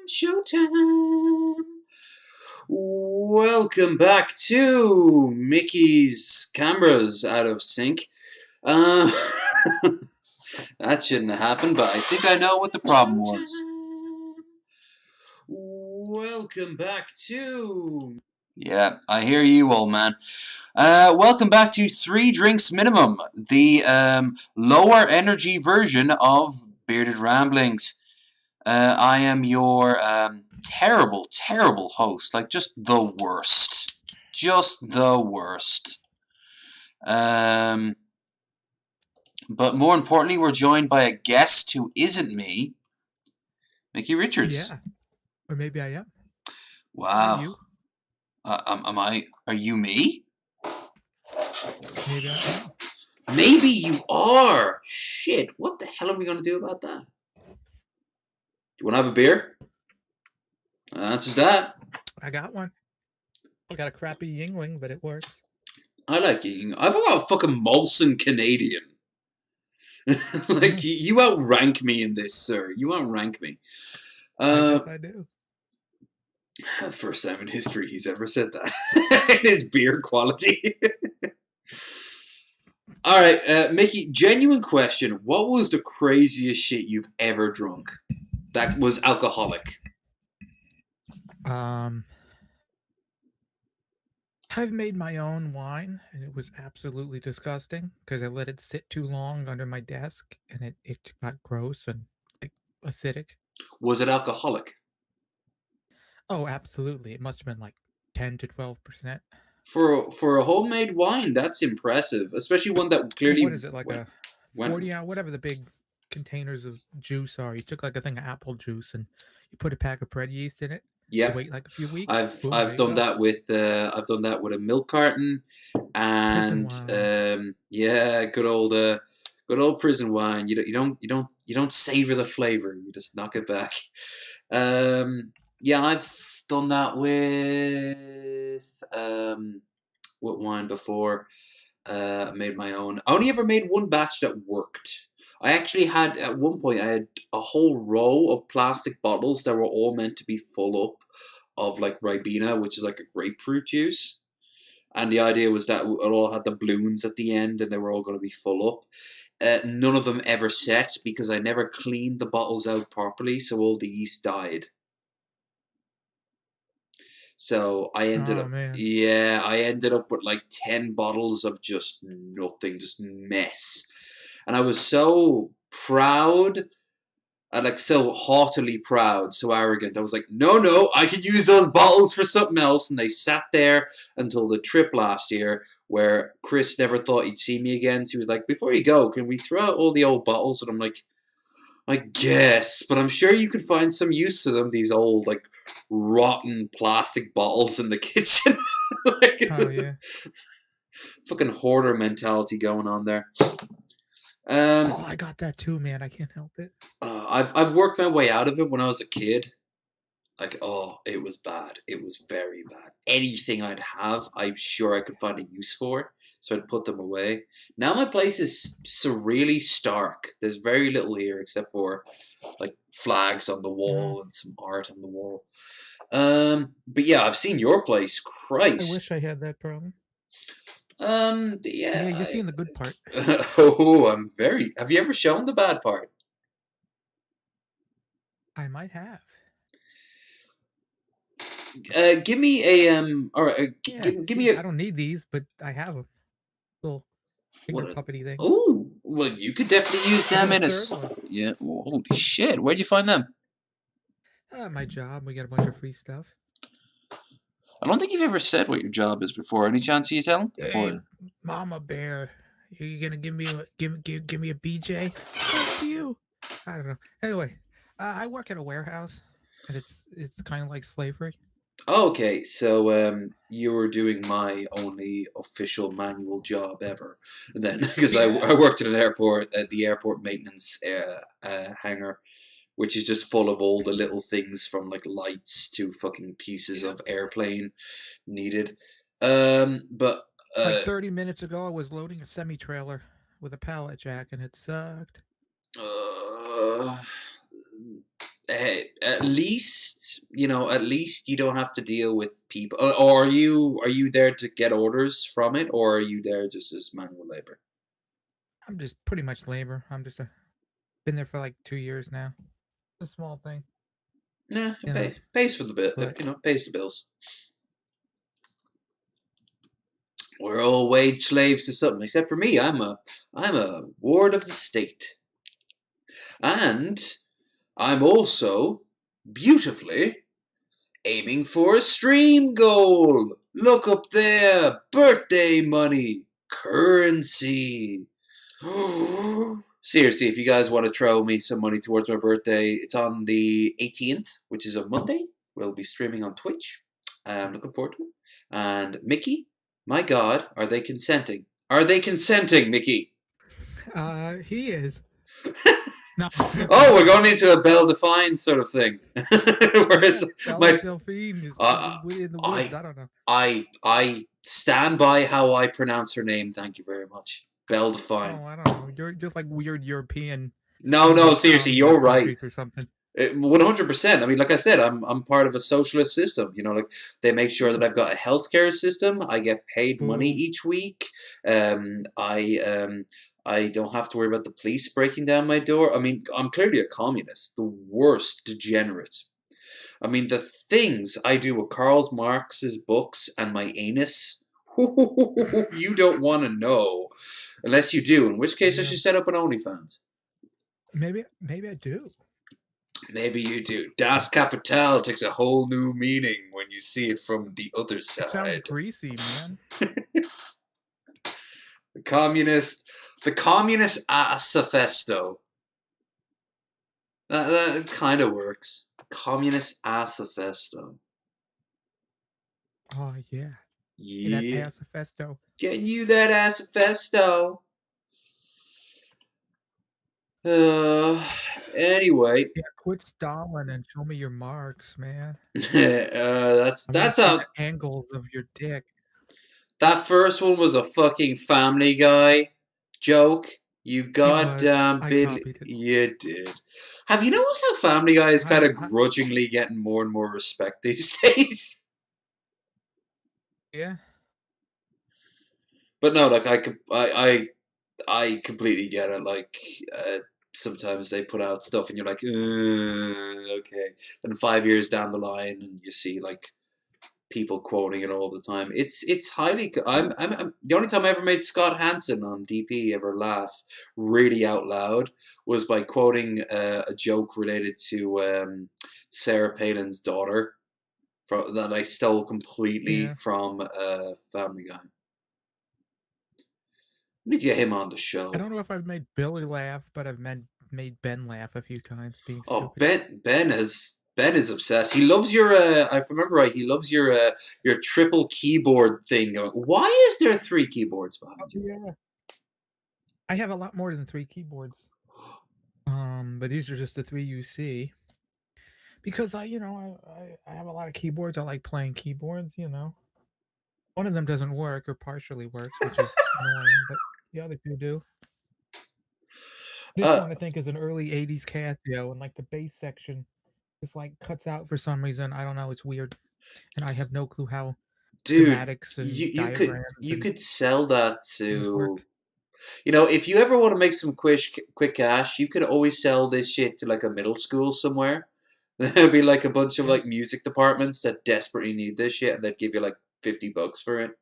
Showtime. Welcome back to Mickey's cameras out of sync. Uh, that shouldn't have happened, but I think I know what the problem was. Welcome back to. Yeah, I hear you, old man. Welcome back to 3 Drinks Minimum, the lower energy version of Bearded Ramblings. I am your terrible, terrible host. Like, just the worst. Just the worst. But more importantly, we're joined by a guest who isn't me, Micky Richards. Yeah. Or maybe I am. Wow. You? Am I? Are you me? Maybe I am. Maybe you are. Shit. What the hell are we going to do about that? Do you want to have a beer? Answers that. I got one. I got a crappy Yingling, but it works. I like Yingling. I've got a fucking Molson Canadian. Like, you outrank me in this, sir. You outrank me. I guess I do. First time in history he's ever said that. In his beer quality. Alright, Mickey, genuine question. What was the craziest shit you've ever drunk that was alcoholic? I've made my own wine, and it was absolutely disgusting because I let it sit too long under my desk, and it got gross and like acidic. Was it alcoholic? Oh, absolutely. It must have been like 10 to 12%. For a homemade wine, that's impressive, especially one that clearly. What is it, like a 40 ounce, whatever the big containers of juice are? You took like a thing of apple juice and you put a pack of bread yeast in it. Yeah, wait like a few weeks. I've done that with a milk carton, and yeah, good old prison wine. You don't savor the flavor. You just knock it back. Yeah, I've done that with wine before. Made my own. I only ever made one batch that worked. I actually had, at one point, I had a whole row of plastic bottles that were all meant to be full up of, like, Ribena, which is like a grapefruit juice. And the idea was that it all had the balloons at the end and they were all going to be full up. None of them ever set because I never cleaned the bottles out properly, so all the yeast died. So I ended up with like 10 bottles of just nothing, just mess. And I was so proud, and like so haughtily proud, so arrogant. I was like, no, I can use those bottles for something else. And they sat there until the trip last year where Chris never thought he'd see me again. So he was like, before you go, can we throw out all the old bottles? And I'm like, I guess, but I'm sure you could find some use to them, these old, like, rotten plastic bottles in the kitchen. Like, oh, yeah. Fucking hoarder mentality going on there. I got that too, man. I can't help it. I've worked my way out of it when I was a kid. Like, it was bad. It was very bad. Anything I'd have, I'm sure I could find a use for, so I'd put them away. Now my place is surreally stark. There's very little here except for, like, flags on the wall and some art on the wall. But yeah, I've seen your place. Christ. I wish I had that problem. Yeah. Yeah, you're seeing the good part. I'm very... Have you ever shown the bad part? I might have. Give me a give me a. I don't need these, but I have a little finger puppety thing. Oh, well, you could definitely use them in a. Yeah. Oh, holy shit! Where'd you find them? My job. We got a bunch of free stuff. I don't think you've ever said what your job is before. Any chance you tell? Hey, Mama Bear, you gonna give me a BJ? Fuck you. I don't know. Anyway, I work at a warehouse, and it's kind of like slavery. Okay, so you were doing my only official manual job ever, then, because I worked at an airport, at the airport maintenance hangar, which is just full of all the little things from, like, lights to fucking pieces of airplane needed. But like 30 minutes ago, I was loading a semi-trailer with a pallet jack, and it sucked. at least you don't have to deal with people. Or are you there to get orders from it, or are you there just as manual labor? I'm just pretty much labor. I'm just been there for like 2 years now. It's a small thing, Yeah, you know. pays for the bit. But Pays the bills. We're all wage slaves to something, except for me. I'm a ward of the state, and I'm also beautifully aiming for a stream goal. Look up there, birthday money, currency. Seriously, if you guys want to throw me some money towards my birthday, it's on the 18th, which is a Monday. We'll be streaming on Twitch. I'm looking forward to it. And Mickey, my God, are they consenting? Are they consenting, Mickey? he is. No. Oh, we're going into a Belle Define sort of thing. Whereas my Delphine is in the woods. I don't know. I stand by how I pronounce her name. Thank you very much, Belle Define. Oh, I don't know. You're just like weird European. No, seriously, you're right. Or something. 100%. I mean, like I said, I'm part of a socialist system. Like they make sure that I've got a healthcare system. I get paid money each week. I don't have to worry about the police breaking down my door. I mean, I'm clearly a communist, the worst degenerate. I mean, the things I do with Karl Marx's books and my anus, you don't want to know, unless you do. In which case, I should set up an OnlyFans. Maybe I do. Maybe you do. Das Kapital takes a whole new meaning when you see it from the other side. It sounds greasy, man. The communist assifesto. That kind of works. The communist assifesto. Oh yeah. Yeah. That assifesto. Getting you that assifesto. Anyway. Yeah, quit stalling and show me your marks, man. That's a angles of your dick. That first one was a fucking Family Guy joke. You goddamn bit. You did. Have you noticed how Family Guy is kind of grudgingly getting more and more respect these days? Yeah. But no, like I completely get it. Like sometimes they put out stuff and you're like, okay. Then 5 years down the line, and you see like people quoting it all the time. It's highly. I'm the only time I ever made Scott Hansen on DP ever laugh really out loud was by quoting a joke related to Sarah Palin's daughter that I stole completely from Family Guy. We need to get him on the show. I don't know if I've made Billy laugh, but I've made Ben laugh a few times. Being stupid. Ben is obsessed. He loves your. If I remember right, he loves your triple keyboard thing. Why is there 3 keyboards behind you? Yeah, I have a lot more than 3 keyboards. But these are just the 3 you see. Because I have a lot of keyboards. I like playing keyboards. One of them doesn't work or partially works, which is annoying. But the other 2 do. This one I think is an early '80s Casio, and like the bass section. It's like cuts out for some reason. I don't know. It's weird, and I have no clue how. Dude, schematics and you could sell that to. If you ever want to make some quick cash, you could always sell this shit to like a middle school somewhere. There'd be like a bunch of like music departments that desperately need this shit, and they'd give you like $50 for it.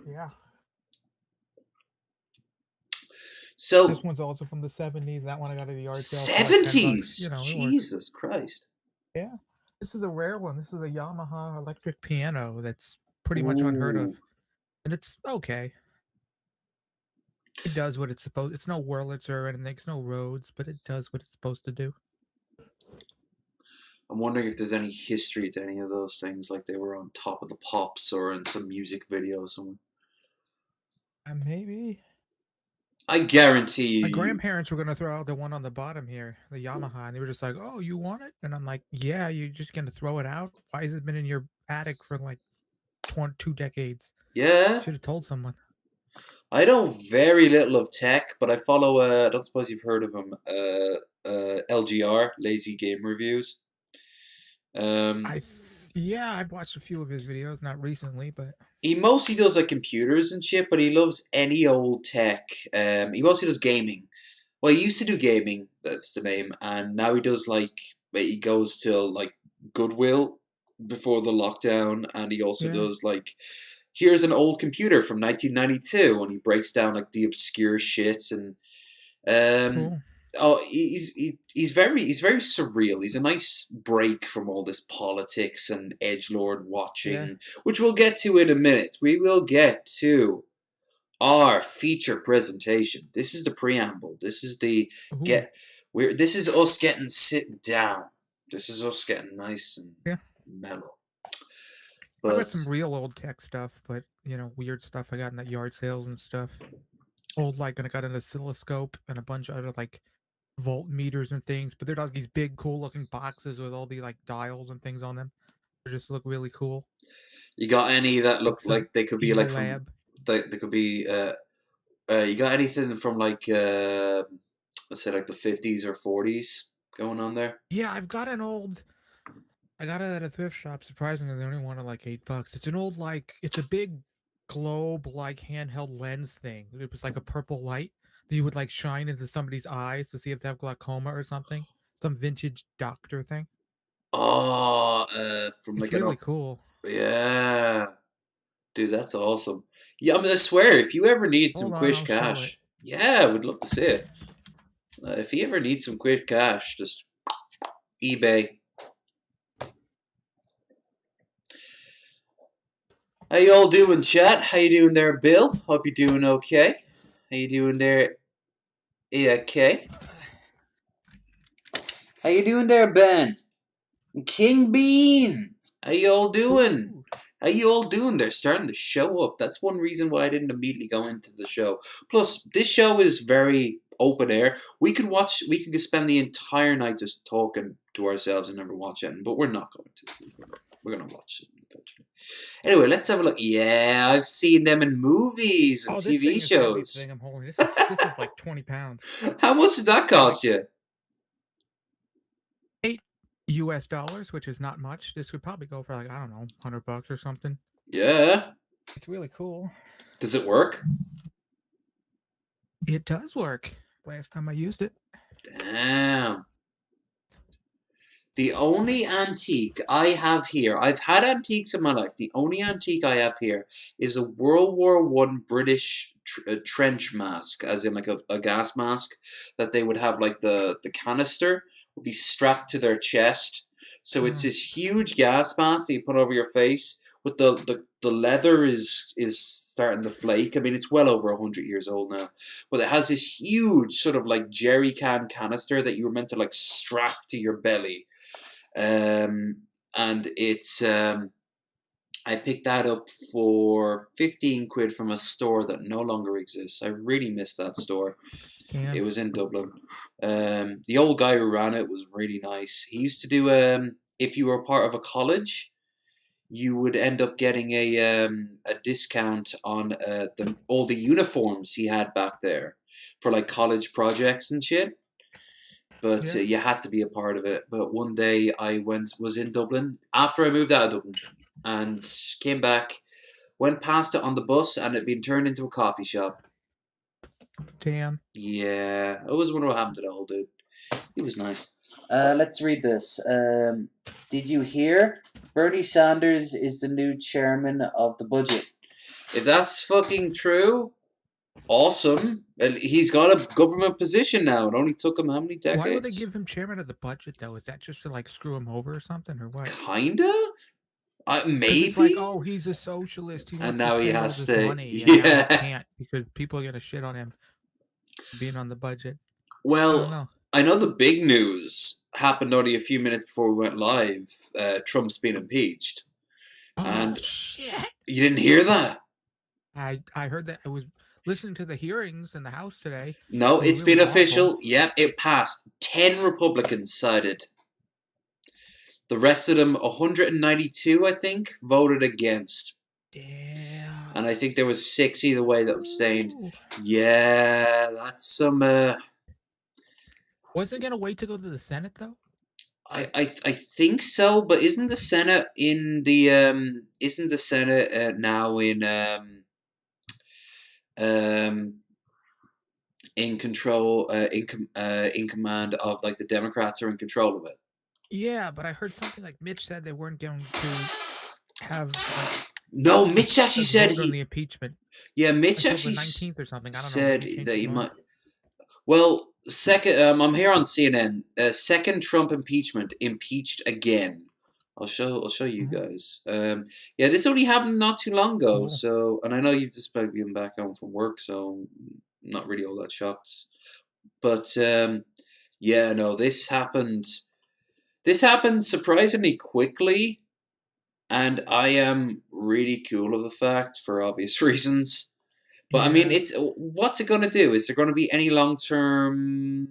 Yeah. So this one's also from the 70s. That one I got at the yard sale. 70s? Jesus Christ. Yeah. This is a rare one. This is a Yamaha electric piano that's pretty much unheard of. And it's okay. It does what it's supposed. It's no Wurlitzer or anything. It's no Rhodes, but it does what it's supposed to do. I'm wondering if there's any history to any of those things, like they were on Top of the Pops or in some music video somewhere. Maybe. I guarantee you. My grandparents were going to throw out the one on the bottom here, the Yamaha, and they were just like, "Oh, you want it?" And I'm like, "Yeah, you're just going to throw it out? Why has it been in your attic for like 2 decades?" Yeah. Should have told someone. I know very little of tech, but I follow. I don't suppose you've heard of him. LGR, Lazy Game Reviews. Um, I yeah, I've watched a few of his videos, not recently, but he mostly does like computers and shit, but he loves any old tech. He mostly does gaming. Well, he used to do gaming. That's the name, and now he does like he goes to like Goodwill before the lockdown, and he also yeah, does like here's an old computer from 1992, and he breaks down like the obscure shits and um. cool. Oh, he's very surreal. He's a nice break from all this politics and edgelord Yeah. watching, which we'll get to in a minute. We will get to our feature presentation. This is the preamble. This is the Ooh, get. This is us getting sit down. This is us getting nice and yeah. mellow. I've got But some real old tech stuff, but weird stuff I got in that yard sales and stuff. Old, like, and I got an oscilloscope and a bunch of other like voltmeters and things, but they're like these big, cool looking boxes with all the like dials and things on them. They just look really cool. you got any that Like look some like they could be emo like from? lab. They could be. You got anything from like let's say like the 50s or 40s going on there? Yeah, I've got an old. I got it at a thrift shop. Surprisingly, they only wanted like $8. It's an old like. It's a big globe like handheld lens thing. It was like a purple light that you would like shine into somebody's eyes to see if they have glaucoma or something. Some vintage doctor thing. Oh, from It's like an really cool. yeah, dude, that's awesome. Yeah, I swear, if you ever need some Hold on, quick I'll show it. cash, yeah, I would love to see it. If you ever need some quick cash, just eBay. How you all doing, chat? How you doing there, Bill? Hope you're doing okay. How you doing there, okay? How you doing there, Ben? King Bean! How you all doing? Ooh. How you all doing? They're starting to show up. That's one reason why I didn't immediately go into the show. Plus, this show is very open air. We could spend the entire night just talking to ourselves and never watch it, but we're not going to. We're going to watch it. Anyway, let's have a look. Yeah, I've seen them in movies and Oh, this TV thing is heavy. The shows. thing I'm holding. This is like 20 pounds. How much did that Like cost you? $8, which is not much. This could probably go for like, I don't know, $100 or something. Yeah. It's really cool. Does it work? It does work. Last time I used it. Damn. The only antique I have here, I've had antiques in my life. The only antique I have here is a World War One British trench mask, as in like a gas mask that they would have like the canister would be strapped to their chest. So it's this huge gas mask that you put over your face. With the leather is starting to flake. I mean, it's well over 100 years old now, but it has this huge sort of like jerry can canister that you were meant to like strap to your belly. And it's I picked that up for 15 quid from a store that no longer exists. I really miss that store. Damn. It was in Dublin. The old guy who ran it was really nice. He used to do if you were part of a college, you would end up getting a discount on all the uniforms he had back there for like college projects and shit. But Yeah. you had to be a part of it. But one day I was in Dublin after I moved out of Dublin and came back, went past it on the bus, and it had been turned into a coffee shop. Damn. Yeah, I always wonder what happened to the old dude. He was nice. Let's read this. Did you hear? Bernie Sanders is the new chairman of the budget. If that's fucking true, awesome. He's got a government position now. It only took him how many decades? Why would they give him chairman of the budget, though? Is that just to like screw him over or something, or what? Kinda. Maybe. It's like, oh, he's a socialist. He wants and now to he spend all has this to. money, Yeah. and now he can't because people are gonna shit on him being on the budget. Well, I know the big news happened only a few minutes before we went live. Trump's been impeached. Oh, and shit! You didn't hear that? I heard that. I was listening to the hearings in the House today. No, it's really been official. Yep, it passed. 10 Republicans sided. The rest of them, 192, I think, voted against. Damn. And I think there was 6 either way that abstained. Yeah, that's some. Was it gonna wait to go to the Senate though? I think so, but isn't the Senate now in control in command of like the Democrats are in control of it? Yeah, but I heard something like Mitch said they weren't going to have like No, Mitch actually said vote on the impeachment. Yeah, Mitch until actually the 19th or something. I don't know. said that he might. Well, second, I'm here on CNN. Second Trump impeachment, impeached again. I'll show you guys. Yeah, this only happened not too long ago. Cool. So, and I know you've just been back home from work, so I'm not really all that shocked. But yeah, no, this happened. This happened surprisingly quickly, and I am really cool of the fact for obvious reasons. But I mean, what's it going to do? Is there going to be any long term?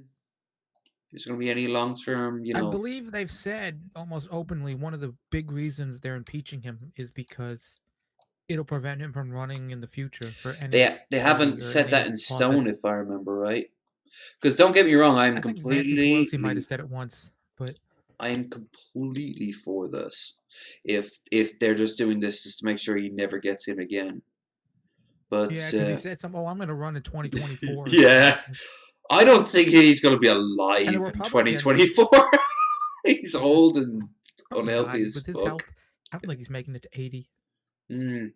Is there going to be any long term? I believe they've said almost openly one of the big reasons they're impeaching him is because it'll prevent him from running in the future for any. They haven't set that in stone, if I remember right. Because don't get me wrong, I think Nancy Pelosi might have said it once, but I am completely for this. If they're just doing this just to make sure he never gets in again. But yeah, because he said something. Oh, I'm going to run in 2024. Yeah, I don't think he's going to be alive in 2024. He's old and unhealthy as fuck. Health, I don't think he's making it to 80. And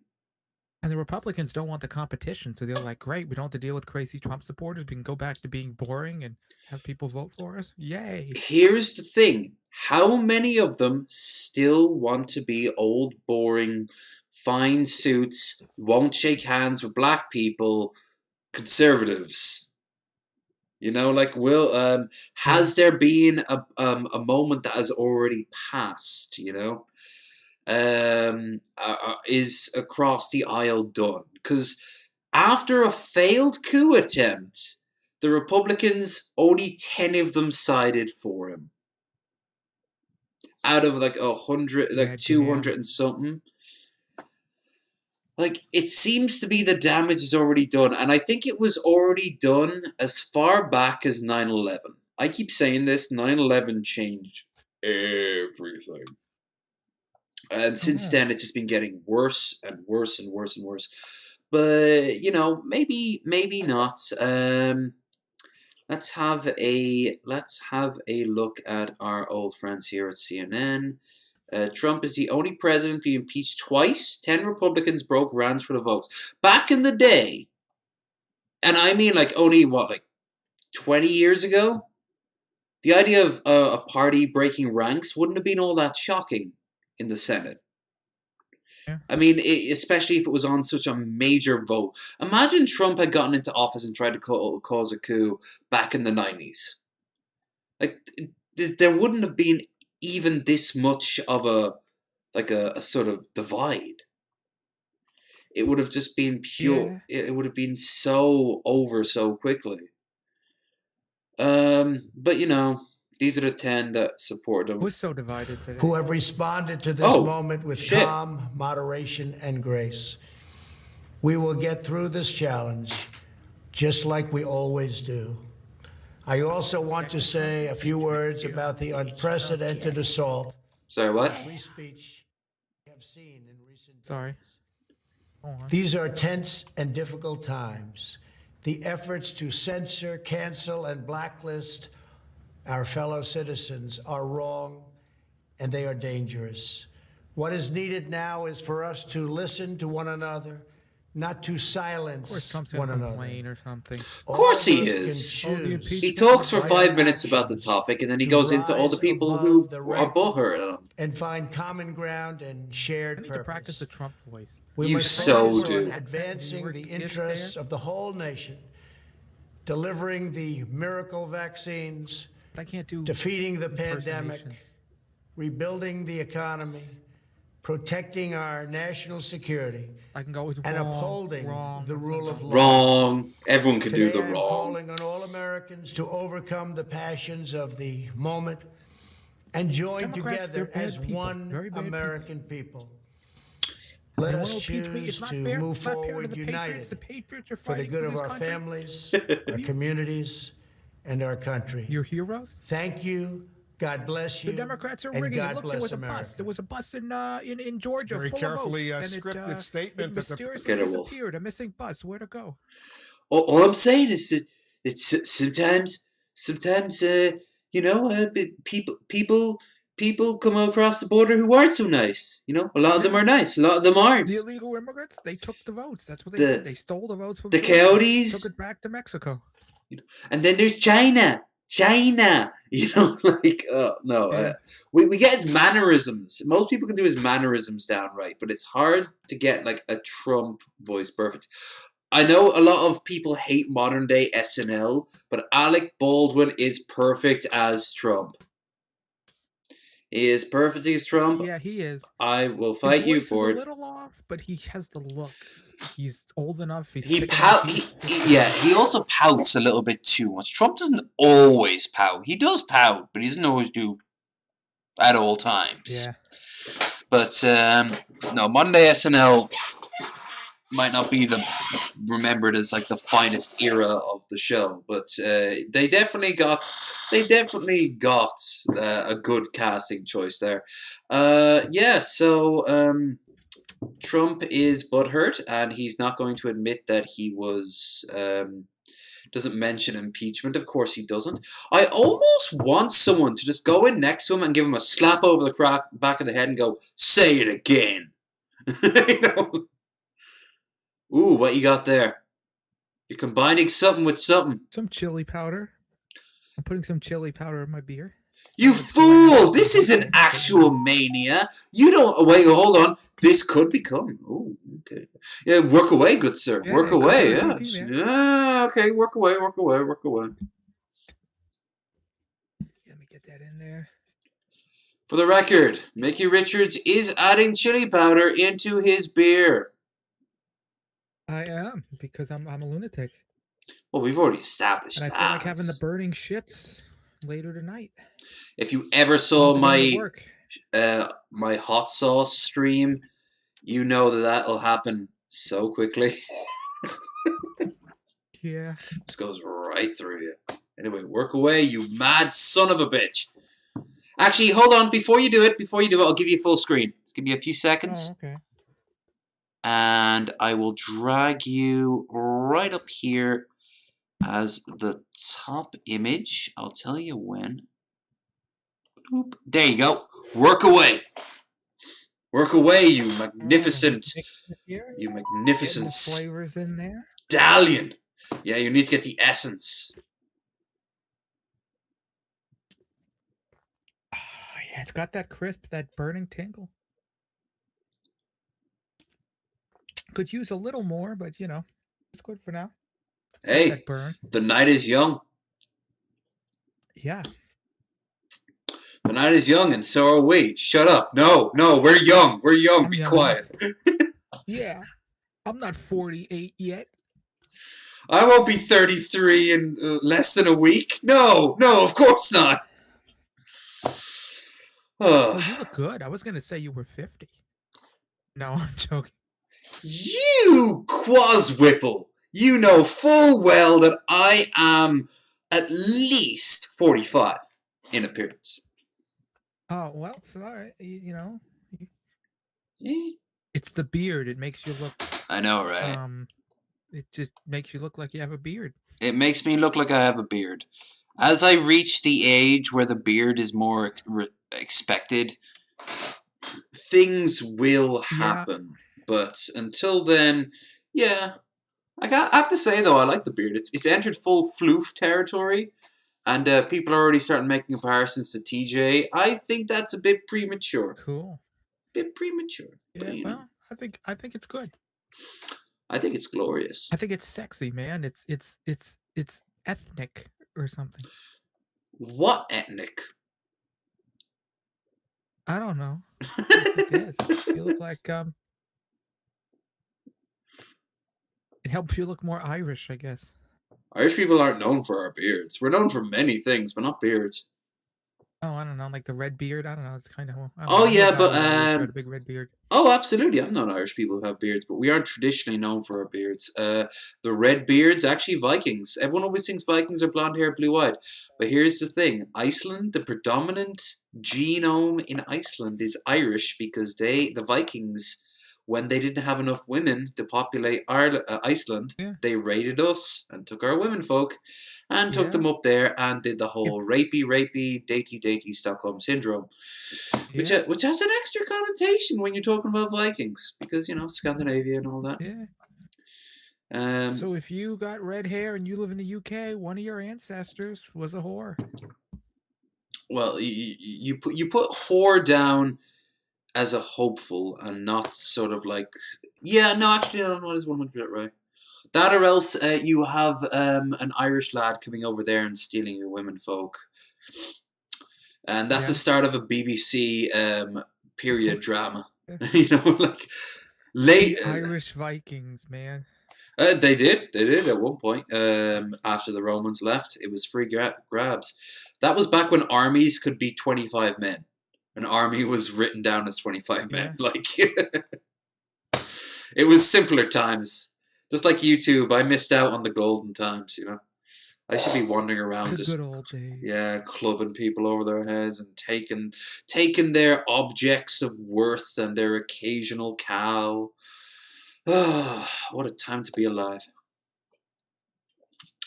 the Republicans don't want the competition, so they're like, great, we don't have to deal with crazy Trump supporters. We can go back to being boring and have people vote for us. Yay. Here's the thing. How many of them still want to be old, boring, fine suits, won't shake hands with black people, conservatives? You know, like, has there been a moment that has already passed, you know? Is across the aisle done? Because after a failed coup attempt, the Republicans, only 10 of them sided for him. Out of like 100, like 200 and something. Like, it seems to be the damage is already done. And I think it was already done as far back as 9/11. I keep saying this, 9/11 changed everything. And since then, it's just been getting worse and worse and worse and worse. But, you know, maybe not. Let's have a look at our old friends here at CNN. Trump is the only president to be impeached twice. 10 Republicans broke ranks for the votes. Back in the day, and I mean like only, 20 years ago? The idea of a party breaking ranks wouldn't have been all that shocking in the Senate. Yeah. I mean, especially if it was on such a major vote. Imagine Trump had gotten into office and tried to cause a coup back in the 90s. Like, there wouldn't have been even this much of a sort of divide. It would have just been pure. Yeah. It would have been so over so quickly. But you know, these are the 10 that support him. We're so divided today. Who have responded to this moment with calm, moderation, and grace. We will get through this challenge just like we always do. I also want to say a few words about the unprecedented assault. Sorry, what? Free speech we have seen in recent days. Sorry. These are tense and difficult times. The efforts to censor, cancel, and blacklist our fellow citizens are wrong, and they are dangerous. What is needed now is for us to listen to one another, not to silence one another. Or something. Of course he is. He talks for 5 minutes about the topic, and then he goes into all the people who are butthurt. And find common ground and shared purpose. I need to practice the Trump voice. You so do. Advancing the interests of the whole nation, delivering the miracle vaccines, I can't do defeating the pandemic, rebuilding the economy, protecting our national security, and upholding the rule of law. Wrong. Everyone can do the I'm wrong. calling on all Americans to overcome the passions of the moment and join together as one American people. Let us choose to move forward united The Patriots are for the fighting good for of this our country. families, our communities, and our country. Your heroes. Thank you. God bless you. The Democrats are and rigging God it. Look, bless there was a America. bus. There was a bus in Georgia Very full carefully of votes, scripted statement. It mysteriously Get a wolf. disappeared. A missing bus. Where'd it go? All I'm saying is that it's sometimes people come across the border who aren't so nice. You know, a lot of them are nice. A lot of them aren't. The illegal immigrants, they took the votes. That's what they did. They stole the votes from the Georgia, coyotes. took it back to Mexico. And then there's China. You know, like, oh, no. Yeah. We get his mannerisms. Most people can do his mannerisms down right, but it's hard to get, like, a Trump voice perfect. I know a lot of people hate modern day SNL, but Alec Baldwin is perfect as Trump. He is perfect as Trump. Yeah, he is. I will fight you for it. He's a little off, but he has the look. He's old enough. He also pouts a little bit too much. Trump doesn't always pout. He does pout, but he doesn't always do at all times. Yeah. But no, Monday SNL might not be remembered as like the finest era of the show, but they definitely got a good casting choice there. So Trump is butthurt, and he's not going to admit that he was doesn't mention impeachment. Of course he doesn't. I almost want someone to just go in next to him and give him a slap over the back of the head and go, "Say it again." You know? Ooh, what you got there? You're combining something with something. Some chili powder. I'm putting some chili powder in my beer. You fool! This is an actual mania. You don't... Wait, hold on. This could become... Oh, okay. Yeah, work away, good sir. Work away, yeah. Yeah, okay, work away. Let me get that in there. For the record, Micky Richards is adding chili powder into his beer. I am, because I'm a lunatic. Well, we've already established that. And I feel like having the burning shits later tonight. If you ever saw my hot sauce stream, you know that'll happen so quickly. Yeah. This goes right through you. Anyway, work away, you mad son of a bitch. Actually, hold on. Before you do it, I'll give you full screen. Just give me a few seconds. Oh, okay. And I will drag you right up here as the top image. I'll tell you when. Boop. There you go. Work away. Work away, you magnificent, flavors in there. stallion. Yeah, you need to get the essence. Oh, yeah, it's got that crisp, that burning tingle. Could use a little more, but you know, it's good for now. Hey, the night is young. Yeah. The night is young, and so are we. Shut up. No, we're young. We're young. Be quiet. Yeah. I'm not 48 yet. I won't be 33 in less than a week. No, of course not. Oh, you look good. I was going to say you were 50. No, I'm joking. You quaswhipple. You know full well that I am at least 45 in appearance. Oh, well, sorry. You know. Yeah. It's the beard. It makes you look... I know, right? It just makes you look like you have a beard. It makes me look like I have a beard. As I reach the age where the beard is more expected, things will happen. Yeah. But until then, yeah. I have to say, though, I like the beard. It's entered full floof territory. And people are already starting making comparisons to TJ. I think that's a bit premature. Cool. Bit premature. Yeah, but, well, I think it's good. I think it's glorious. I think it's sexy, man. It's ethnic or something. What ethnic? I don't know. It is. You look like it helps you look more Irish, I guess. Irish people aren't known for our beards. We're known for many things, but not beards. Oh, I don't know, like the red beard. I don't know. It's kind of. Oh yeah, but had a big red beard. Oh, absolutely. I'm not Irish people who have beards, but we aren't traditionally known for our beards. The red beards, actually Vikings. Everyone always thinks Vikings are blonde hair, blue eyed. But here's the thing: Iceland, the predominant genome in Iceland is Irish because the Vikings, when they didn't have enough women to populate Iceland, they raided us and took our women folk and took them up there and did the whole rapey, datey, Stockholm syndrome. Which has an extra connotation when you're talking about Vikings, because, you know, Scandinavia and all that. Yeah. So if you got red hair and you live in the UK, one of your ancestors was a whore. Well, you put whore down as a hopeful and not sort of like... Yeah, no, actually, I don't know, that is 100% right. That or else you have an Irish lad coming over there and stealing your women folk. And that's the start of a BBC period drama. You know, like late Irish Vikings, man. They did at one point. After the Romans left, it was free grabs. That was back when armies could be 25 men. An army was written down as 25 men. Like it was simpler times. Just like YouTube, I missed out on the golden times. You know. I should be wandering around just, good old days. Yeah, clubbing people over their heads and taking their objects of worth and their occasional cow. Ah, what a time to be alive.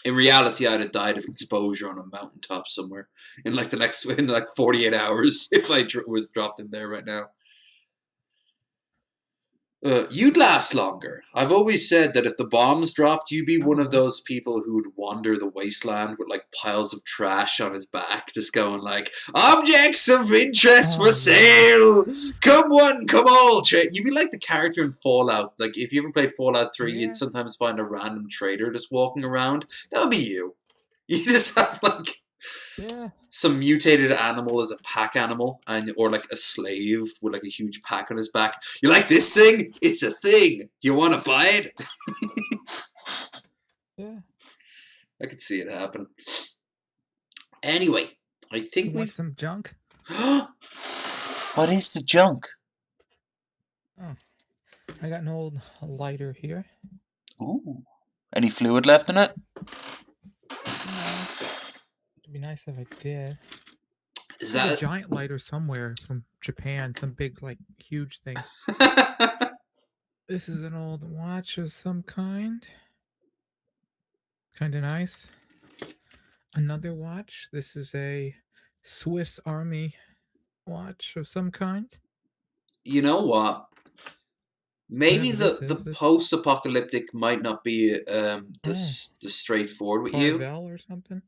In reality, I'd have died of exposure on a mountaintop somewhere in like 48 hours if I was dropped in there right now. You'd last longer. I've always said that if the bombs dropped, you'd be one of those people who would wander the wasteland with like piles of trash on his back, just going like, objects of interest for sale! Come one, come all! You'd be like the character in Fallout. Like, if you ever played Fallout 3, you'd sometimes find a random trader just walking around. That would be you. You just have like... some mutated animal as a pack animal, or like a slave with like a huge pack on his back. You like this thing? It's a thing. Do you want to buy it? I could see it happen. Anyway, I think we want some junk. What is the junk? Oh, I got an old lighter here. Oh, any fluid left in it? It'd be nice if I did. Is that a giant lighter somewhere from Japan? Some big, like, huge thing. This is an old watch of some kind. Kind of nice. Another watch. This is a Swiss Army watch of some kind. You know what? Maybe the post-apocalyptic might not be the straightforward with you. Or something.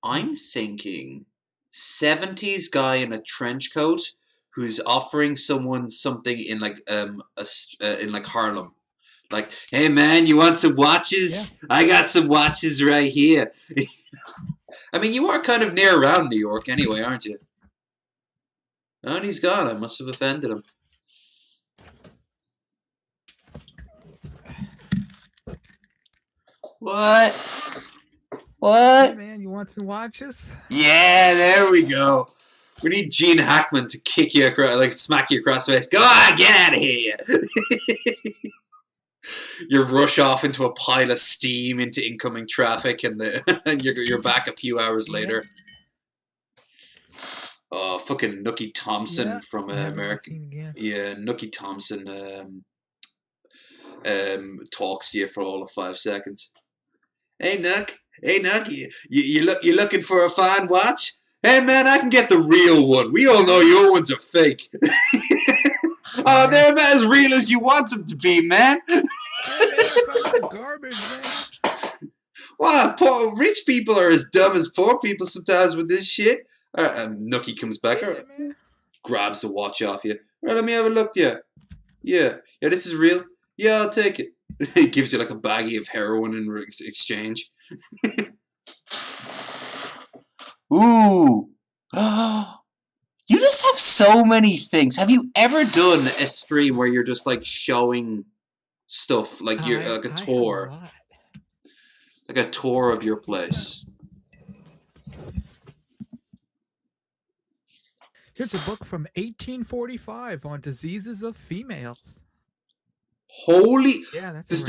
I'm thinking 70s guy in a trench coat who's offering someone something in like in like Harlem. Like, hey man, you want some watches? Yeah. I got some watches right here. I mean, you are kind of near around New York anyway, aren't you? Oh, and he's gone. I must have offended him. What? What? Hey man, you want some watches? Yeah, there we go. We need Gene Hackman to kick you across, like smack you across the face. Go on, get out of here! You rush off into a pile of steam into incoming traffic, and you're back a few hours later. Oh, fucking Nookie Thompson from America. Yeah, Nookie Thompson talks to you for all of 5 seconds. Hey, Nook. Hey, Nook, you looking for a fine watch? Hey, man, I can get the real one. We all know your ones are fake. Oh, they're about as real as you want them to be, man. Garbage, man. Wow, rich people are as dumb as poor people sometimes with this shit. Nookie comes back, grabs the watch off you. All right, let me have a look, yeah. Yeah, this is real. Yeah, I'll take it. He gives you like a baggie of heroin in exchange. Ooh. You just have so many things. Have you ever done a stream where you're just like showing stuff, like you're like a tour? Like a tour of your place. Here's a book from 1845 on diseases of females. Holy! Yeah, is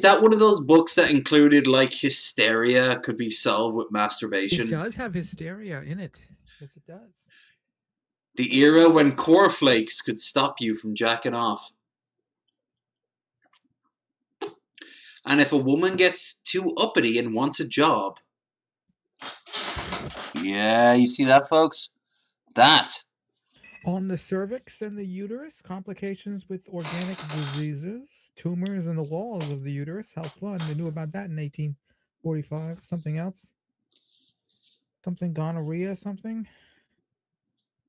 that one of those books that included like hysteria could be solved with masturbation? It does have hysteria in it. Yes, it does. The era when cornflakes could stop you from jacking off. And if a woman gets too uppity and wants a job, yeah, you see that, folks? That. On the cervix and the uterus, complications with organic diseases, tumors in the walls of the uterus. How fun. They knew about that in 1845. Something else? Something gonorrhea, something?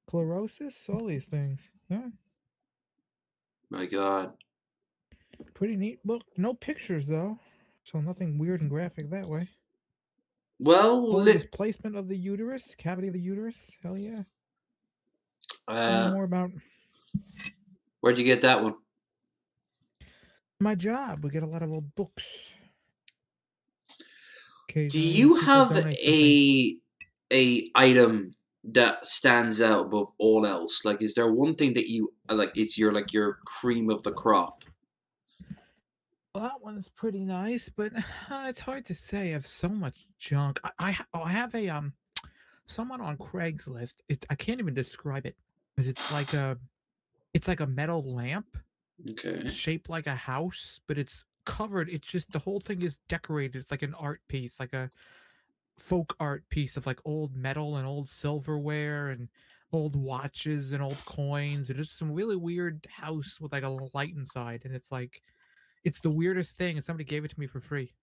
Sclerosis? All these things. Yeah. My God. Pretty neat book. No pictures, though. So nothing weird and graphic that way. Well, displacement of the uterus, cavity of the uterus. Hell yeah. More about. Where'd you get that one? My job. We get a lot of old books. Do you have a item that stands out above all else? Like, is there one thing that you like? It's your cream of the crop. Well, that one's pretty nice, but it's hard to say. I have so much junk. I have a someone on Craigslist. I can't even describe it, but it's like a metal lamp. Okay. Shaped like a house, but it's covered. It's just the whole thing is decorated. It's like an art piece, like a folk art piece of like old metal and old silverware and old watches and old coins. And it's some really weird house with like a light inside. And it's the weirdest thing. And somebody gave it to me for free.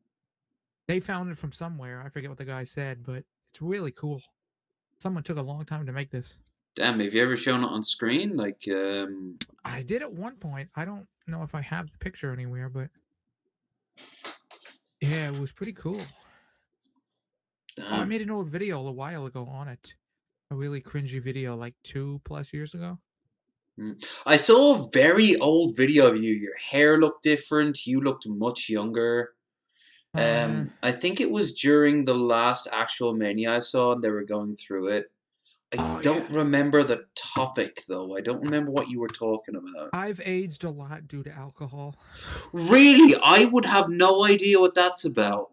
They found it from somewhere. I forget what the guy said, but it's really cool. Someone took a long time to make this. Damn, have you ever shown it on screen? Like, I did at one point. I don't know if I have the picture anywhere, but yeah, it was pretty cool. I made an old video a while ago on it. A really cringy video, like 2+ years ago. I saw a very old video of you. Your hair looked different. You looked much younger. I think it was during the last actual Mania I saw, and they were going through it. I don't remember the topic, though. I don't remember what you were talking about. I've aged a lot due to alcohol. Really? I would have no idea what that's about.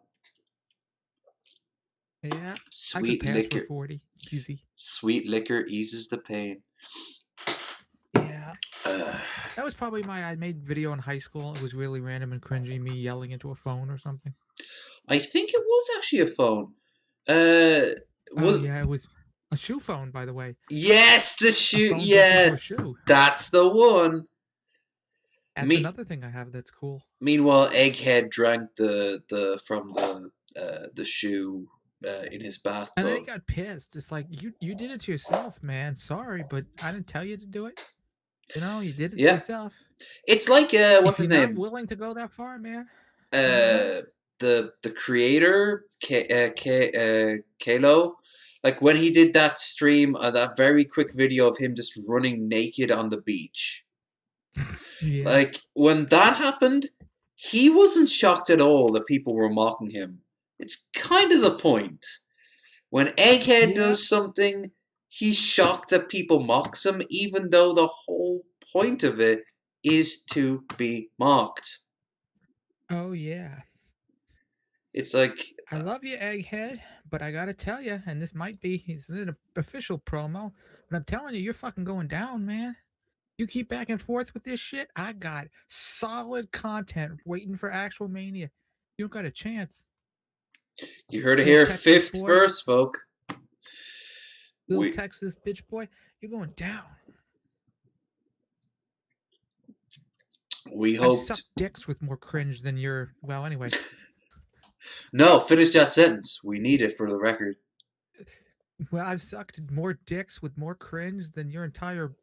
Yeah. Sweet liquor. For 40. Easy. Sweet liquor eases the pain. Yeah. That was probably I made video in high school. It was really random and cringy, me yelling into a phone or something. I think it was actually a phone. Yeah, it was a shoe phone, by the way. Yes, the shoe. Yes, that's the one. That's another thing I have that's cool. Meanwhile, Egghead drank from the shoe in his bathtub. And then he got pissed. It's like you did it to yourself, man. Sorry, but I didn't tell you to do it. You know, you did it to yourself. It's like what's his name? Not willing to go that far, man. The creator Kalo, like when he did that stream, that very quick video of him just running naked on the beach. Yeah. Like when that happened, he wasn't shocked at all that people were mocking him. It's kind of the point. When Egghead does something, he's shocked that people mocks him, even though the whole point of it is to be mocked. Oh yeah. It's like, I love you, Egghead, but I gotta tell you, and this might be an official promo, but I'm telling you, you're fucking going down, man. You keep back and forth with this shit, I got solid content waiting for actual Mania. You don't got a chance. You heard it here, fifth verse, folk. Little Texas bitch boy, you're going down. We hoped. I suck dicks with more cringe than your. Well, anyway. No, finish that sentence. We need it for the record. Well, I've sucked more dicks with more cringe than your entire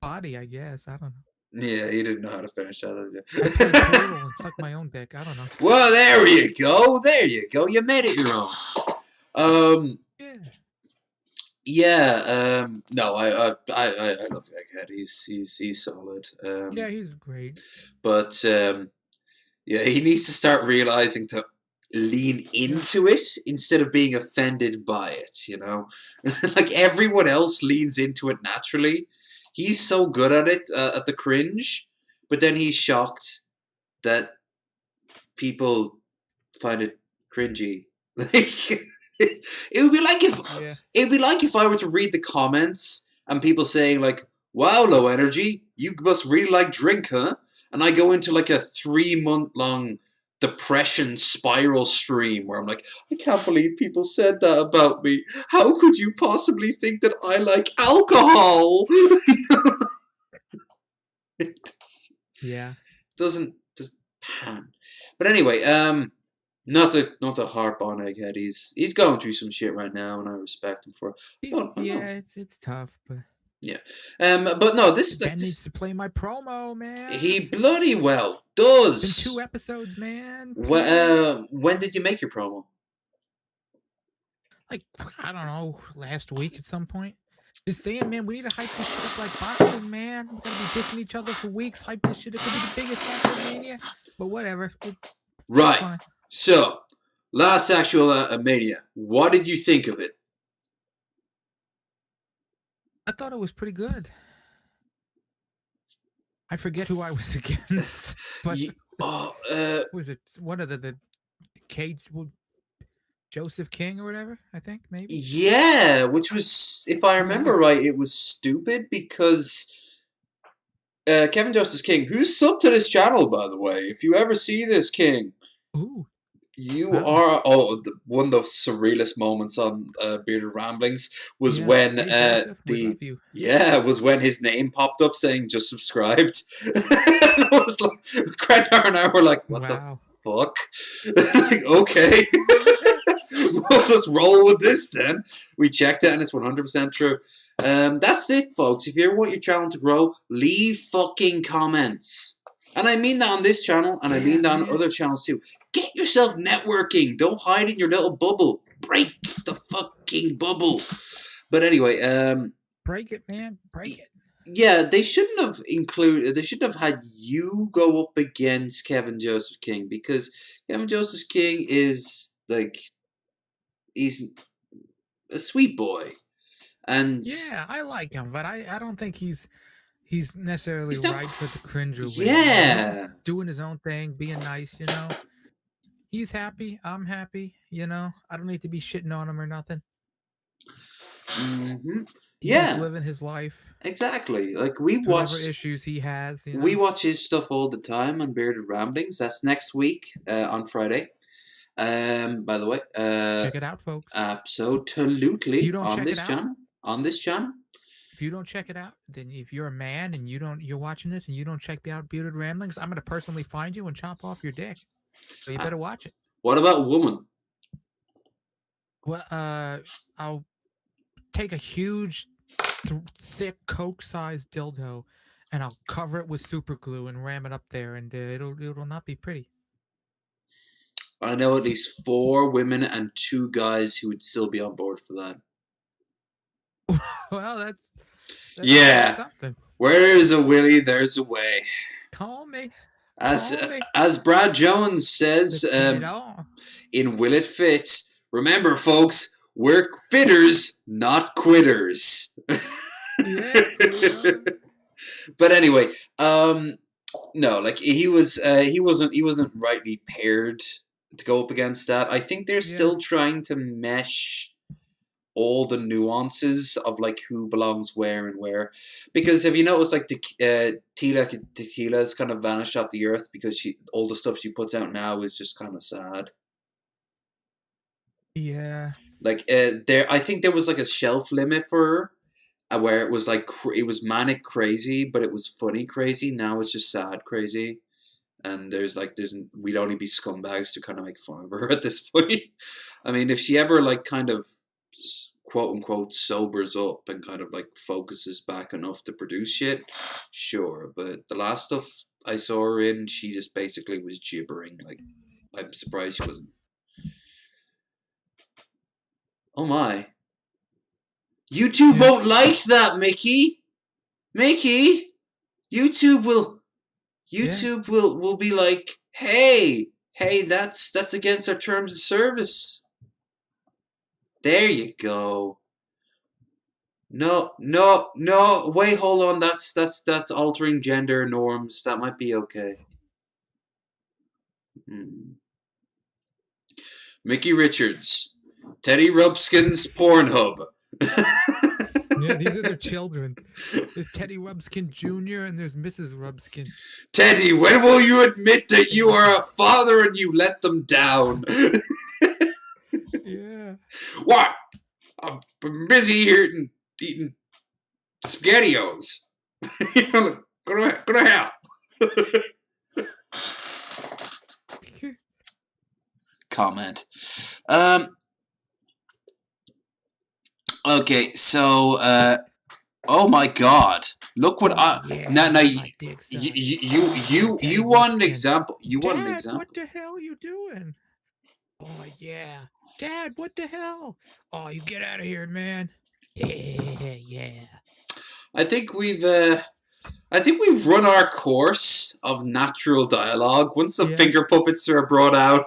body, I guess. I don't know. Yeah, you didn't know how to finish that, did you? I played Portal and sucked my own dick. I don't know. Well, there you go. There you go. You made it your own. Yeah. No, I love Egghead. He's solid. Yeah, he's great. But yeah, he needs to start realizing to lean into it instead of being offended by it, you know? Like, everyone else leans into it naturally. He's so good at it, at the cringe, but then he's shocked that people find it cringy. Like, it would be like if I were to read the comments and people saying like, "Wow, low energy, you must really like drink, huh?" And I go into like a 3-month-long depression spiral stream where I'm like, I can't believe people said that about me. How could you possibly think that I like alcohol? Yeah. Doesn't just pan. But anyway, not to harp on Egghead. He's going through some shit right now, and I respect him for it. It's tough, but yeah. But no, this is like Ben needs to play my promo, man. He bloody well does. It's been 2 episodes, man. When did you make your promo? Like, I don't know, last week at some point. Just saying, man, we need to hype this shit up like boxing, man. We're gonna be dissing each other for weeks. Hype this shit up. It could be the biggest WrestleMania, but whatever. Right. So, last actual Mania. What did you think of it? I thought it was pretty good. I forget who I was against, but was it one of the Cage? Joseph King or whatever, I think, maybe? Yeah, which was, if I remember right, it was stupid because Kevin Justice King, who's subbed to this channel, by the way, if you ever see this, King, you are, one of the surrealist moments on Bearded Ramblings was when was when his name popped up saying just subscribed. And I was like, Craig and I were like, what the fuck? Like, okay. We'll just roll with this then. We checked it and it's 100% true. That's it, folks. If you ever want your channel to grow, leave fucking comments. And I mean that on this channel, and I mean that on other channels too. Get yourself networking. Don't hide in your little bubble. Break the fucking bubble. But anyway, break it, man. Break it. Yeah, they shouldn't have had you go up against Kevin Joseph King, because Kevin Joseph King is like, he's a sweet boy. And yeah, I like him, but I don't think he's necessarily right for the cringer. Yeah. He's doing his own thing, being nice, you know. He's happy. I'm happy, you know. I don't need to be shitting on him or nothing. Mm-hmm. He's living his life. Exactly. Like, we watch whatever issues he has. You know? We watch his stuff all the time on Bearded Ramblings. That's next week on Friday. By the way, check it out, folks. Absolutely. On this channel. If you don't check it out, then if you're a man and you're watching this and you don't check out Bearded Ramblings, I'm gonna personally find you and chop off your dick. So you better watch it. What about woman? Well, I'll take a huge, thick Coke-sized dildo, and I'll cover it with super glue and ram it up there, and it'll not be pretty. I know at least 4 women and 2 guys who would still be on board for that. Well, that's something. Where is a willy, there's a way. Call me. As Brad Jones says, in Will It Fit, remember, folks, we're fitters, not quitters. Yeah. But anyway, no, like he wasn't rightly paired to go up against that. I think they're still trying to mesh all the nuances of like who belongs where and where, because have you noticed like Tequila has kind of vanished off the earth because all the stuff she puts out now is just kind of sad. Yeah, like I think there was like a shelf limit for her where it was like it was manic crazy, but it was funny crazy. Now it's just sad crazy, and we'd only be scumbags to kind of make fun of her at this point. I mean, if she ever like kind of quote unquote sobers up and kind of like focuses back enough to produce shit, sure. But the last stuff I saw her in, she just basically was gibbering. Like, I'm surprised she wasn't. Oh my. YouTube won't like that, Mickey. YouTube will be like, hey, Hey, that's against our terms of service. There you go. No, no, no. Wait, hold on. That's altering gender norms. That might be okay. Micky Richards, Teddy Rubskin's Pornhub. Yeah, these are their children. There's Teddy Rubskin Jr. and there's Mrs. Rubskin. Teddy, when will you admit that you are a father and you let them down? Yeah. What? I'm busy here eating SpaghettiOs. Go to hell. Comment. Okay, so oh my God! Look what now you want an example? You want an example? What the hell are you doing? Oh yeah, Dad, what the hell? Oh, you get out of here, man. Yeah. I think we've run our course of natural dialogue. Once the finger puppets are brought out,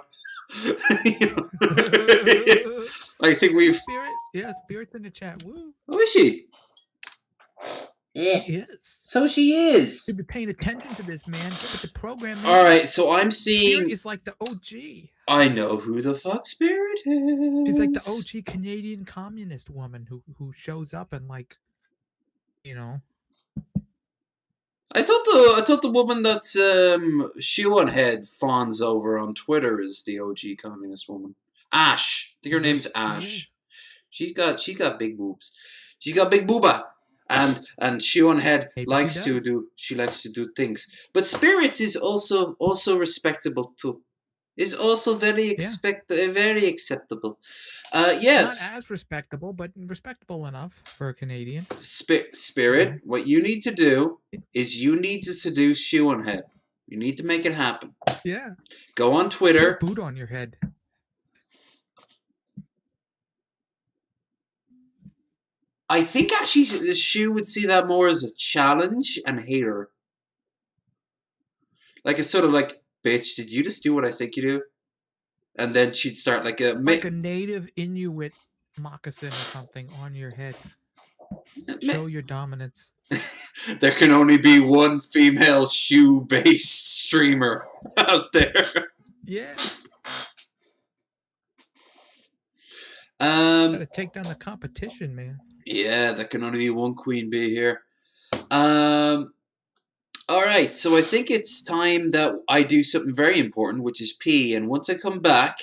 I think we've. Spirit's in the chat. Woo. Oh, is she? Yeah. She is. So she is. You'd be paying attention to this, man. Get with the program. Man. All right, so I'm seeing. Spirit is like the OG. I know who the fuck Spirit is. She's like the OG Canadian communist woman who shows up and like, you know. I thought the woman that's shoe on head fawns over on Twitter is the OG communist woman. Ash. I think her name's Ash. She's got big boobs. She's got big booba. And shoe on head likes to do things. But Spirits is also respectable too. Is also very acceptable. Yes. Not as respectable, but respectable enough for a Canadian. Spirit, what you need to do is you need to seduce shoe on head. You need to make it happen. Yeah. Go on Twitter. Put a boot on your head. I think actually the shoe would see that more as a challenge and hate her. Like it's sort of like, bitch, did you just do what I think you do? And then she'd start like a native Inuit moccasin or something on your head. Show your dominance. There can only be one female shoe-based streamer out there. Yeah. Gotta take down the competition, man. Yeah, there can only be one queen bee here. Alright, so I think it's time that I do something very important, which is pee. And once I come back,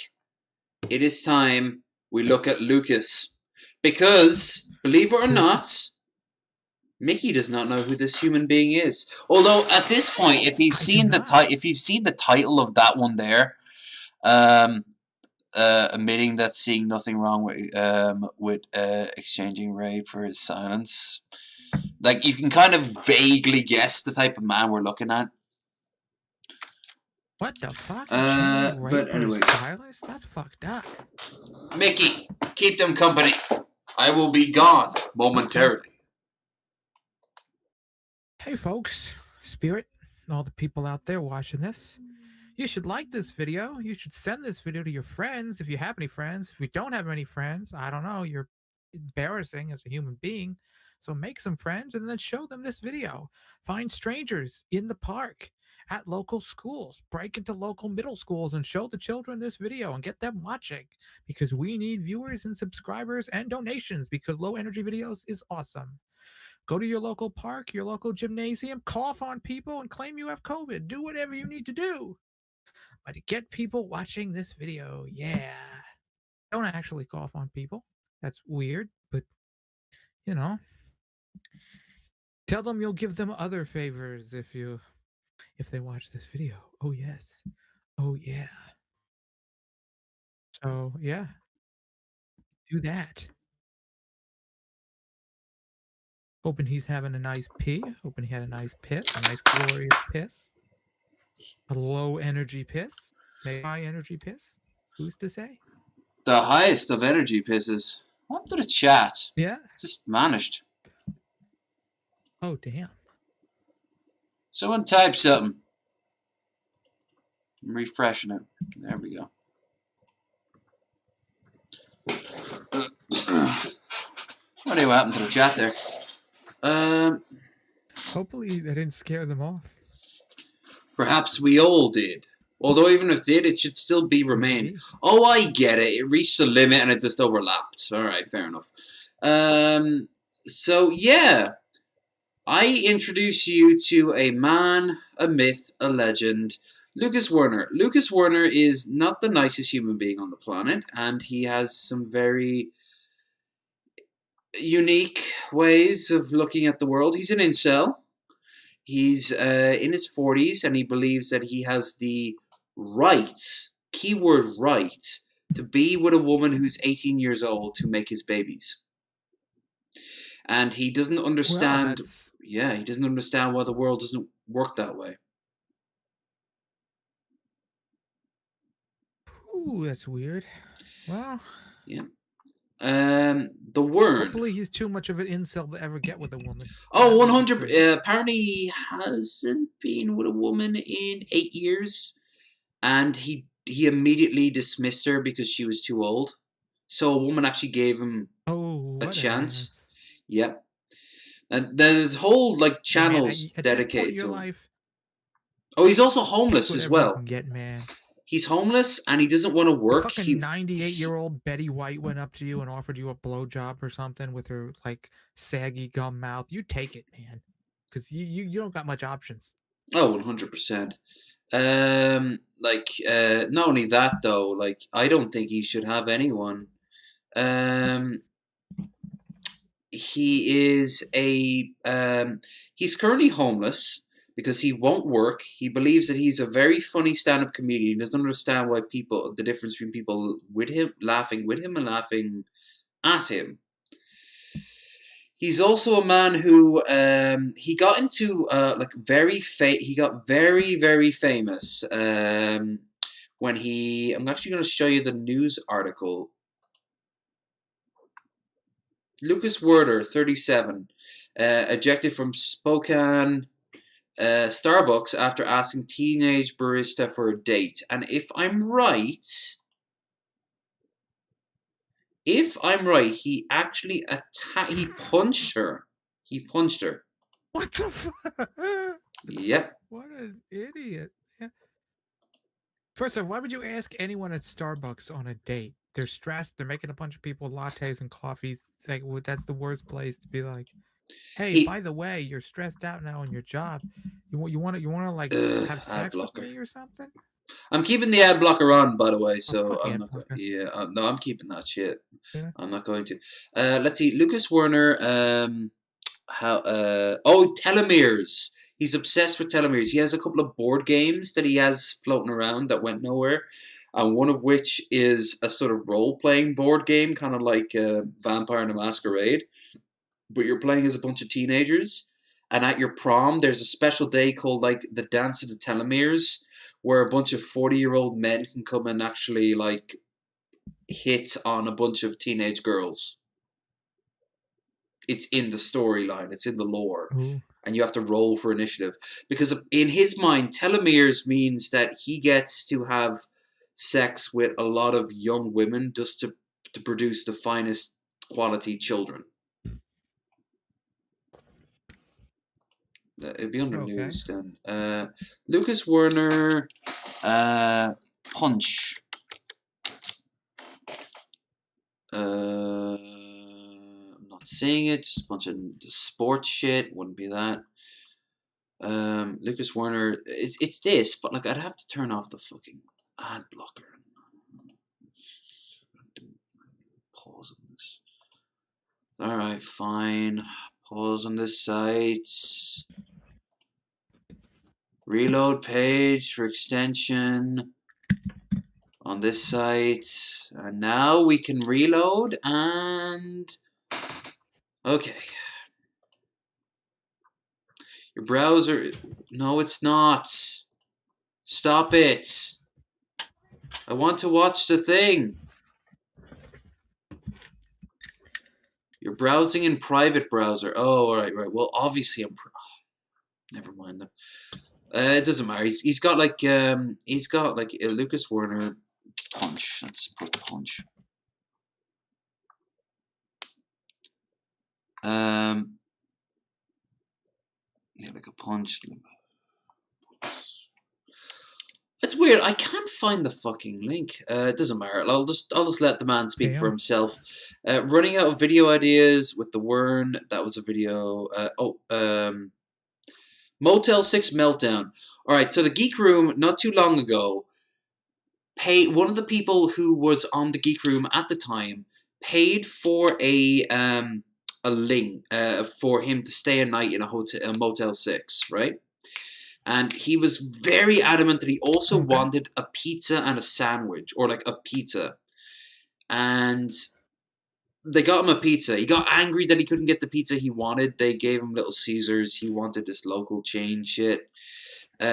it is time we look at Lucas. Because, believe it or not, Micky does not know who this human being is. Although, at this point, if you've seen the title of that one there, admitting that seeing nothing wrong with exchanging rape for his silence. Like, you can kind of vaguely guess the type of man we're looking at. What the fuck? But anyway. That's fucked up. Micky, keep them company. I will be gone momentarily. Hey folks, Spirit, and all the people out there watching this. You should like this video. You should send this video to your friends if you have any friends. If you don't have any friends, I don't know, you're embarrassing as a human being. So make some friends and then show them this video. Find strangers in the park, at local schools. Break into local middle schools and show the children this video and get them watching. Because we need viewers and subscribers and donations because low energy videos is awesome. Go to your local park, your local gymnasium, cough on people and claim you have COVID. Do whatever you need to do. But to get people watching this video, yeah. Don't actually cough on people. That's weird, but, you know. Tell them you'll give them other favors if they watch this video. Oh, yes. Oh, yeah. So, yeah. Do that. Hoping he's having a nice pee. Hoping he had a nice piss. A nice glorious piss. A low energy piss. Maybe high energy piss. Who's to say? The highest of energy pisses. What happened to the chat? Yeah. Just vanished. Oh, damn. Someone type something. I'm refreshing it. There we go. What happened to the chat there? Hopefully that didn't scare them off. Perhaps we all did. Although even if it did, it should still be remained. Maybe. Oh, I get it. It reached the limit and it just overlapped. Alright, fair enough. So, yeah. I introduce you to a man, a myth, a legend, Lucas Werner. Lucas Werner is not the nicest human being on the planet, and he has some very unique ways of looking at the world. He's an incel. He's in his 40s, and he believes that he has the right, keyword right, to be with a woman who's 18 years old to make his babies. And he doesn't understand... Well, yeah, he doesn't understand why the world doesn't work that way. Ooh, that's weird. Well... yeah. The word. Hopefully he's too much of an incel to ever get with a woman. Oh, 100%. Apparently he hasn't been with a woman in 8 years. And he immediately dismissed her because she was too old. So a woman actually gave him a chance. Yep. And there's whole like channels dedicated to him. Life, oh, he's also homeless as well. Get, man. He's homeless and he doesn't want to work. A fucking 98-year-old Betty White went up to you and offered you a blowjob or something with her like saggy gum mouth. You take it, man, because you don't got much options. Oh, 100%. Not only that though, like I don't think he should have anyone. He is he's currently homeless because he won't work. He believes that he's a very funny stand-up comedian. He doesn't understand why the difference between people with him, laughing with him and laughing at him. He's also a man who he got into he got very, very famous when I'm actually going to show you the news article. Lucas Werner, 37, ejected from Spokane Starbucks after asking teenage barista for a date. And if I'm right, he actually he punched her. He punched her. What the fuck? Yep. What an idiot. Yeah. First off, why would you ask anyone at Starbucks on a date? They're stressed. They're making a bunch of people lattes and coffees. Like, that's the worst place to be like, hey, by the way, you're stressed out now on your job. You want to like have sex with me or something? I'm keeping the ad blocker on, by the way, so I'm not going. Yeah, no, I'm keeping that shit. Yeah. I'm not going to. Let's see, Lucas Werner. Telomeres. He's obsessed with telomeres. He has a couple of board games that he has floating around that went nowhere. And one of which is a sort of role-playing board game, kind of like Vampire the Masquerade. But you're playing as a bunch of teenagers. And at your prom, there's a special day called like the Dance of the Telomeres, where a bunch of 40-year-old men can come and actually like hit on a bunch of teenage girls. It's in the storyline. It's in the lore. Mm. And you have to roll for initiative. Because in his mind, telomeres means that he gets to have sex with a lot of young women just to produce the finest quality children. It'd be under news then. Lucas Werner punch. I'm not seeing it, just a bunch of sports shit. Wouldn't be that. Lucas Werner, it's this, but like I'd have to turn off the fucking ad blocker. Pause on this. Alright, fine. Pause on this site. Reload page for extension on this site. And now we can reload and... okay. Your browser... no, it's not. Stop it. I want to watch the thing. You're browsing in private browser. Oh, alright, right. Well, obviously I'm... never mind then. It doesn't matter. He's got like a Lucas Werner punch. Let's put punch. Yeah, like a punch. It's weird. I can't find the fucking link. It doesn't matter. I'll just let the man speak for himself. Running out of video ideas with the Wern. That was a video. Motel 6 meltdown. All right. So the Geek Room not too long ago. One of the people who was on the Geek Room at the time paid for a link for him to stay a night in a Motel 6, right? And he was very adamant that he also wanted a pizza and a sandwich, or like a pizza. And they got him a pizza. He got angry that he couldn't get the pizza he wanted. They gave him Little Caesars. He wanted this local chain shit. He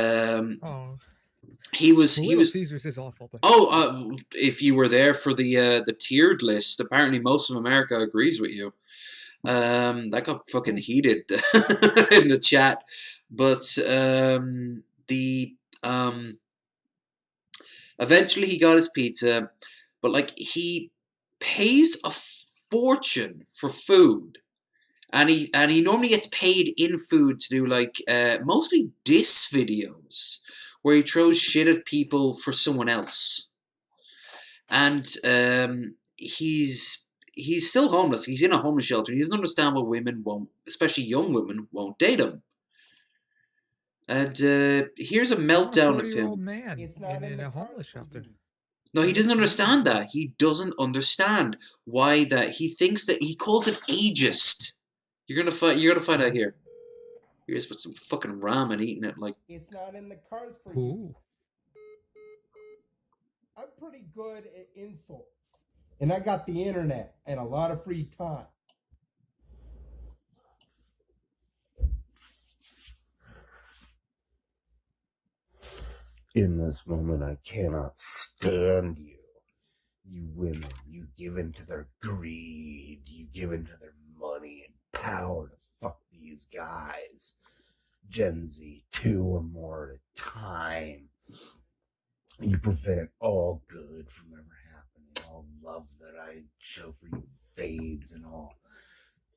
was Caesars is awful. But... if you were there for the tiered list, apparently most of America agrees with you. That got fucking heated in the chat, but eventually he got his pizza, but like he pays a fortune for food, and he normally gets paid in food to do like mostly diss videos where he throws shit at people for someone else, and he's still homeless. He's in a homeless shelter. He doesn't understand why women won't, especially young women, won't date him. And here's a meltdown of him. Old man in a homeless shelter. No, he doesn't understand that. He doesn't understand why that. He thinks that he calls it ageist. You're gonna find out here. Here's with some fucking ramen eating it like. It's not in the cards for you. I'm pretty good at insults. And I got the internet and a lot of free time. In this moment, I cannot stand you. You women, you give in to their greed. You give in to their money and power to fuck these guys. Gen Z, 2 or more at a time. You prevent all good from ever happening. All love that I show for you fades, and all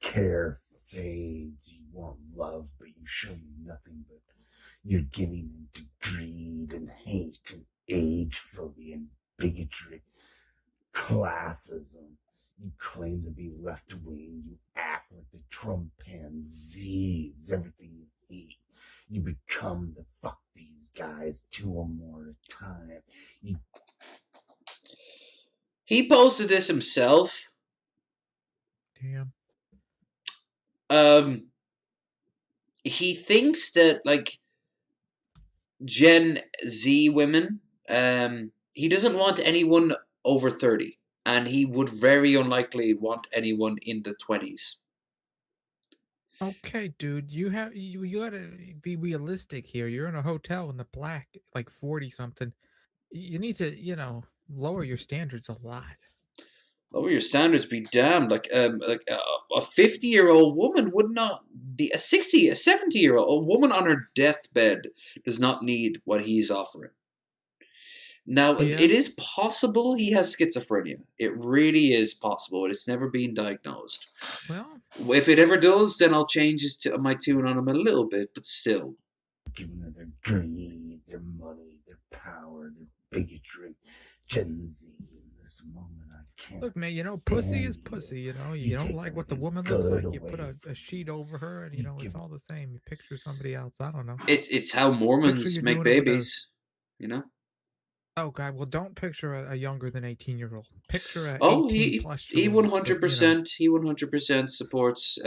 care fades. You want love, but you show me nothing but you're giving into greed and hate and age phobia and bigotry, classism. You claim to be left wing. You act like the Trumpanzees. Everything you hate. You become the fuck these guys 2 or more at a time. He posted this himself. Damn. He thinks that like Gen Z women, he doesn't want anyone over 30, and he would very unlikely want anyone in the 20s. Okay, dude, you gotta be realistic here. You're in a hotel in the black, like 40 something. You need to, lower your standards a lot. Lower your standards, be damned. Like a 50-year-old woman would not. A 70-year-old a woman on her deathbed does not need what he's offering. Now, it is possible he has schizophrenia. It really is possible. It's never been diagnosed. Well, if it ever does, then I'll change my tune on him a little bit, but still. Giving them their greed, their money, their power, their bigotry. Gen Z in this moment, I can't. Look, man, pussy is pussy. You don't like what the woman looks like. You put a sheet over her, and it's all the same. You picture somebody else. I don't know. It's how Mormons make babies. Oh God! Well, don't picture a younger than 18-year-old. Picture a 18-plus. He 100%. He 100% supports.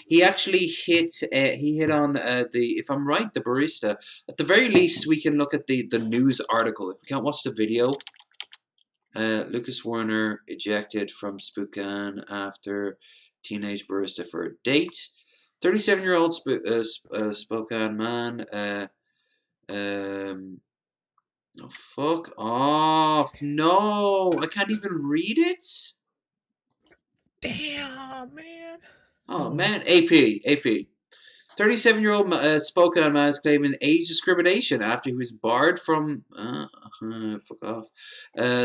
He actually hit. He hit on if I'm right, the barista. At the very least, we can look at the news article. If we can't watch the video, Lucas Werner ejected from Spokane after teenage barista for a date. 37-year-old Spokane man. Oh, fuck off. No, I can't even read it. Damn, man. Oh, man. AP. 37-year-old Spokane man is claiming age discrimination after he was barred from fuck off.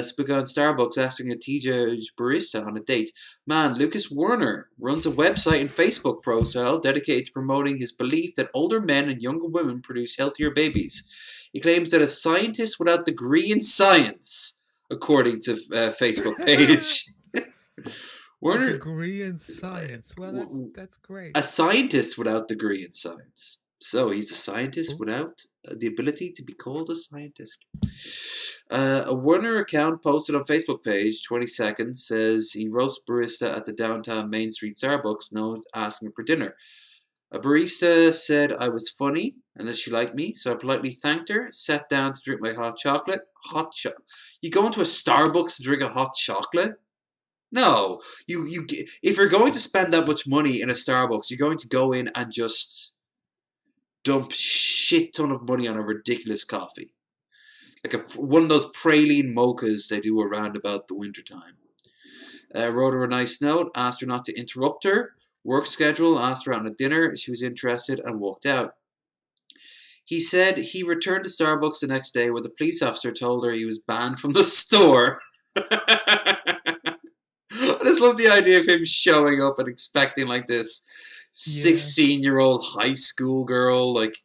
Spokane Starbucks asking a teenage barista on a date. Man, Lucas Werner runs a website and Facebook profile dedicated to promoting his belief that older men and younger women produce healthier babies. He claims that a scientist without degree in science, according to Facebook page. Werner, degree in science. Well, that's great. A scientist without degree in science. So he's a scientist without the ability to be called a scientist. A Werner account posted on Facebook page, 20 seconds, says he roasts barista at the downtown Main Street Starbucks, known asking for dinner. A barista said I was funny and that she liked me, so I politely thanked her, sat down to drink my hot chocolate. You go into a Starbucks to drink a hot chocolate? No, if you're going to spend that much money in a Starbucks, you're going to go in and just dump shit ton of money on a ridiculous coffee, like one of those praline mochas they do around about the wintertime. Wrote her a nice note, asked her not to interrupt her work schedule, asked her out on a dinner. She was interested and walked out. He said he returned to Starbucks the next day where the police officer told her he was banned from the store. I just love the idea of him showing up and expecting like this 16-year-old high school girl. Like,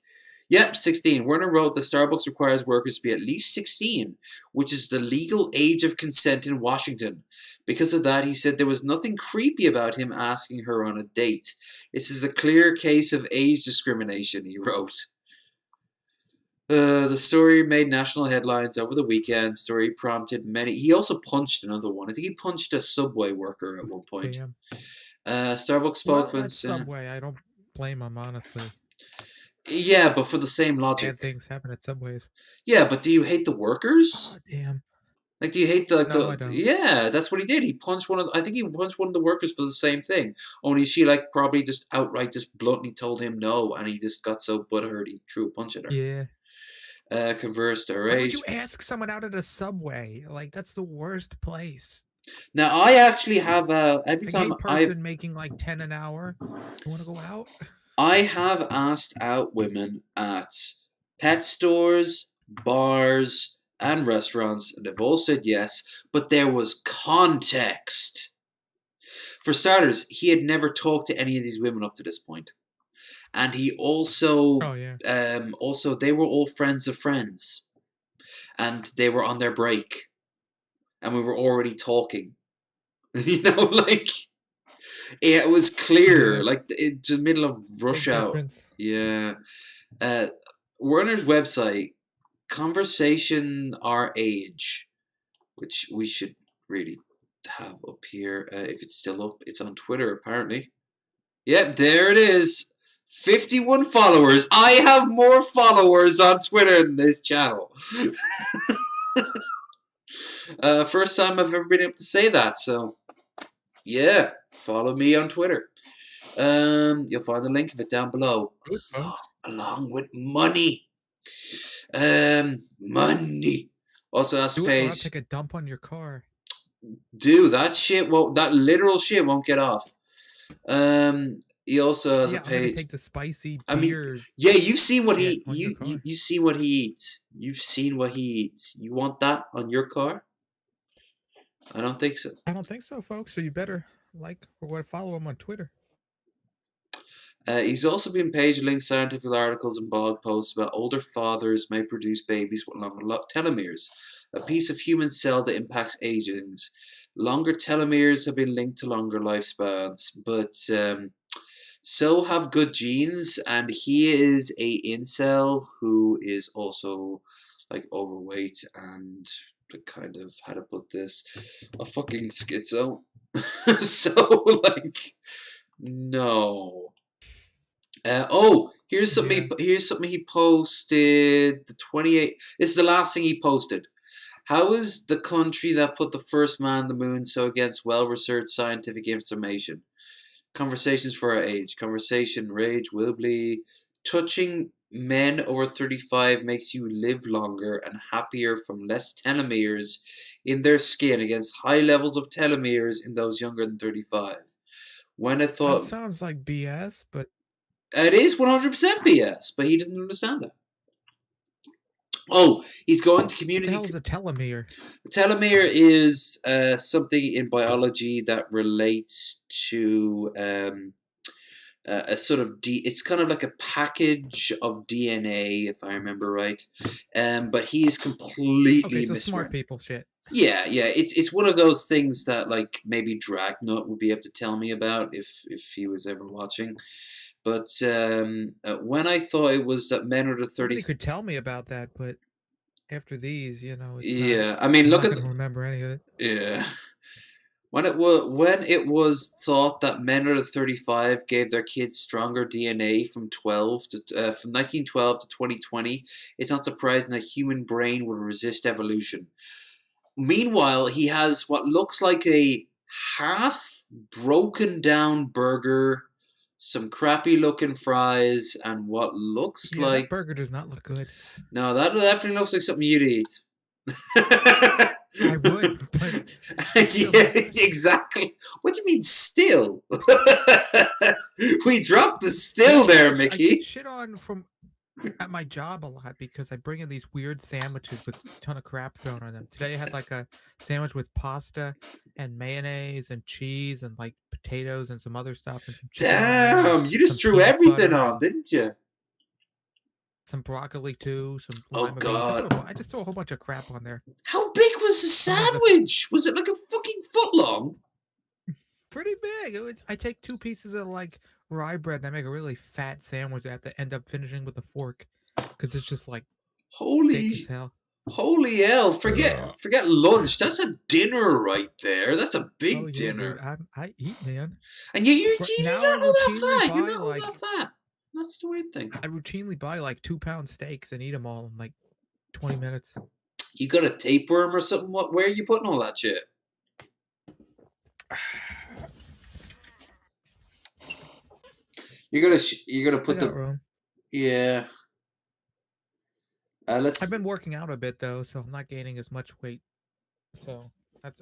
yep, 16. Werner wrote the Starbucks requires workers to be at least 16, which is the legal age of consent in Washington. Because of that, he said there was nothing creepy about him asking her on a date. This is a clear case of age discrimination, he wrote. The story made national headlines over the weekend. Story prompted many. He also punched another one. I think he punched a Subway worker at one point. Starbucks spokesman said, Subway. I don't blame him, honestly. Yeah, but for the same logic. Bad things happen at Subways. Yeah, but do you hate the workers? Oh, damn. Like, do you hate the? No, I don't. Yeah, that's what he did. He punched one of. I think he punched one of the workers for the same thing. Only she probably just outright, just bluntly told him no, and he just got so butthurt he threw a punch at her. Yeah. Conversed her age. Why would you ask someone out at a Subway? Like, that's the worst place. Now I actually have every time I've been making like 10 an hour. You want to go out? I have asked out women at pet stores, bars, and restaurants, and they've all said yes, but there was context. For starters, he had never talked to any of these women up to this point. And he also, also they were all friends of friends, and they were on their break, and we were already talking. You know, like it was clear, like it's the middle of rush hour. Yeah, Werner's website, Conversation Our Age, which we should really have up here if it's still up. It's on Twitter apparently. Yep, there it is. 51 followers. I have more followers on Twitter than this channel. First time I've ever been able to say that, so yeah, follow me on Twitter. You'll find the link of it down below. Along with money. Money. Also has a page. Take a dump on your car. Dude, that literal shit won't get off. He also has a page. Take the spicy beer. Yeah, you've seen what you see what he eats. You've seen what he eats. You want that on your car? I don't think so. I don't think so, folks. So you better like or follow him on Twitter. He's also been page linked scientific articles and blog posts about older fathers may produce babies with longer telomeres, a piece of human cell that impacts aging. Longer telomeres have been linked to longer lifespans, but so have good genes, and he is a incel who is also like overweight and kind of, how to put this, a fucking schizo. So like, no. Here's something. Here's something he posted. The 28th. This is the last thing he posted. How is the country that put the first man on the moon so against well-researched scientific information? Conversations for our age. Conversation, rage, willfully. Touching men over 35 makes you live longer and happier from less telomeres in their skin against high levels of telomeres in those younger than 35. When I thought... That sounds like BS, but... It is 100% BS, but he doesn't understand it. Oh, he's going to community. What the hell is a telomere? A telomere is something in biology that relates to a sort of it's kind of like a package of DNA, if I remember right. But he is completely so smart people shit. Yeah, it's one of those things that like maybe Dragnut would be able to tell me about if he was ever watching. But when I thought it was that men are the 30, he could tell me about that, but after these, you know, it's yeah, I mean, I'm look not at gonna remember any of it. Yeah. When it was thought that men under 35 gave their kids stronger DNA from 1912 to 2020, it's not surprising that human brain will resist evolution. Meanwhile, he has what looks like a half broken down burger, some crappy looking fries, and what looks like that burger does not look good. No, that definitely looks like something you'd eat. I would, but yeah, exactly. What do you mean still? We dropped the still there, Micky. I get shit on from at my job a lot because I bring in these weird sandwiches with a ton of crap thrown on them. Today I had like a sandwich with pasta and mayonnaise and cheese and like potatoes and some other stuff. And some damn, you just threw everything on, didn't you? Some broccoli too. Some lima beans. I just threw a whole bunch of crap on there. How big was the sandwich? Was it like a fucking foot long? Pretty big. I take 2 pieces of like rye bread and I make a really fat sandwich that I have to end up finishing with a fork because it's just like holy hell! Forget lunch. That's a dinner right there. That's a big dinner. Dude, I eat, man. And you don't know that fat. You're not all that fat. That's the weird thing. I routinely buy like 2-pound steaks and eat them all in like 20 minutes. You got a tapeworm or something? Where are you putting all that shit? You're gonna put the room. Yeah. I've been working out a bit though, so I'm not gaining as much weight. So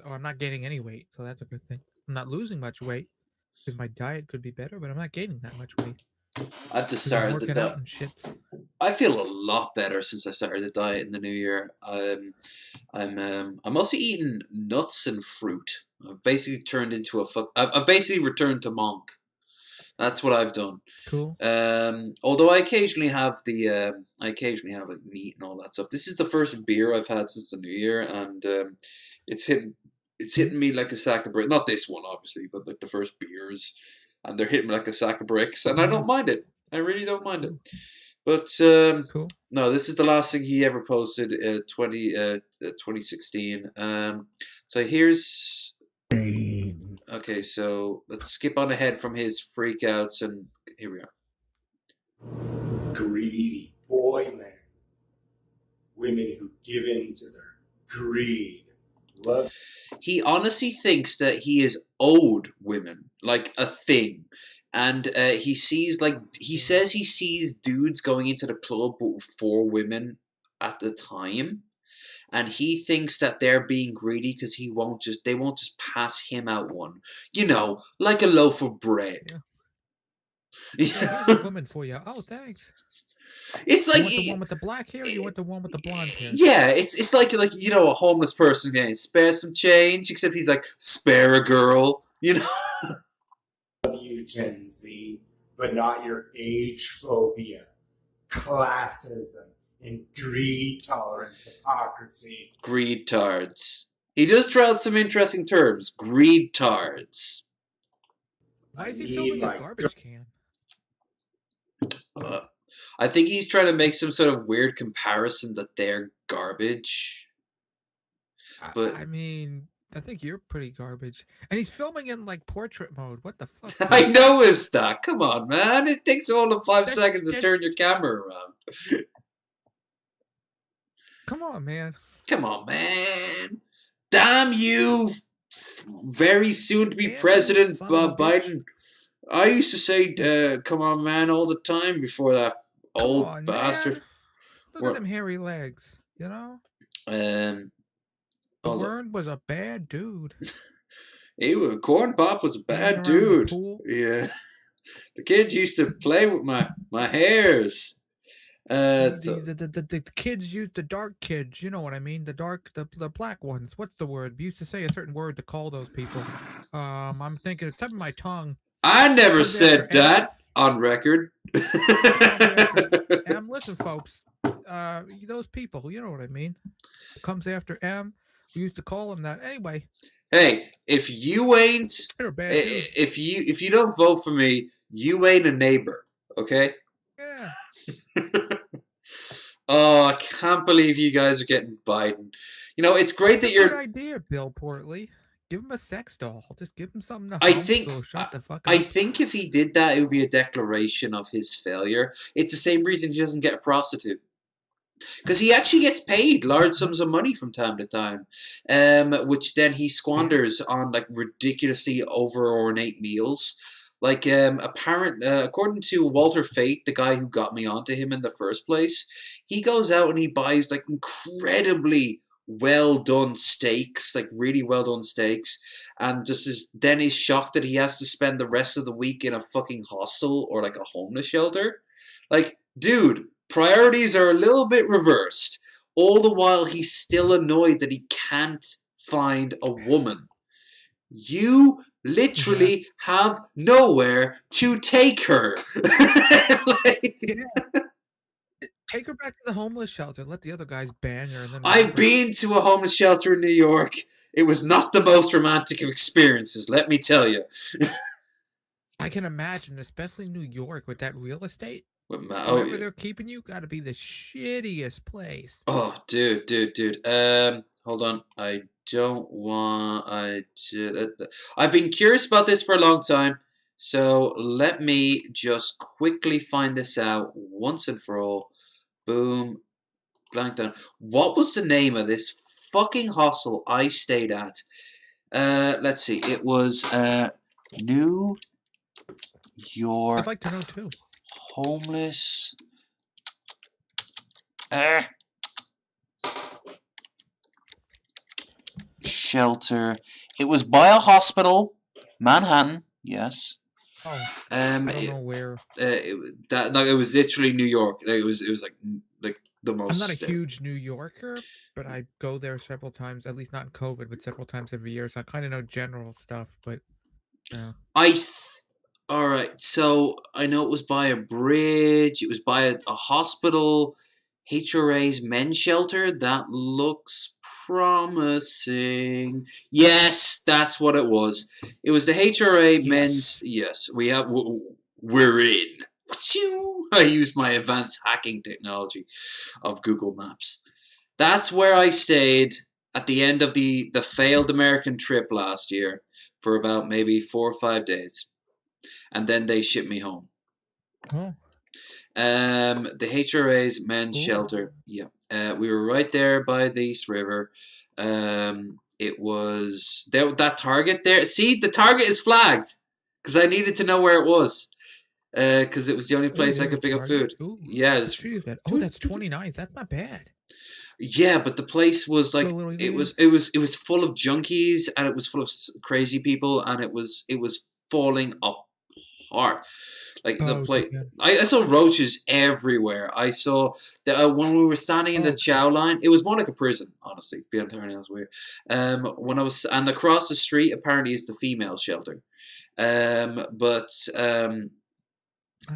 I'm not gaining any weight, so that's a good thing. I'm not losing much weight because my diet could be better, but I'm not gaining that much weight. I've just started the diet. I feel a lot better since I started the diet in the new year. I'm also eating nuts and fruit. I've basically turned into I've basically returned to monk. That's what I've done. Cool. Although I occasionally have like meat and all that stuff. This is the first beer I've had since the new year, and it's hitting me like a sack of bricks. Not this one, obviously, but like the first beers. And they're hitting me like a sack of bricks, and I don't mind it. I really don't mind it. But cool. No, this is the last thing he ever posted, 2016. So here's okay. So let's skip on ahead from his freakouts, and here we are. Greedy boy men, women who give in to their greed, love. He honestly thinks that he is owed women, like a thing. And he says he sees dudes going into the club with 4 women at the time. And he thinks that they're being greedy because they won't just pass him out one. You know, like a loaf of bread. Yeah. Here's a woman for you. Oh, thanks. It's like you want the one with the black hair, or you want the one with the blonde hair? Yeah, it's like you know, a homeless person getting spare some change, except he's like, spare a girl, you know. Love you, Gen Z, but not your age phobia, classism, and greed tolerance, hypocrisy. Greed tards. He does throw out some interesting terms. Greed tards. Why is he filming a garbage can? I think he's trying to make some sort of weird comparison that they're garbage. But I mean, I think you're pretty garbage. And he's filming in like portrait mode. What the fuck? I noticed that. Come on, man. It takes all of 5 seconds to turn your camera around. Come on, man. Come on, man. Damn you, very soon to be president, Biden. I used to say, come on, man, all the time before that old bastard. Man. Look at them hairy legs, you know? Corn was a bad dude. Corn Pop was a bad dude. Yeah. The kids used to play with my hairs. The kids used the dark kids. You know what I mean? The black ones. What's the word? We used to say a certain word to call those people. I'm thinking it's up in my tongue. I never said that on record. Listen, folks. Those people. You know what I mean? Comes after M. We used to call them that. Anyway. Hey, if you ain't, if you don't vote for me, you ain't a neighbor. Okay. Yeah. Oh, I can't believe you guys are getting Biden. You know, it's great that you're. Good idea, Bill Portley. Give him a sex doll. Just give him something to I hump, think. so shut the fuck up. I think if he did that, it would be a declaration of his failure. It's the same reason he doesn't get a prostitute. Because he actually gets paid large sums of money from time to time, which then he squanders on like ridiculously over ornate meals. Like according to Walter Fate, the guy who got me onto him in the first place, he goes out and he buys like incredibly well done steaks, like really well done steaks, and then is shocked that he has to spend the rest of the week in a fucking hostel or like a homeless shelter. Like, dude, priorities are a little bit reversed. All the while he's still annoyed that he can't find a woman. You literally have nowhere to take her. Take her back to the homeless shelter. Let the other guys bang her. And then I've been to a homeless shelter in New York. It was not the most romantic of experiences, let me tell you. I can imagine, especially New York with that real estate. Wherever they're keeping you, gotta be the shittiest place. Oh, dude. Hold on. I don't want. I've been curious about this for a long time, so let me just quickly find this out once and for all. Boom, blank down. What was the name of this fucking hostel I stayed at? Let's see. It was New York. I'd like to know too. Homeless. Shelter. It was by a hospital, Manhattan. Yes. Oh, I don't know where. It was literally New York. It was like the most. I'm not a huge New Yorker, but I go there several times. At least not in COVID, but several times every year. So I kind of know general stuff. But all right. So I know it was by a bridge. It was by a hospital. HRA's men's shelter. That looks promising. Yes, that's what it was. It was the HRA men's. Yes, we're in. I used my advanced hacking technology of Google Maps. That's where I stayed at the end of the failed American trip last year for about maybe 4 or 5 days, and then they shipped me home. Oh. The HRA's men's shelter. Yeah. We were right there by the East River. It was that Target there. See, the Target is flagged because I needed to know where it was. Because it was the only place I could pick up food. Ooh, yeah. That's 29th. That's not bad. Yeah, but the place was like it was full of junkies and it was full of crazy people and it was falling apart. Like the place, I saw roaches everywhere. I saw when we were standing in the chow line, it was more like a prison, honestly. To be entirely honest with you. When I was and across the street, apparently is the female shelter. I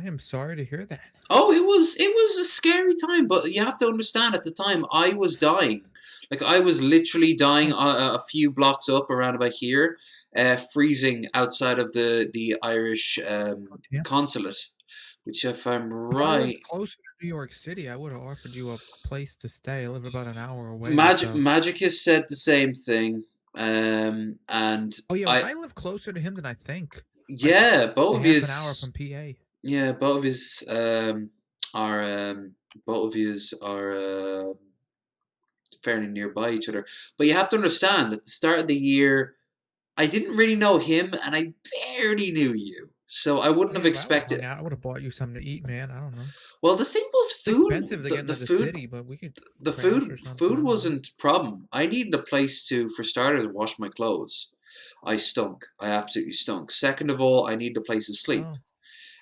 am sorry to hear that. Oh, it was a scary time, but you have to understand at the time I was dying. Like I was literally dying a few blocks up around about here. Freezing outside of the Irish consulate, which if I'm right... If I was closer to New York City, I would have offered you a place to stay. I live about an hour away. Magicus said the same thing. And I live closer to him than I think. Yeah, both of his... an hour from PA. Yeah, both of his are fairly nearby each other. But you have to understand, at the start of the year, I didn't really know him, and I barely knew you. So I wouldn't have expected... I would have bought you something to eat, man. I don't know. Well, the thing was food... It's expensive to get into the city, but we could... The food wasn't a problem. I needed a place to, for starters, wash my clothes. I stunk. I absolutely stunk. Second of all, I needed a place to sleep.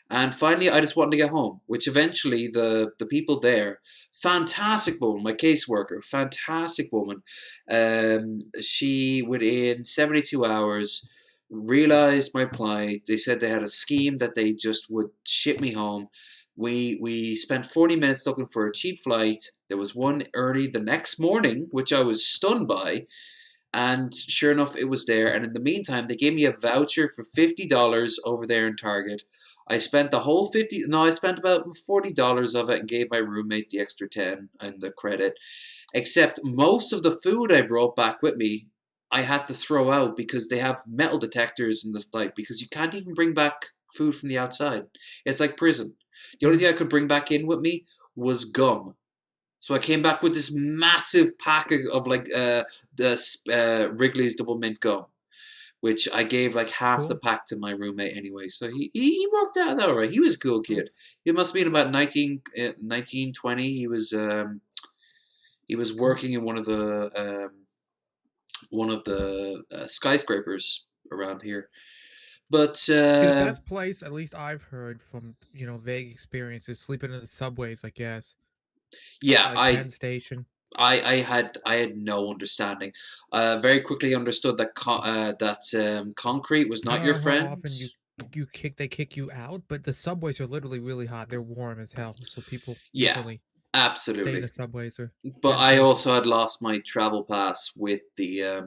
And finally, I just wanted to get home, which eventually the people there, fantastic woman, my caseworker, fantastic woman. She, within 72 hours, realized my plight. They said they had a scheme that they just would ship me home. We spent 40 minutes looking for a cheap flight. There was one early the next morning, which I was stunned by. And sure enough, it was there. And in the meantime, they gave me a voucher for $50 over there in Target. I spent the whole I spent about $40 of it and gave my roommate the extra 10 and the credit. Except most of the food I brought back with me, I had to throw out because they have metal detectors in the like, because you can't even bring back food from the outside. It's like prison. The only thing I could bring back in with me was gum. So I came back with this massive pack of like the Wrigley's double mint gum, which I gave like half the pack to my roommate anyway. So he worked out all right. He was a cool kid. He must have been about 19, 20. He was working in one of the skyscrapers around here. But the best place, at least I've heard from vague experience, is sleeping in the subways, I guess. Yeah, like Penn Station. I had no understanding. Very quickly understood that concrete was not your friend. How often they kick you out, but the subways are literally really hot. They're warm as hell, so people absolutely stay in the subways. But I also had lost my travel pass with the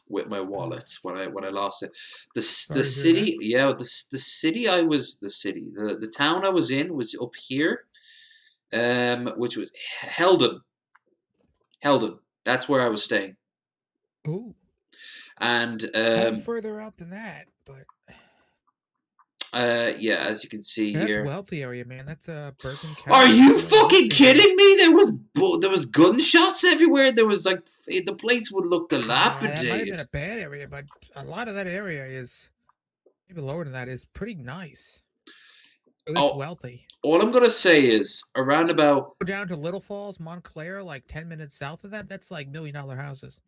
with my wallet when I lost it. The city, the town I was in was up here, which was Heldon. That's where I was staying. Ooh. And further out than that, but yeah, as you can see that's here, wealthy area, man. That's Bergen County. Are you fucking kidding me? There was gunshots everywhere. There was like the place would look dilapidated. That might have been a bad area, but a lot of that area is even lower than that is pretty nice. It's wealthy. All I'm gonna say is around about go down to Little Falls, Montclair, like 10 minutes south of that. That's like $1 million houses.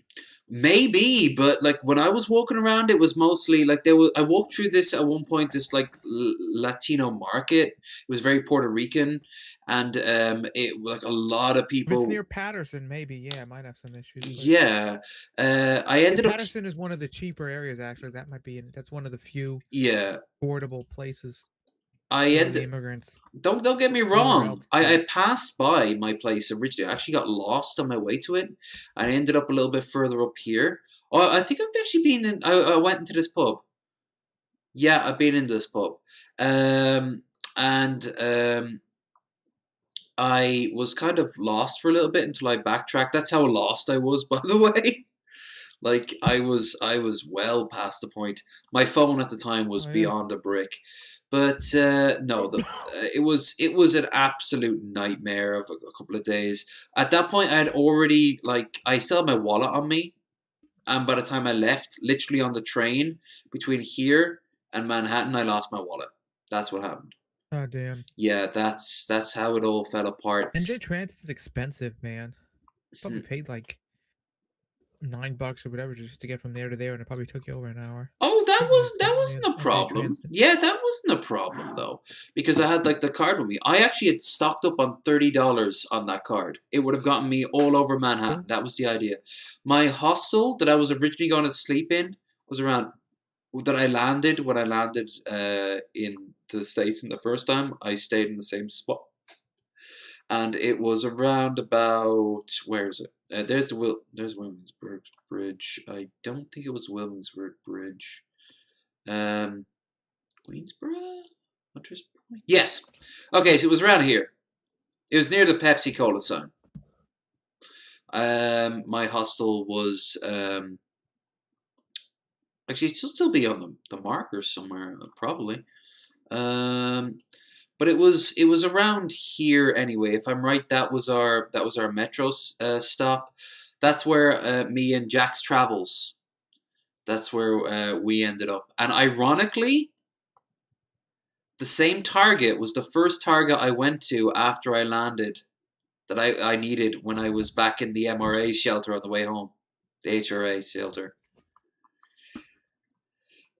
Maybe, but like when I was walking around, it was mostly like I walked through this at one point, this like Latino market. It was very Puerto Rican, and it like a lot of people. If it's near Patterson, maybe it might have some issues. Yeah, I ended up. Patterson is one of the cheaper areas. Actually, that might be. That's one of the few affordable places. Immigrants. Don't get me wrong. I passed by my place originally. I actually got lost on my way to it. I ended up a little bit further up here. Oh, I think I've actually been in. I went into this pub. Yeah, I've been in this pub. I was kind of lost for a little bit until I backtracked. That's how lost I was, by the way. Like I was well past the point. My phone at the time was beyond a brick. But no, it was an absolute nightmare of a couple of days. At that point, I had already I still had my wallet on me, and by the time I left, literally on the train between here and Manhattan, I lost my wallet. That's what happened. Oh damn. Yeah, that's how it all fell apart. NJ Transit is expensive, man. I probably paid like $9 or whatever just to get from there to there, and it probably took you over an hour. Oh, that wasn't a problem. Yeah, that wasn't a problem though, because I had like the card with me. I actually had stocked up on $30 on that card. It would have gotten me all over Manhattan. That was the idea. My hostel that I was originally going to sleep in was around that I landed when I landed in the States in the first time. I stayed in the same spot, and it was around about where is it? There's Williamsburg Bridge. I don't think it was Williamsburg Bridge. Queensboro? Hunters Point? Yes. Okay, so it was around here. It was near the Pepsi Cola sign. My hostel was actually it should still be on the markers somewhere, probably. But it was around here anyway. If I'm right, that was our metro stop. That's where me and Jack's Travels. That's where we ended up. And ironically, the same Target was the first Target I went to after I landed that I needed when I was back in the MRA shelter on the way home. The HRA shelter.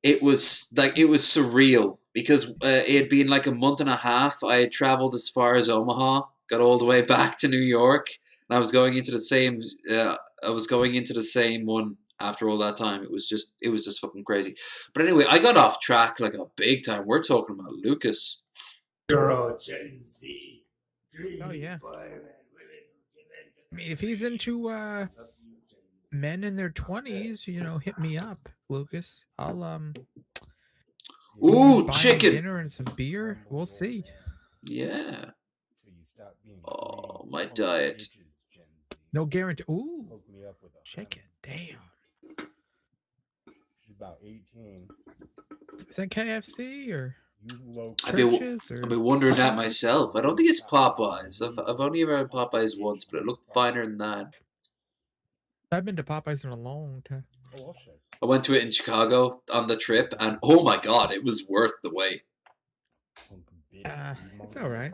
it was surreal because it had been like a month and a half. I had traveled as far as Omaha, got all the way back to New York, and I was going into the same. I was going into the same one after all that time. It was just fucking crazy. But anyway, I got off track like a big time. We're talking about Lucas. Girl, Gen Z. Oh yeah. I mean, if he's into men in their 20s, hit me up, Lucas. I'll Ooh, buy chicken dinner and some beer. We'll see. Yeah. Oh, my diet. No guarantee. Ooh, chicken. Damn. She's about 18. Is that KFC or? I've been wondering that myself. I don't think it's Popeyes. I've only ever had Popeyes once, but it looked finer than that. I've been to Popeyes in a long time. I went to it in Chicago on the trip, and oh my god, it was worth the wait. It's all right.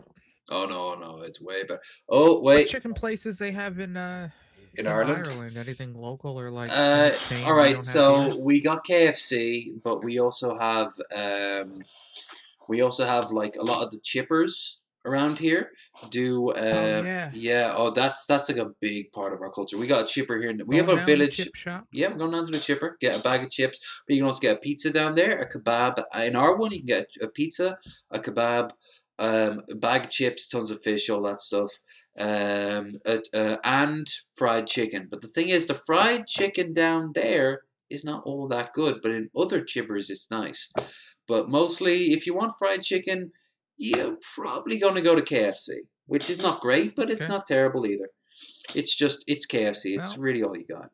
Oh no, it's way better. Oh wait, what chicken places they have in Ireland? Anything local or like? All right, so we got KFC, but we also have like a lot of the chippers around here do that's like a big part of our culture. We got a chipper here. We have a village chip shop. Yeah, we're going down to the chipper, get a bag of chips, but you can also get a pizza down there, a kebab. In our one, you can get a pizza, a kebab, a bag of chips, tons of fish, all that stuff, and fried chicken. But the thing is, the fried chicken down there is not all that good, but in other chippers, it's nice. But mostly, if you want fried chicken, you're probably going to go to KFC, which is not great, but it's not terrible either. It's KFC. It's really all you got.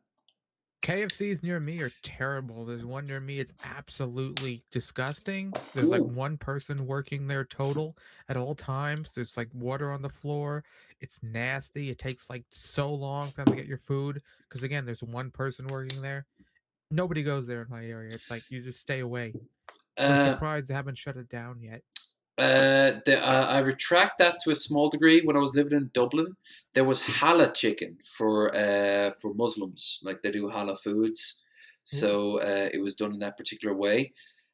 KFCs near me are terrible. There's one near me. It's absolutely disgusting. There's like one person working there total at all times. There's like water on the floor. It's nasty. It takes like so long for them to get your food because again, there's one person working there. Nobody goes there in my area. It's like you just stay away. I'm surprised they haven't shut it down yet. I retract that to a small degree. When I was living in Dublin, there was halal chicken for Muslims, like they do halal foods. So it was done in that particular way,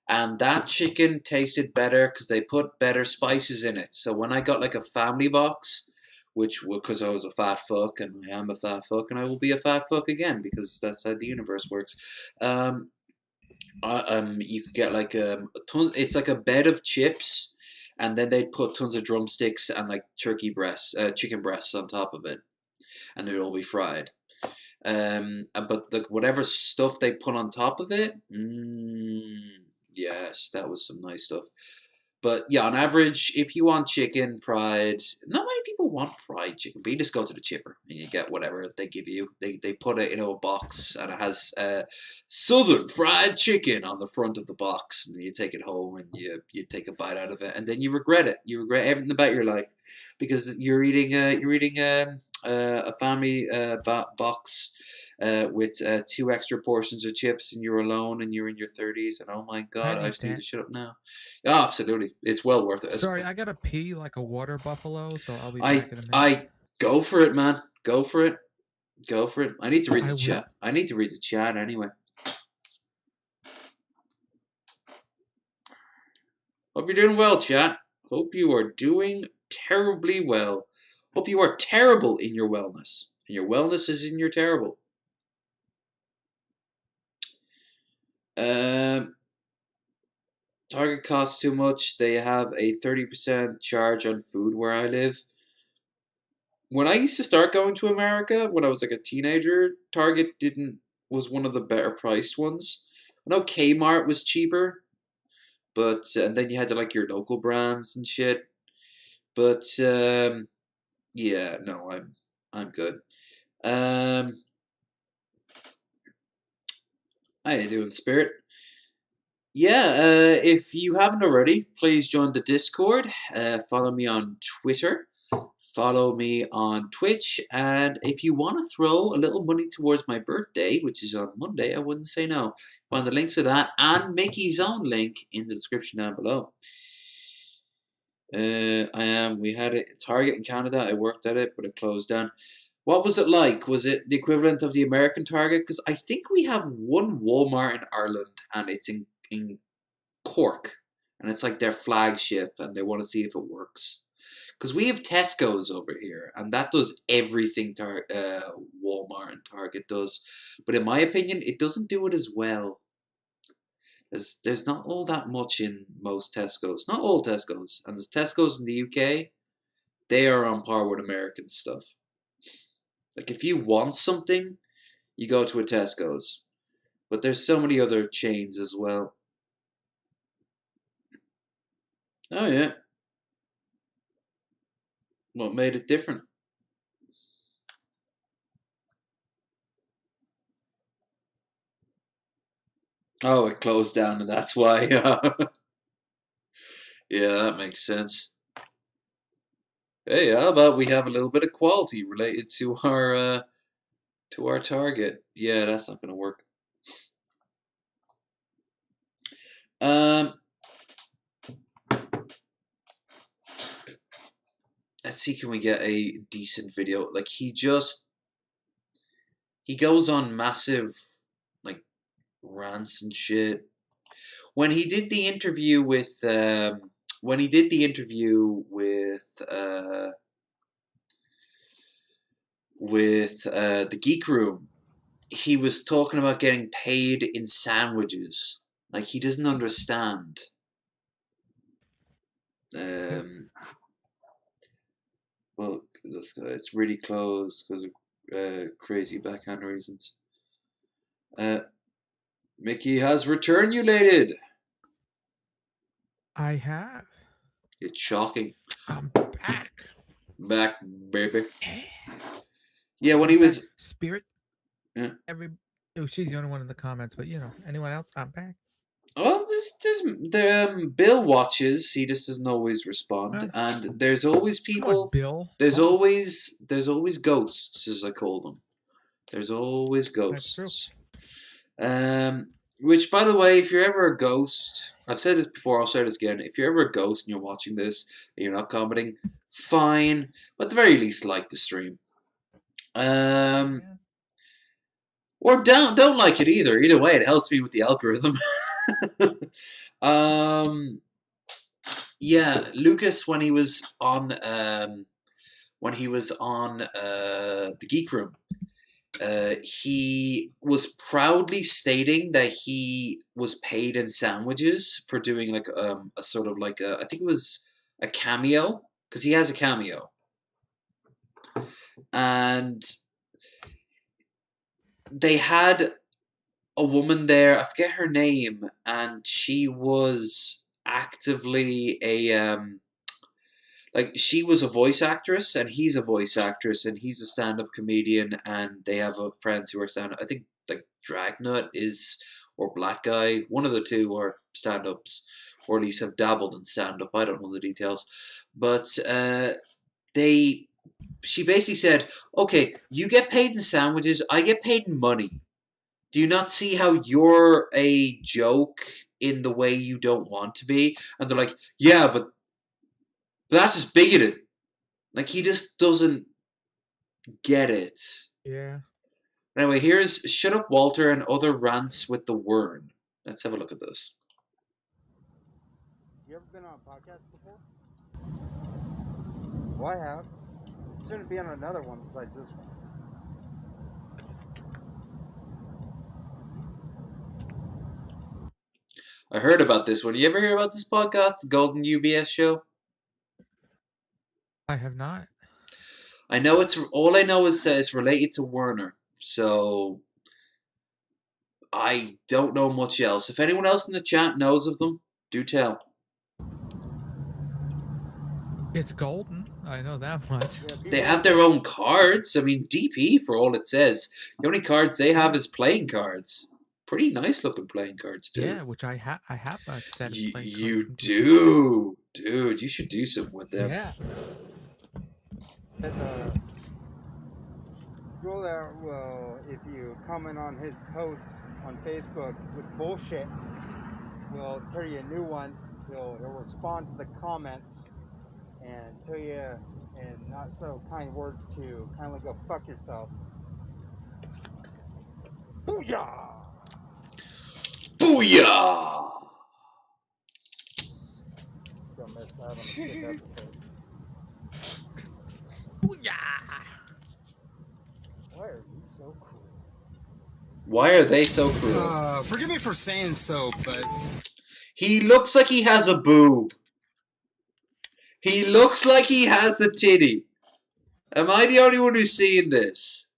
and that chicken tasted better because they put better spices in it. So when I got like a family box, because I was a fat fuck and I am a fat fuck and I will be a fat fuck again because that's how the universe works. You could get like a ton. It's like a bed of chips. And then they'd put tons of drumsticks and like chicken breasts on top of it, and they'd all be fried. But whatever stuff they put on top of it, yes, that was some nice stuff. But yeah, on average, if you want chicken fried, not many people want fried chicken, but you just go to the chipper and you get whatever they give you. They put it in a box and it has Southern fried chicken on the front of the box, and you take it home and you take a bite out of it, and then you regret it. You regret everything about your life because you're eating a family box. With 2 extra portions of chips, and you're alone, and you're in your 30s, and oh my god, I just need to shut up now. Oh, absolutely, it's well worth it. Sorry, I gotta pee like a water buffalo, so I'll be back in a minute. I go for it, man. Go for it. I need to read the chat. I need to read the chat anyway. Hope you're doing well, chat. Hope you are doing terribly well. Hope you are terrible in your wellness, and your wellness is in your terrible. Target costs too much. They have a 30% charge on food where I live. When I used to start going to America, when I was like a teenager, Target was one of the better priced ones. I know Kmart was cheaper, but and then you had to like your local brands and shit. But yeah, no, I'm good. How you doing, Spirit? Yeah, if you haven't already, please join the Discord. Follow me on Twitter. Follow me on Twitch. And if you want to throw a little money towards my birthday, which is on Monday, I wouldn't say no. Find the links to that and Mickey's own link in the description down below. We had a Target in Canada. I worked at it, but it closed down. What was it like? Was it the equivalent of the American Target? Because I think we have one Walmart in Ireland, and it's in in Cork, and it's like their flagship, and they want to see if it works. Because we have Tesco's over here, and that does everything Walmart and Target does. But in my opinion, it doesn't do it as well. There's not all that much in most Tesco's. Not all Tesco's. And there's Tesco's in the UK, they are on par with American stuff. Like, if you want something, you go to a Tesco's. But there's so many other chains as well. Oh, yeah. What made it different? Oh, it closed down, and that's why. Yeah, that makes sense. Hey, how about we have a little bit of quality related to our target? Yeah, that's not gonna work. Let's see, can we get a decent video? Like, he goes on massive, like, rants and shit. When he did the interview with, the Geek Room, he was talking about getting paid in sandwiches. Like, he doesn't understand. Well, it's really close because of crazy backhand reasons. Mickey has returnulated. I have. It's shocking. I'm back. Back, baby. Yeah, when he was... Spirit. Yeah. Oh, she's the only one in the comments, but, anyone else? I'm back. Well, Bill watches. He just doesn't always respond, and there's always people. Bill. There's always ghosts, as I call them. There's always ghosts. That's true. Which, by the way, if you're ever a ghost, I've said this before. I'll say this again. If you're ever a ghost and you're watching this and you're not commenting, fine. But at the very least, like the stream. Or don't like it either. Either way, it helps me with the algorithm. Yeah, Lucas, when he was on the Geek Room, he was proudly stating that he was paid in sandwiches for doing like a sort of like I think it was a cameo, because he has a cameo, and they had a woman there, I forget her name, and she was actively she was a voice actress, and he's a voice actress, and he's a stand-up comedian, and they have friends who are stand-up. I think like Dragnut is, or Black Guy, one of the two are stand-ups, or at least have dabbled in stand-up. I don't know the details, but she basically said, okay, you get paid in sandwiches, I get paid in money. Do you not see how you're a joke in the way you don't want to be? And they're like, yeah, but that's just bigoted. Like, he just doesn't get it. Yeah. Anyway, here's Shut Up Walter and Other Rants with the Wern. Let's have a look at this. You ever been on a podcast before? Well, I have. Soon to be on another one besides this one. I heard about this one. You ever hear about this podcast, the Golden UBS Show? I have not. I know all I know is it's related to Werner, so I don't know much else. If anyone else in the chat knows of them, do tell. It's golden. I know that much. They have their own cards. I mean, DP, for all it says, the only cards they have is playing cards. Pretty nice looking playing cards, too. Yeah, which I have a set of playing cards. You do? Dude, you should do something with them. Yeah. Go there, well, if you comment on his posts on Facebook with bullshit, we'll tell you a new one. He'll respond to the comments and tell you in not so kind words to kindly go fuck yourself. Booyah! Booyah! on a fifth episode. Yeah. Why are you so cruel? Why are they so cruel? Forgive me for saying so, but he looks like he has a boob. He looks like he has a titty. Am I the only one who's seeing this?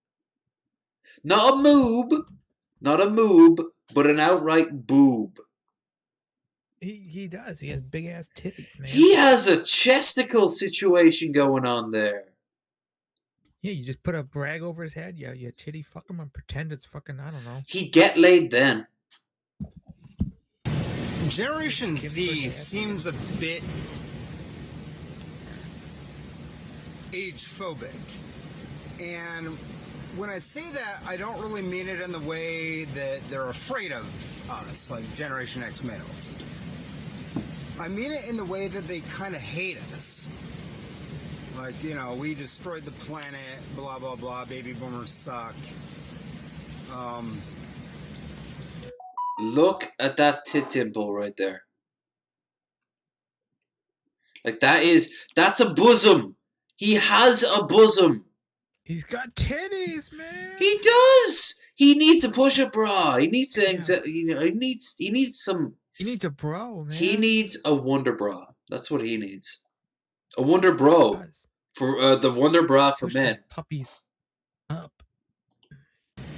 Not a moob, but an outright boob. He does. He has big ass titties, man. He has a chesticle situation going on there. Yeah, you just put a rag over his head. Yeah, you titty fuck him and pretend it's fucking, I don't know. He'd get laid then. Generation Z seems a bit age-phobic. And when I say that, I don't really mean it in the way that they're afraid of us, like Generation X males. I mean it in the way that they kind of hate us. Like, you know, we destroyed the planet, blah, blah, blah, baby boomers suck. Look at that tit dimple right there. Like, that's a bosom. He has a bosom. He's got titties, man. He does. He needs a push-up bra. He needs he needs some. He needs a bro, man. He needs a Wonder Bra. That's what he needs. A Wonder Bro for the Wonder Bra for men. Puppies up.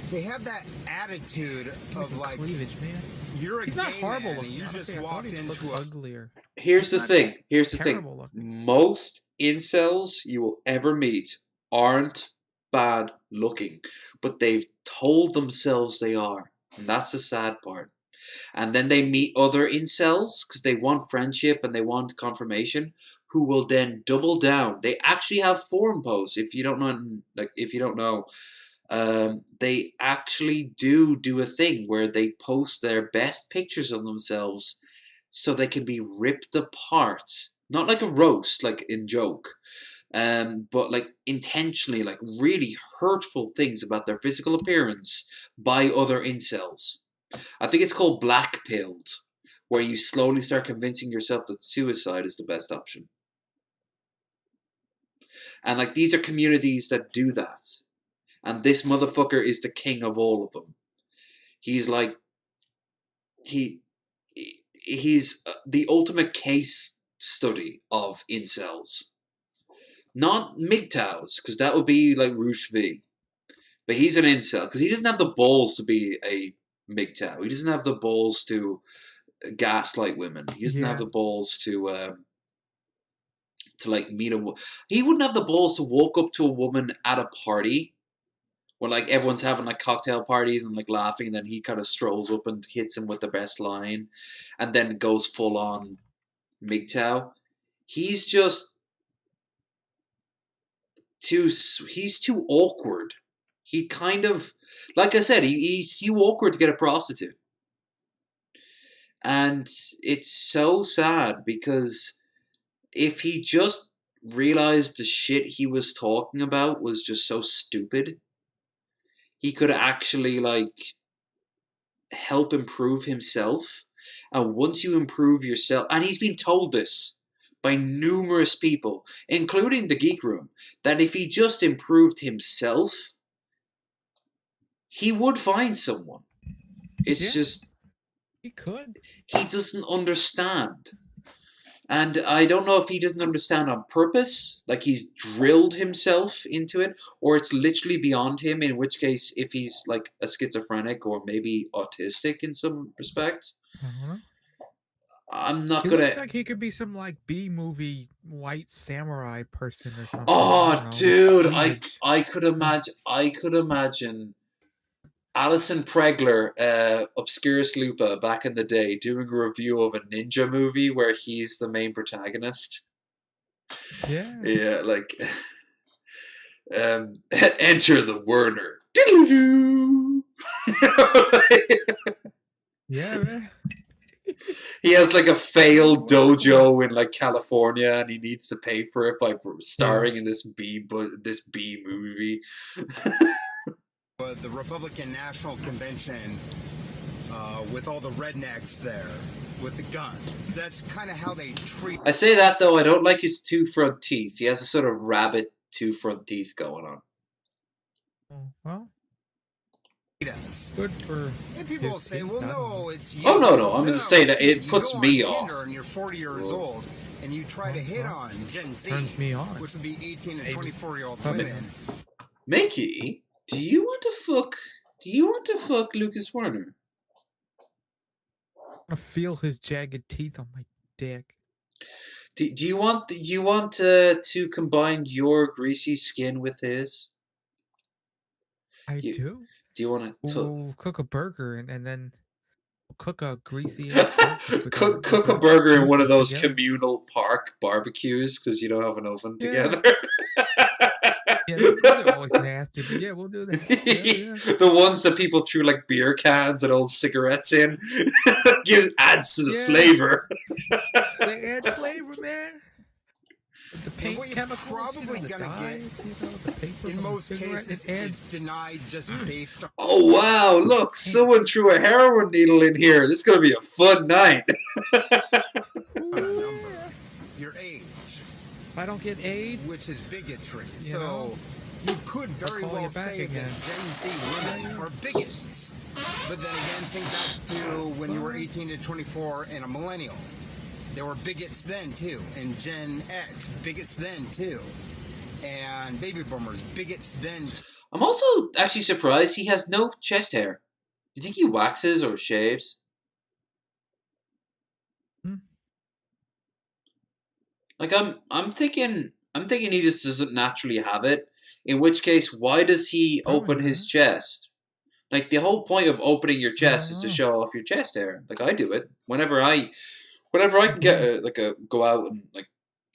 They have that attitude of like, cleavage, man. You're a He's gay not horrible man looking. and you Honestly, just walked into uglier. Here's the thing. Looking. Most incels you will ever meet aren't bad looking, but they've told themselves they are, and that's the sad part. And then they meet other incels because they want friendship and they want confirmation, who will then double down. They actually have forum posts. If you don't know, they actually do a thing where they post their best pictures of themselves so they can be ripped apart. Not like a roast, like in joke, but like intentionally, like really hurtful things about their physical appearance by other incels. I think it's called black pilled, where you slowly start convincing yourself that suicide is the best option. And like these are communities that do that. And this motherfucker is the king of all of them. He's like, he's the ultimate case study of incels. Not MGTOWs, because that would be like Roosh V. But he's an incel, because he doesn't have the balls to be a MGTOW. He doesn't have the balls to gaslight women. He doesn't have the balls to like meet a... He wouldn't have the balls to walk up to a woman at a party where like everyone's having like cocktail parties and like laughing, and then he kind of strolls up and hits him with the best line and then goes full on MGTOW. He's just he's too awkward. He kind of, like I said, he's too awkward to get a prostitute. And it's so sad because if he just realized the shit he was talking about was just so stupid, he could actually like help improve himself. And once you improve yourself, and he's been told this by numerous people, including the Geek Room, that if he just improved himself, he would find someone. It's just... He could. He doesn't understand. And I don't know if he doesn't understand on purpose, like he's drilled himself into it, or it's literally beyond him, in which case, if he's like a schizophrenic or maybe autistic in some respects, I'm not gonna... Looks like he could be some like B-movie white samurai person or something. Oh, dude, I could imagine Alison Pregler, Obscurus Lupa, back in the day, doing a review of a ninja movie where he's the main protagonist. Yeah. Yeah, like... enter the Werner. Yeah, man. He has like a failed dojo in like California, and he needs to pay for it by starring in this B movie. The Republican National Convention with all the rednecks there with the guns. That's kind of how they treat. I say that though, I don't like his two front teeth. He has a sort of rabbit two front teeth going on. Well, us. good for. And people will say, "Well, no, it's you." Oh no! I'm just saying that it you puts go me on off. Tinder and you're 40 years old, and you try to hit on Gen Z, turns me on. which would be 18 and 24-year-old Probably. women. Mickey, do you want to fuck Lucas Werner? I feel his jagged teeth on my dick. Do you want to combine your greasy skin with his? I do. Do you want to we'll cook a burger and then we'll cook a greasy ass burger cook a burger in one of those together. communal park barbecues because you don't have an oven together? Yeah, those are always nasty, but yeah, we'll do that. Yeah. The ones that people threw like beer cans and old cigarettes in adds to the flavor. They add flavor, man. The paint what you're chemicals, probably the gonna dyes, get, the paper in most cases, it adds. it's denied just based on. Oh wow! Look, someone threw a heroin needle in here. This is gonna be a fun night. On a number, your age. If I don't get AIDS, which is bigotry. So you could very well say that Gen Z women are bigots. But then again, think back to when you were 18 to 24 and a millennial. There were bigots then too, and Gen X bigots then too, and baby boomers bigots then. I'm also actually surprised he has no chest hair. Do you think he waxes or shaves? Like I'm thinking he just doesn't naturally have it. In which case, why does he open his chest? Like the whole point of opening your chest is to show off your chest hair. Like I do it whenever I can get go out and like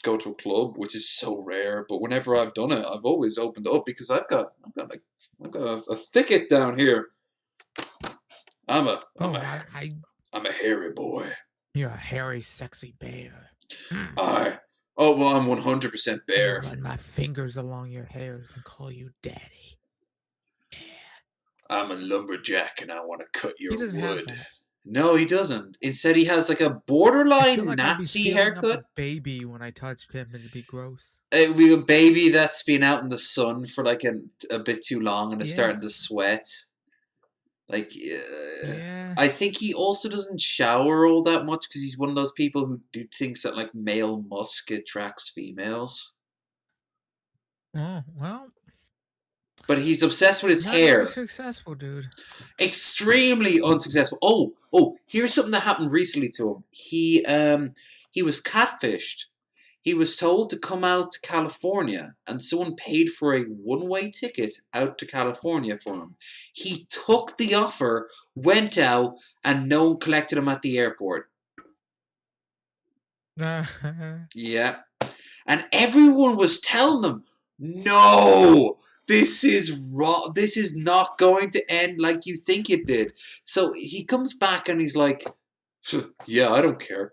go to a club, which is so rare. But whenever I've done it, I've always opened it up because I've got a thicket down here. I'm a hairy boy. You're a hairy, sexy bear. I'm 100% bear. Run my fingers along your hairs and call you daddy. Yeah. I'm a lumberjack and I want to cut your wood. Have that. No, he doesn't. Instead, he has like a borderline like Nazi I'd be haircut. Up a baby when I touched him, and it'd be gross. It would be a baby that's been out in the sun for like a bit too long and is starting to sweat. Like, I think he also doesn't shower all that much because he's one of those people who thinks that like male musk attracts females. Oh, well. But he's obsessed with his hair. Very successful, dude. Extremely unsuccessful. Oh! Here's something that happened recently to him. He was catfished. He was told to come out to California, and someone paid for a one-way ticket out to California for him. He took the offer, went out, and no one collected him at the airport. Yeah, and everyone was telling him, "No." This is wrong. This is not going to end like you think it did. So he comes back and he's like, yeah, I don't care.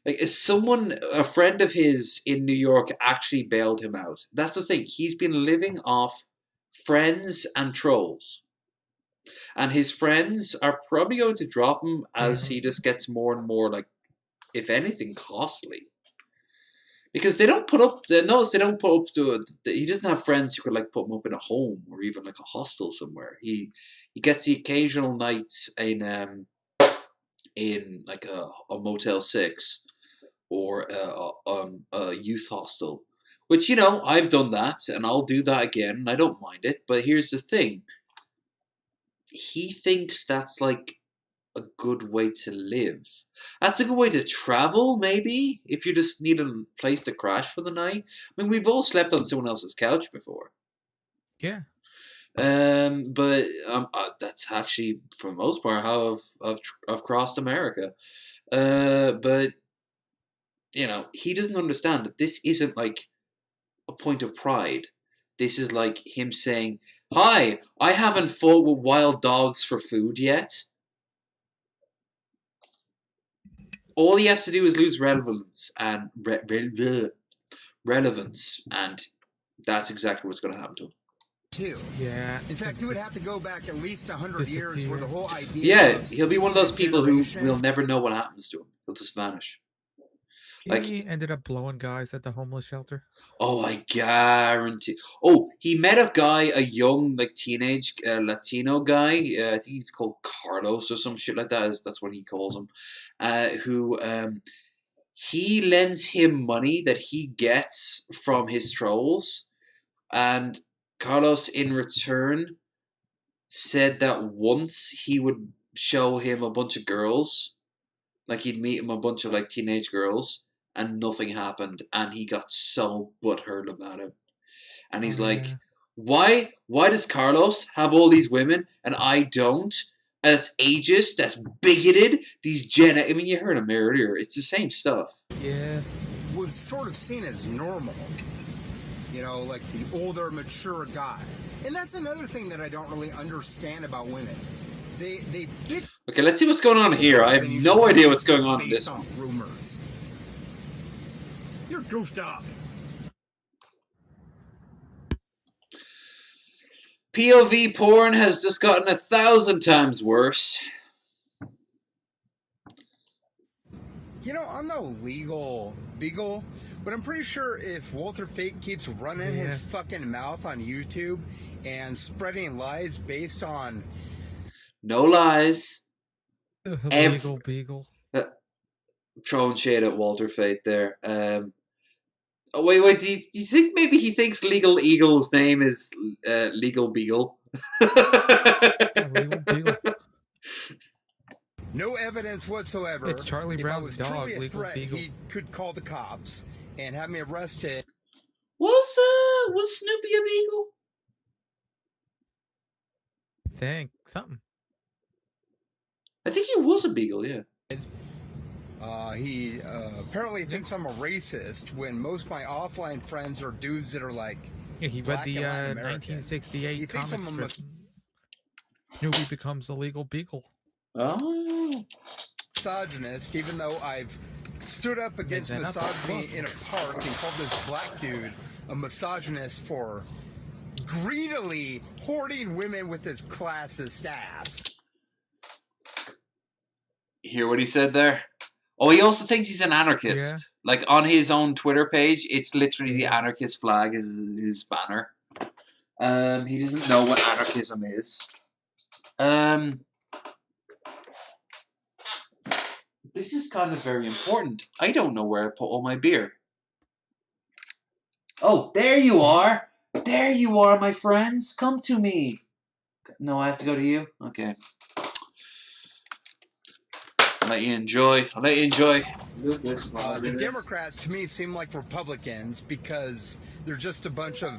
Like, a friend of his in New York actually bailed him out. That's the thing. He's been living off friends and trolls. And his friends are probably going to drop him as he just gets more and more, like, if anything, costly. Because they don't put up. Notice they don't put up to it. He doesn't have friends who could like put him up in a home or even like a hostel somewhere. He gets the occasional nights in like a Motel 6 or a youth hostel, which I've done that and I'll do that again. And I don't mind it. But here's the thing. He thinks that's like a good way to live. That's a good way to travel, maybe, if you just need a place to crash for the night. I mean, we've all slept on someone else's couch before. Yeah. But that's actually, for the most part, how I've crossed America. But, he doesn't understand that this isn't like a point of pride. This is like him saying, "Hi, I haven't fought with wild dogs for food yet." All he has to do is lose relevance, and relevance, and that's exactly what's going to happen to him. too. Yeah. In fact, you would have to go back at least 100 years where the whole idea. Yeah, he'll be one of those people who will never know what happens to him. He'll just vanish. He ended up blowing guys at the homeless shelter. Oh, I guarantee. Oh, he met a guy, a young, like, teenage Latino guy. I think he's called Carlos or some shit like that. That's what he calls him. Who he lends him money that he gets from his trolls, and Carlos, in return, said that once he would show him a bunch of girls, like he'd meet him a bunch of like teenage girls. And nothing happened, and he got so butthurt about it. And he's like, why does Carlos have all these women, and I don't? And that's ageist, that's bigoted, I mean, you heard him earlier, it's the same stuff. Yeah. Was sort of seen as normal. You know, like the older, mature guy. And that's another thing that I don't really understand about women. They Okay, let's see what's going on here. I have no idea what's going on in this one. Rumors. You're goofed up. POV porn has just gotten 1,000 times worse. You know, I'm no legal beagle, but I'm pretty sure if Walter Fate keeps running his fucking mouth on YouTube and spreading lies based on... No lies. Legal beagle. Throwing shade at Walter Fate there. Oh, wait, do you think maybe he thinks Legal Eagle's name is Legal Beagle? Legal Beagle. No evidence whatsoever. It's Charlie Brown's dog, Legal Beagle. He could call the cops and have me arrested. Was Snoopy a beagle? Something. I think he was a beagle, yeah. He apparently thinks I'm a racist when most of my offline friends are dudes that are like... Yeah, he read the 1968 comic strip. Snoopy becomes the Legal Beagle. Oh. Misogynist, even though I've stood up against misogyny in a park and called this black dude a misogynist for greedily hoarding women with his classist ass. Hear what he said there? Oh, he also thinks he's an anarchist. Yeah. Like, on his own Twitter page, it's literally the anarchist flag is his banner. He doesn't know what anarchism is. This is kind of very important. I don't know where I put all my beer. Oh, there you are! There you are, my friends! Come to me! No, I have to go to you? Okay. I'll let you enjoy. The Democrats, to me, seem like Republicans because they're just a bunch of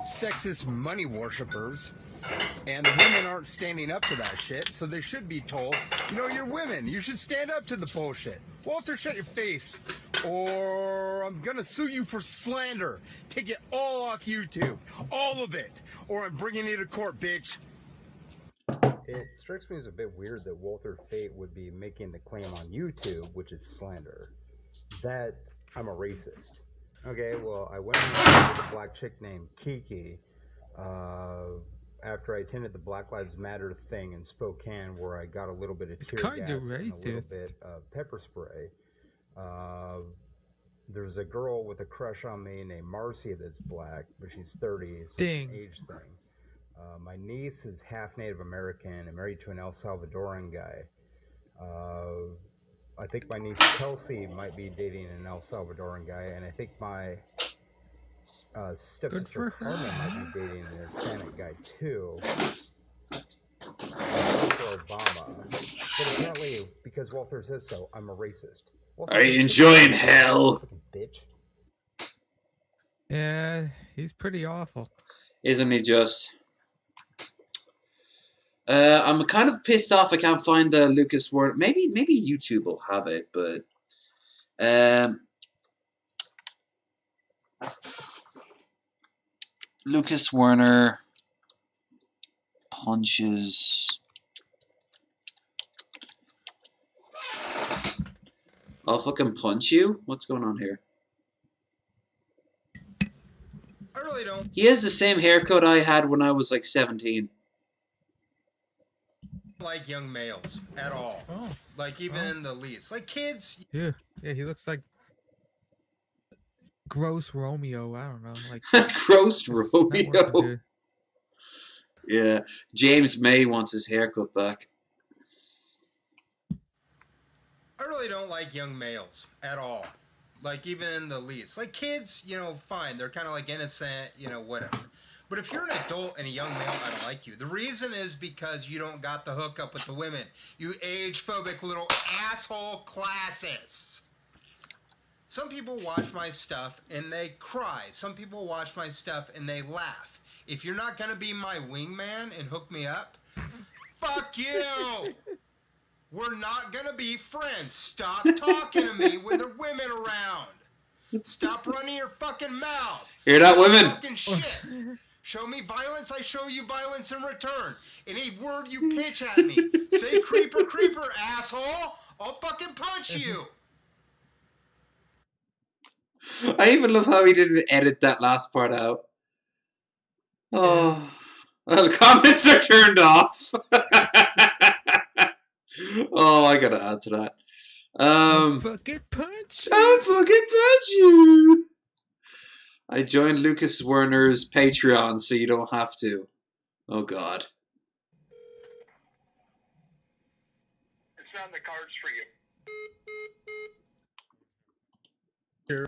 sexist money worshippers. And the women aren't standing up to that shit, so they should be told, you know, you're women. You should stand up to the bullshit. Walter, shut your face, or I'm gonna sue you for slander. Take it all off YouTube. All of it. Or I'm bringing you to court, bitch. It strikes me as a bit weird that Walter Fate would be making the claim on YouTube, which is slander, that I'm a racist. Okay, well, I went on with a black chick named Kiki, after I attended the Black Lives Matter thing in Spokane, where I got a little bit of tear gas and a little bit of pepper spray. There's a girl with a crush on me named Marcy that's black, but she's 30, so it's an age thing. My niece is half Native American and married to an El Salvadoran guy. I think my niece Kelsey might be dating an El Salvadoran guy, and I think my stepsister Carmen might be dating an Hispanic guy too. For Obama. But apparently, because Walter says so, I'm a racist. Walter, are you enjoying hell? Bitch. Yeah, he's pretty awful. Isn't he just? I'm kind of pissed off I can't find the Lucas Werner. Maybe YouTube will have it, but Lucas Werner punches. I'll fucking punch you? What's going on here? I really really don't. He has the same haircut I had when I was like 17. Like young males at all. Oh. Like even in the least. Like kids. Yeah, he looks like gross Romeo. I don't know, like gross Romeo. Yeah, James May wants his haircut back. I really don't like young males at all. Like even in the least. Like kids, fine. They're kind of like innocent, whatever. But if you're an adult and a young male, I don't like you. The reason is because you don't got the hookup with the women. You age-phobic little asshole classists. Some people watch my stuff and they cry. Some people watch my stuff and they laugh. If you're not going to be my wingman and hook me up, fuck you! We're not going to be friends. Stop talking to me when there are women around. Stop running your fucking mouth. Hear that, women? Fucking shit. Show me violence, I show you violence in return. Any word you pitch at me, say creeper, creeper, asshole, I'll fucking punch you. I even love how he didn't edit that last part out. Oh, well, the comments are turned off. Oh, I gotta add to that. I'll fucking punch you. I'll fucking punch you. I joined Lucas Werner's Patreon so you don't have to. Oh, God. It's on the cards for you.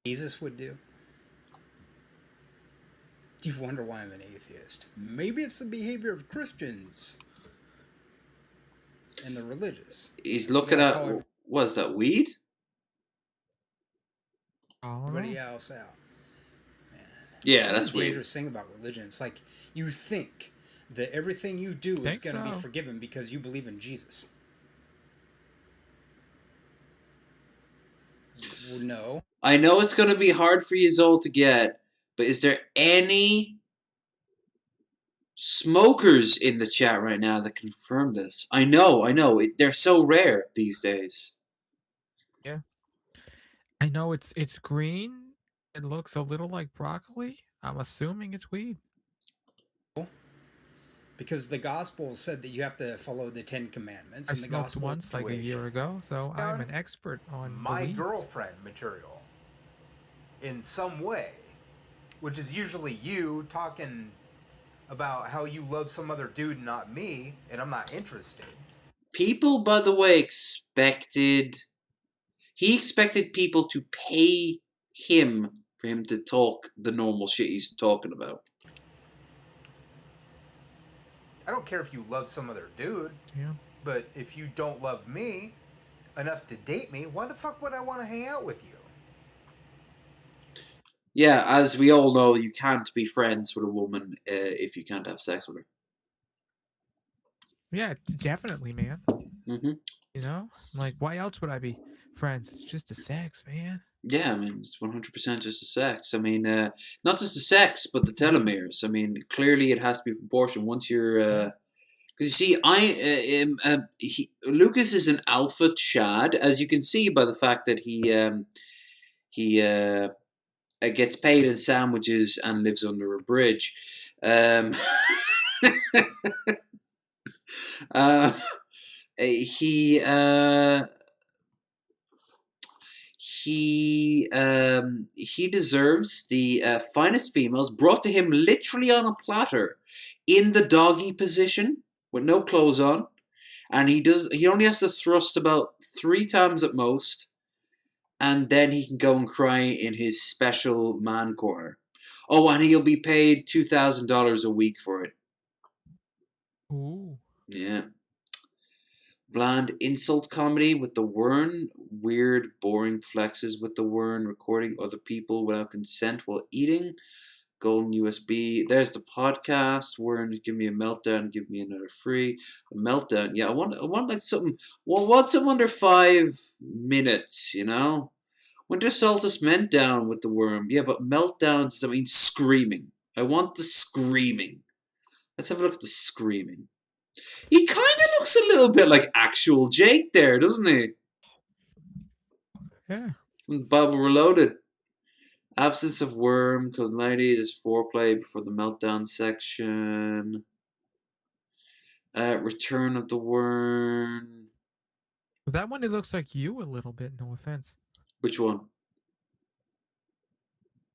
Jesus would do. Do you wonder why I'm an atheist? Maybe it's the behavior of Christians and the religious. He's looking at, what is that, weed? Everybody else out. Man. Yeah, that's the weird. dangerous thing about religion. It's like you think that everything you do is going to be forgiven because you believe in Jesus. Well, no. I know it's going to be hard for you all to get, but is there any smokers in the chat right now that confirm this? I know. They're so rare these days. Yeah. I know it's green. It looks a little like broccoli. I'm assuming it's weed. Because the gospel said that you have to follow the 10 Commandments. I and the smoked gospel once, like a year ago, so I'm an expert on my weeds. girlfriend material in some way, which is usually you talking about how you love some other dude, not me, and I'm not interested. People, by the way, he expected people to pay him for him to talk the normal shit he's talking about. I don't care if you love some other dude, but if you don't love me enough to date me, why the fuck would I want to hang out with you? Yeah, as we all know, you can't be friends with a woman if you can't have sex with her. Yeah, definitely, man. Mm-hmm. You know? Like, why else would I be friends? It's just a sex, man. Yeah, I mean, it's 100% just the sex. I mean, not just the sex, but the telomeres. I mean, clearly it has to be proportional. Once you're... Because you see, Lucas is an alpha Chad, as you can see by the fact that he gets paid in sandwiches and lives under a bridge. He deserves the finest females brought to him literally on a platter in the doggy position with no clothes on, and he only has to thrust about 3 times at most, and then he can go and cry in his special man corner. Oh, and he'll be paid $2,000 a week for it. Ooh. Yeah. Bland insult comedy with the Wern. Weird, boring flexes with the Wern. Recording other people without consent while eating. Golden USB. There's the podcast. Wern, give me a meltdown. Give me another free. A meltdown. Yeah, I want like something. Well, what's something under 5 minutes, you know? Winter Solstice meltdown with the Worm. Yeah, but meltdown does that mean screaming? I want the screaming. Let's have a look at the screaming. He kind of looks a little bit like actual Jake there, doesn't he? Yeah. From Bible Reloaded. Absence of worm, cause lady is foreplay before the meltdown section. Return of the worm. That one, it looks like you a little bit, no offense. Which one?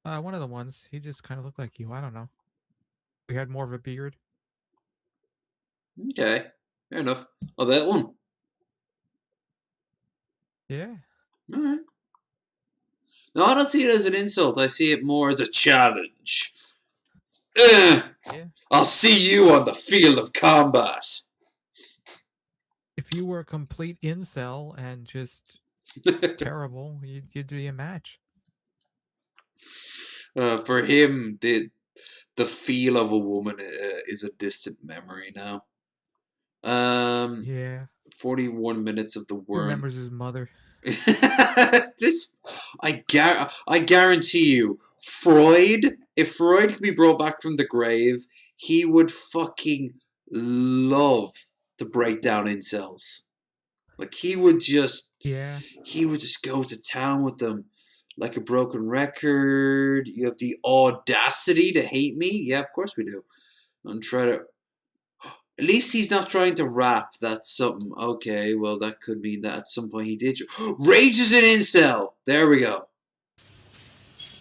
One of the ones. He just kind of looked like you. I don't know. He had more of a beard. Okay, fair enough. Oh, that one. Yeah. Alright. No, I don't see it as an insult. I see it more as a challenge. Yeah. I'll see you on the field of combat. If you were a complete incel and just terrible, you'd be a match. For him, the feel of a woman is a distant memory now. Yeah. 41 minutes of the worm. He remembers his mother. I guarantee you, Freud, if Freud could be brought back from the grave, he would fucking love to break down incels. Like, he would just go to town with them like a broken record. You have the audacity to hate me? Yeah, of course we do. And try to... At least he's not trying to rap. That's something. Okay, well, that could mean that at some point he did. Rage is an incel. There we go.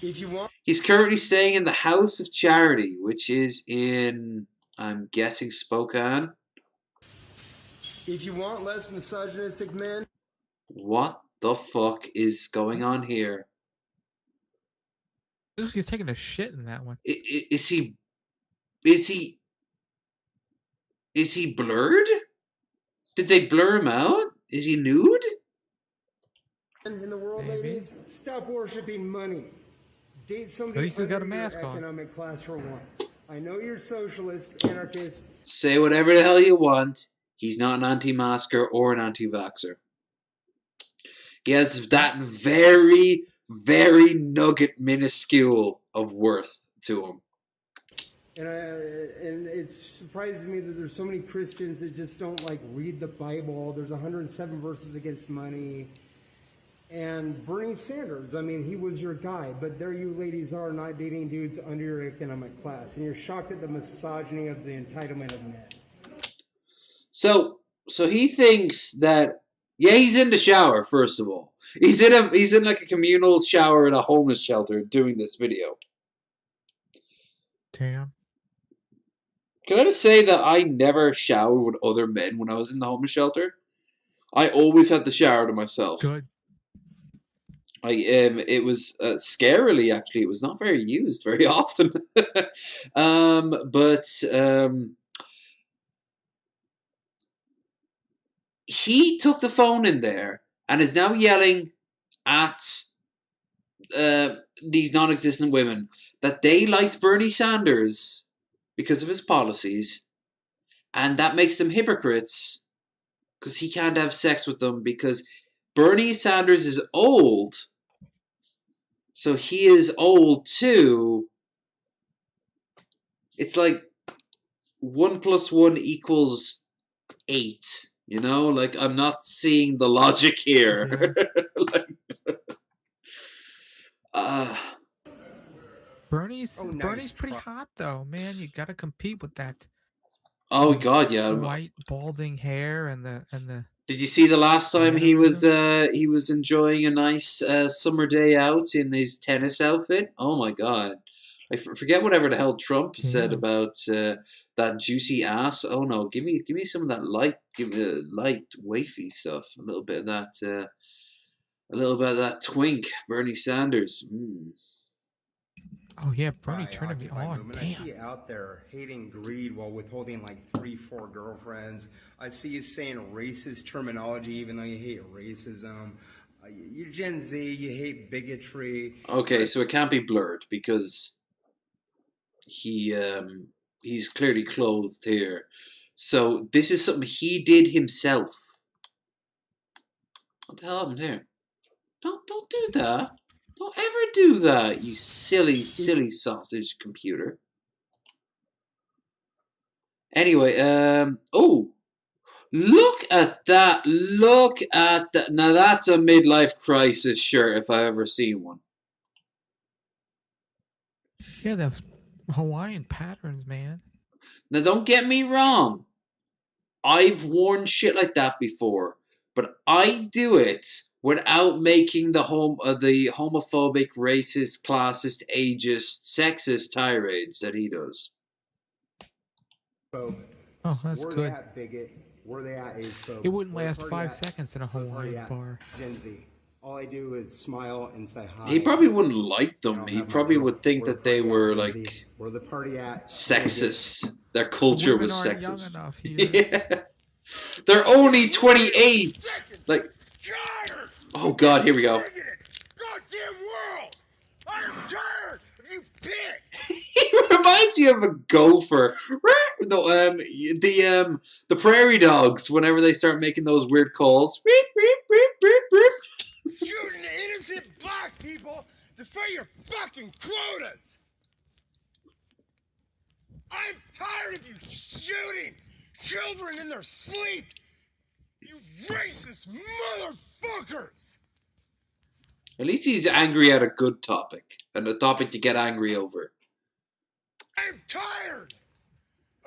If you want, he's currently staying in the House of Charity, which is in, I'm guessing, Spokane. If you want less misogynistic men, what the fuck is going on here? He's taking a shit in that one. Is he blurred? Did they blur him out? Is he nude? in the world, ladies, stop worshiping money. Date somebody he's still got a under mask your on. economic class for once. I know you're socialists, anarchists. Say whatever the hell you want. He's not an anti-masker or an anti-vaxxer. He has that very, very nugget minuscule of worth to him. And it surprises me that there's so many Christians that just don't like read the Bible. There's 107 verses against money. And Bernie Sanders, I mean, he was your guy, but there you ladies are not dating dudes under your economic class, and you're shocked at the misogyny of the entitlement of men. So he thinks that, yeah, he's in the shower, first of all. He's in like a communal shower in a homeless shelter doing this video. Damn. Can I just say that I never showered with other men when I was in the homeless shelter? I always had the shower to myself. Good. It was scarily, actually, it was not very used very often. He took the phone in there and is now yelling at these non-existent women that they liked Bernie Sanders because of his policies, and that makes them hypocrites because he can't have sex with them because Bernie Sanders is old, so he is old too. It's like 1 + 1 = 8. You know, like, I'm not seeing the logic here. Bernie's pretty hot though, man. You gotta compete with that. Oh God, yeah. White balding hair and the. Did you see the last time he was enjoying a nice summer day out in his tennis outfit? Oh my God. I forget whatever the hell Trump said about that juicy ass. Oh no, give me some of that light wafy stuff. A little bit of that twink, Bernie Sanders. Oh yeah, Bernie turning me on. Damn. I see you out there hating greed while withholding like 3-4 girlfriends. I see you saying racist terminology even though you hate racism. You're Gen Z, you hate bigotry. Okay, so it can't be blurred because he's clearly clothed here. So this is something he did himself. What the hell happened here? Don't do that. Don't ever do that, you silly sausage computer. Anyway, oh, look at that. Look at that. Now that's a midlife crisis shirt if I ever seen one. Yeah, those Hawaiian patterns, man. Now, don't get me wrong. I've worn shit like that before, but I do it without making the homophobic, racist, classist, ageist, sexist tirades that he does. Oh, that's where good. They at, bigot? Where they at, age phobe? It wouldn't last 5 seconds in a Hawaiian bar. Gen Z. All I do is smile and say hi. He probably wouldn't like them. He probably would think that they were like where the party at? sexist. Their culture was sexist. Young enough here. Yeah. They're only 28. Like, oh god, here we go. Goddamn world! I'm tired of you pig! He reminds me of a gopher. No, the prairie dogs. Whenever they start making those weird calls. Shooting innocent black people to fill your fucking quotas! I'm tired of you shooting children in their sleep! You racist motherfuckers! At least he's angry at a good topic. And a topic to get angry over. I'm tired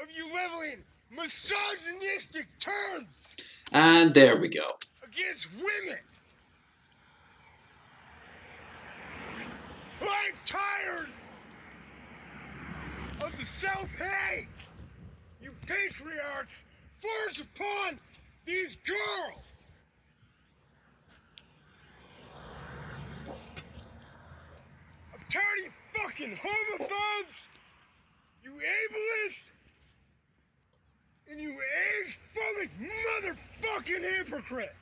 of you leveling misogynistic terms And there we go. against women. I'm tired of the self-hate you patriarchs force upon these girls. I'm tired of you fucking homophobes, you ableists, and you age-phobic motherfucking hypocrites.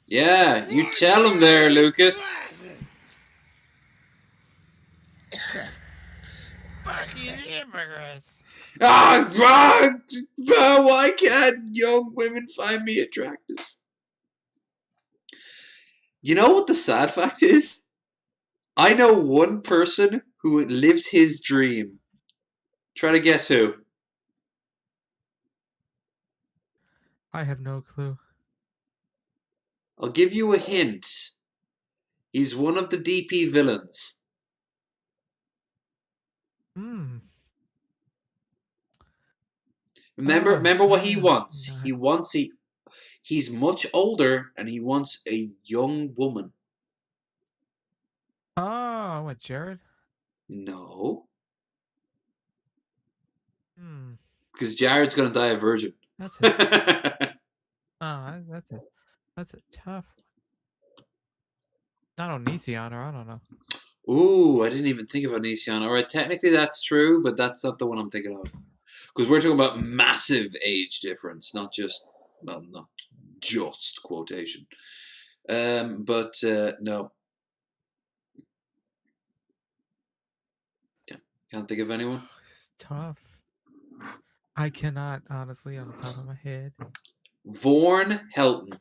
Yeah, you tell him there, Lucas. Fucking immigrants. Why can't young women find me attractive? You know what the sad fact is? I know one person who lived his dream. Try to guess who. I have no clue. I'll give you a hint. He's one of the DP villains. Remember what he wants. He's much older and he wants a young woman. Oh, what, Jared? No. Because Jared's gonna die a virgin. That's it. That's a tough one. Not Onision, or I don't know. Ooh, I didn't even think of Onision. Alright, technically that's true, but that's not the one I'm thinking of. Because we're talking about massive age difference, not just quotation. But no. Can't think of anyone. It's tough. I cannot, honestly, on the top of my head. Vaughn Helton.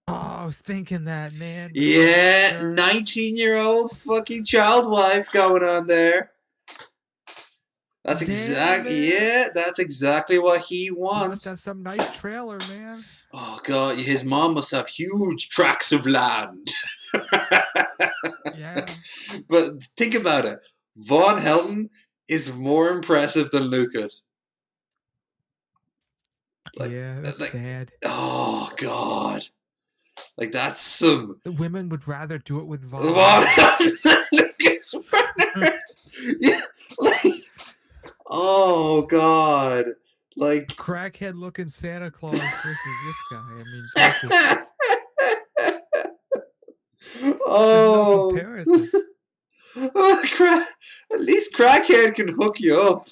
Oh, I was thinking that, man. Yeah, 19-year-old fucking child wife going on there. That's that's exactly what he wants. Must have some nice trailer, man. Oh god, his mom must have huge tracts of land. Yeah. But think about it. Vaughn Helton is more impressive than Lucas. Yeah, that's sad. Oh god. Like that's some. The women would rather do it with Vaughn. Lucas Werner. Yeah, like, oh god. Like crackhead looking Santa Claus versus this guy. I mean, oh. no comparison. At least crackhead can hook you up.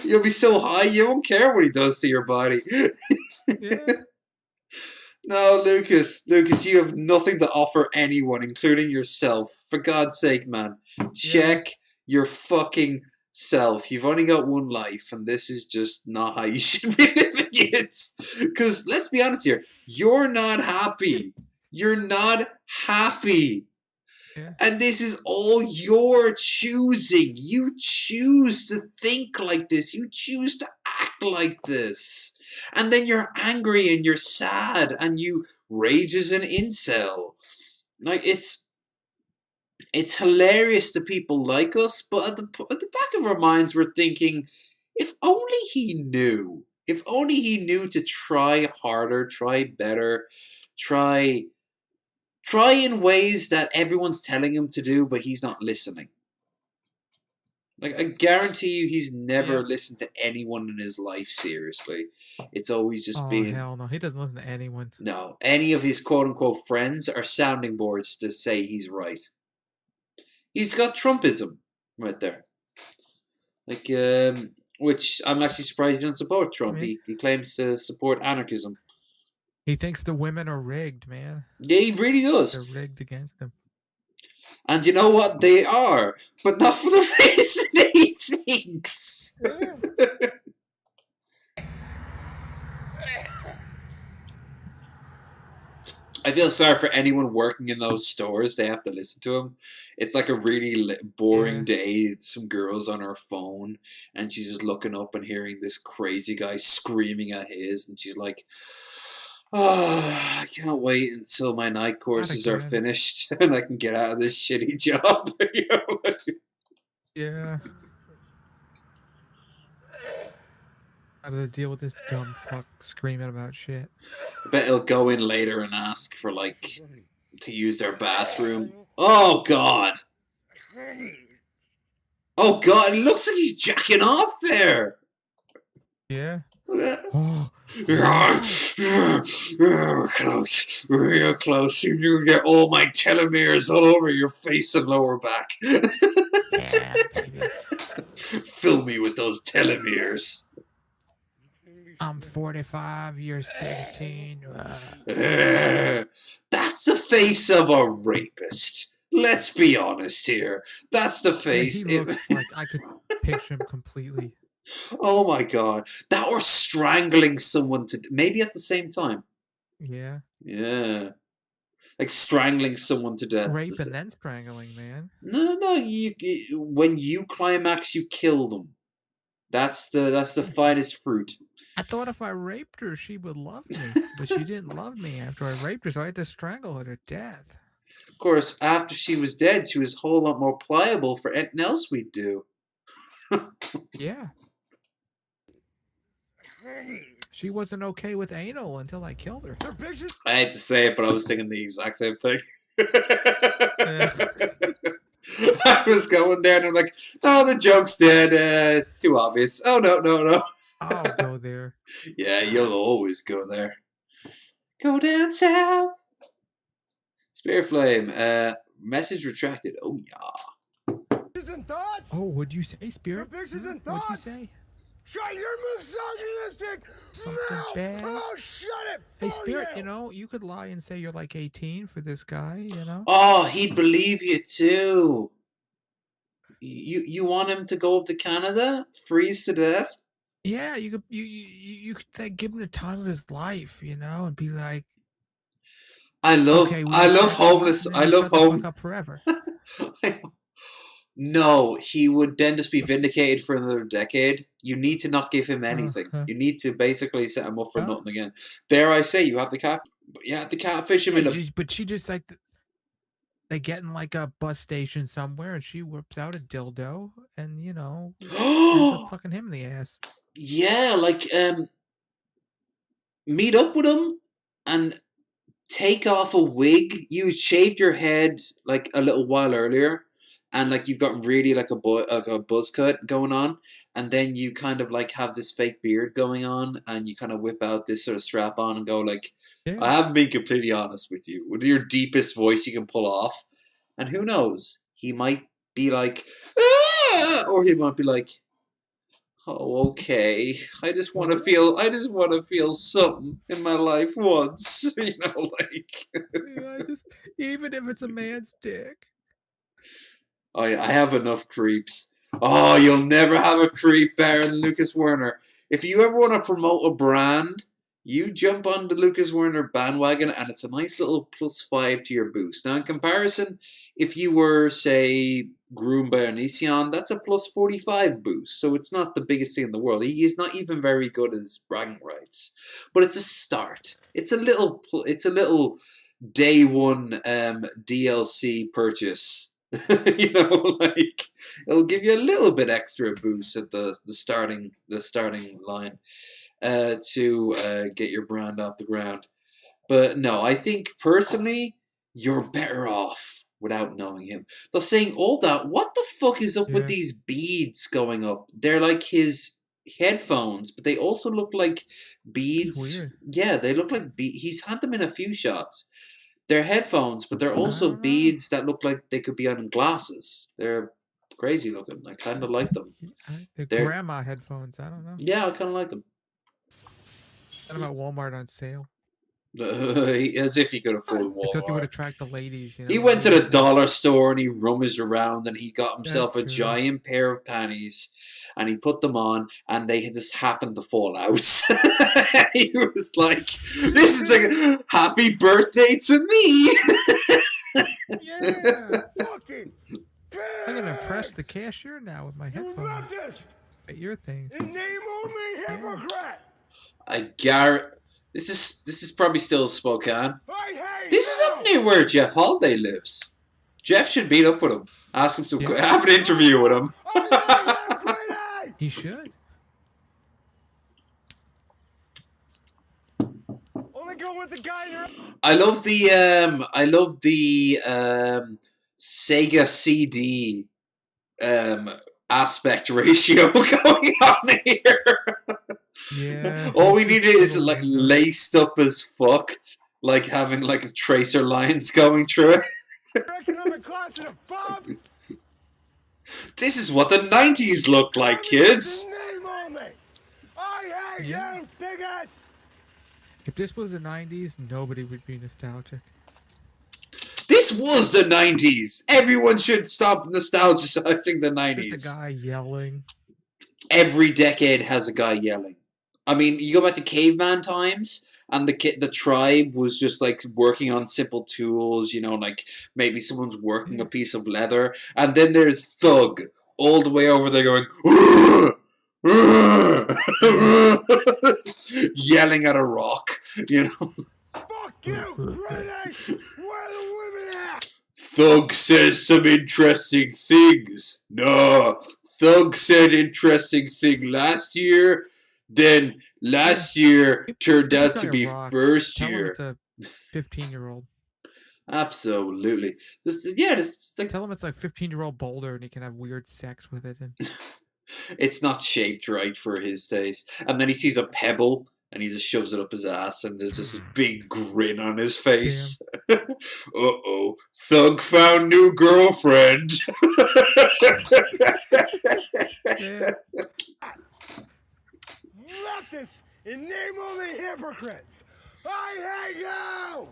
You'll be so high you won't care what he does to your body. Yeah. No, Lucas, you have nothing to offer anyone, including yourself. For God's sake, man. Check your fucking self. You've only got one life, and this is just not how you should be living it. Because, let's be honest here, you're not happy. You're not happy. Yeah. And this is all your choosing. You choose to think like this. You choose to act like this. And then you're angry and you're sad and you rage as an incel. Like, it's hilarious that people like us, but at the back of our minds, we're thinking, if only he knew. If only he knew to try harder, try better, try in ways that everyone's telling him to do, but he's not listening. Like, I guarantee you he's never listened to anyone in his life seriously. It's always just been... hell no. He doesn't listen to anyone. No. Any of his quote-unquote friends are sounding boards to say he's right. He's got Trumpism right there. Like, which I'm actually surprised he doesn't support Trump. He claims to support anarchism. He thinks the women are rigged, man. Yeah, he really does. They're rigged against him. And you know what? They are, but not for the reason he thinks. I feel sorry for anyone working in those stores. They have to listen to him. It's like a really boring day. Some girl's on her phone, and she's just looking up and hearing this crazy guy screaming at his, and she's like, "Oh, I can't wait until my night courses are finished and I can get out of this shitty job." You know? Yeah. How do they deal with this dumb fuck screaming about shit? I bet he'll go in later and ask for, like, to use their bathroom. Oh, God. Oh, God. It looks like he's jacking off there. Yeah. Oh. We're close. We're real close. You get all my telomeres all over your face and lower back. Yeah, baby. Fill me with those telomeres. I'm 45, you're 16. That's the face of a rapist. Let's be honest here. That's the face. He looks like I could picture him completely. Oh my God. That or strangling someone to... Maybe at the same time. Yeah. Yeah. Like strangling someone to death. Rape and then strangling, man. No. When you climax, you kill them. That's the finest fruit. I thought if I raped her, she would love me. But she didn't love me after I raped her, so I had to strangle her to death. Of course, after she was dead, she was a whole lot more pliable for anything else we'd do. Yeah. She wasn't okay with anal until I killed her. I hate to say it, but I was thinking the exact same thing. I was going there and I'm like, oh, the joke's dead. It's too obvious. Oh, no. I'll go there. Yeah, you'll always go there. Go down south. Spirit Flame. Message retracted. Oh, yeah. Oh, what'd you say, Spirit? What'd you say? Shut your misogynistic Something mouth. bad? Oh, shut it. Hey, Spirit, you could lie and say you're like 18 for this guy, Oh, he'd believe you too. You want him to go up to Canada? Freeze to death? Yeah, you could like, give him the time of his life, and be like, I love homeless. I love home. Up forever. No, he would then just be vindicated for another decade. You need to not give him anything. You need to basically set him up for nothing again. Dare I say, you have the catfish him in a... But she just like they get in like a bus station somewhere, and she whips out a dildo, and fucking him in the ass. Yeah, like meet up with him and take off a wig. You shaved your head like a little while earlier. And like you've got really like a buzz cut going on, and then you kind of like have this fake beard going on, and you kind of whip out this sort of strap on and go like, I haven't been completely honest with you, with your deepest voice you can pull off, and who knows, he might be like, ah! Or he might be like, oh, okay, I just want to feel something in my life once, Even if it's a man's dick. Oh, yeah, I have enough creeps. Oh, you'll never have a creep better than Lucas Werner. If you ever want to promote a brand, you jump on the Lucas Werner bandwagon, and it's a nice little +5 to your boost. Now, in comparison, if you were, say, groomed by Onision, that's a +45 boost. So it's not the biggest thing in the world. He is not even very good at his bragging rights. But it's a start. It's a little day one DLC purchase. You know, like it'll give you a little bit extra boost at the starting line to get your brand off the ground. But no, I think personally you're better off without knowing him. They're saying all that. What the fuck is up with these beads going up? They're like his headphones, but they also look like beads. Yeah, they look like beads. He's had them in a few shots. They're headphones, but they're also beads that look like they could be on glasses. They're crazy looking. I kind of like them. They're grandma headphones. I don't know. Yeah, I kind of like them. What about Walmart on sale? As if he could afford Walmart. I thought they would attract the ladies. You know? He went to the dollar store and he rummaged around and he got himself a giant pair of panties and he put them on and they just happened to fall out. He was like, "This is like happy birthday to me." Yeah. I'm gonna impress the cashier now with my headphones. At your things. In name only, hypocrite. I guarantee. This is probably still Spokane. This is up near where Jeff Holiday lives. Jeff should meet up with him. Ask him some. Have an interview with him. He should. Only go with the guy. I love the Sega CD aspect ratio going on here. Yeah. All we need is like laced up as fucked, like having like tracer lines going through it. Economic class in a bomb. This is what the 90s looked like, kids. I hate you, bigot. If this was the 90s, nobody would be nostalgic. This was the 90s. Everyone should stop nostalgizing the 90s. Just a guy yelling. Every decade has a guy yelling. I mean, you go back to caveman times, and the tribe was just like working on simple tools, you know, like maybe someone's working a piece of leather, and then there's Thug all the way over there going, yelling at a rock, you know. Fuck you, British! Where are the women at? Thug says some interesting things. No, Thug said interesting thing last year. Then last year turned out to be first year. Tell him it's a 15-year-old. Absolutely. Tell him it's like 15-year-old boulder and he can have weird sex with it. And... It's not shaped right for his taste. And then he sees a pebble and he just shoves it up his ass and there's just this big grin on his face. Uh-oh. Thug found new girlfriend. Leftists in name only hypocrites. I hate you.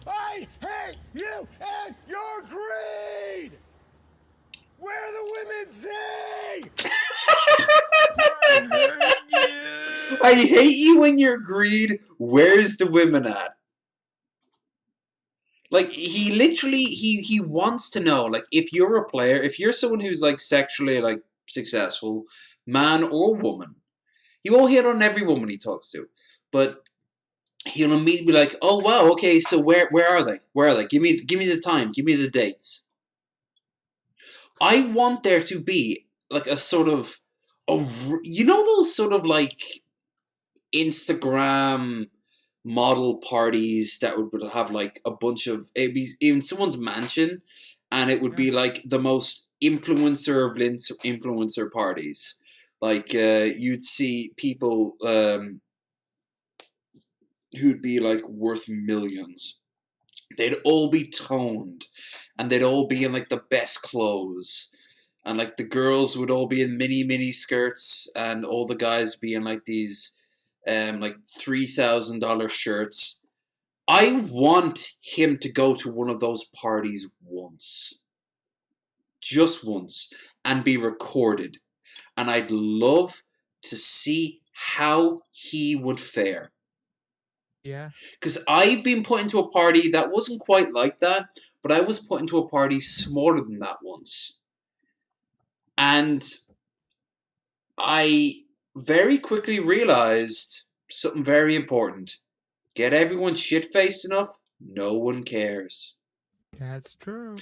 I hate you and your greed. Where the women say. I hate you and your greed. Where's the women at? Like, he literally, he wants to know, like, if you're a player, if you're someone who's, like, sexually, like, successful, man or woman, he won't hit on every woman he talks to, but he'll immediately be like, "Oh wow, okay, so where are they? Where are they? Give me the time, give me the dates." I want there to be like a sort of you know those sort of like Instagram model parties that would have like a bunch of, it'd be in someone's mansion, and it would be like the most influencer of influencer parties. Like, you'd see people who'd be, like, worth millions. They'd all be toned, and they'd all be in, like, the best clothes. And, like, the girls would all be in mini skirts, and all the guys be in, like, these, like, $3,000 shirts. I want him to go to one of those parties once. Just once. And be recorded. And I'd love to see how he would fare. Yeah. Because I've been put into a party that wasn't quite like that, but I was put into a party smaller than that once. And I very quickly realized something very important. Get everyone shit-faced enough, No one cares. That's true.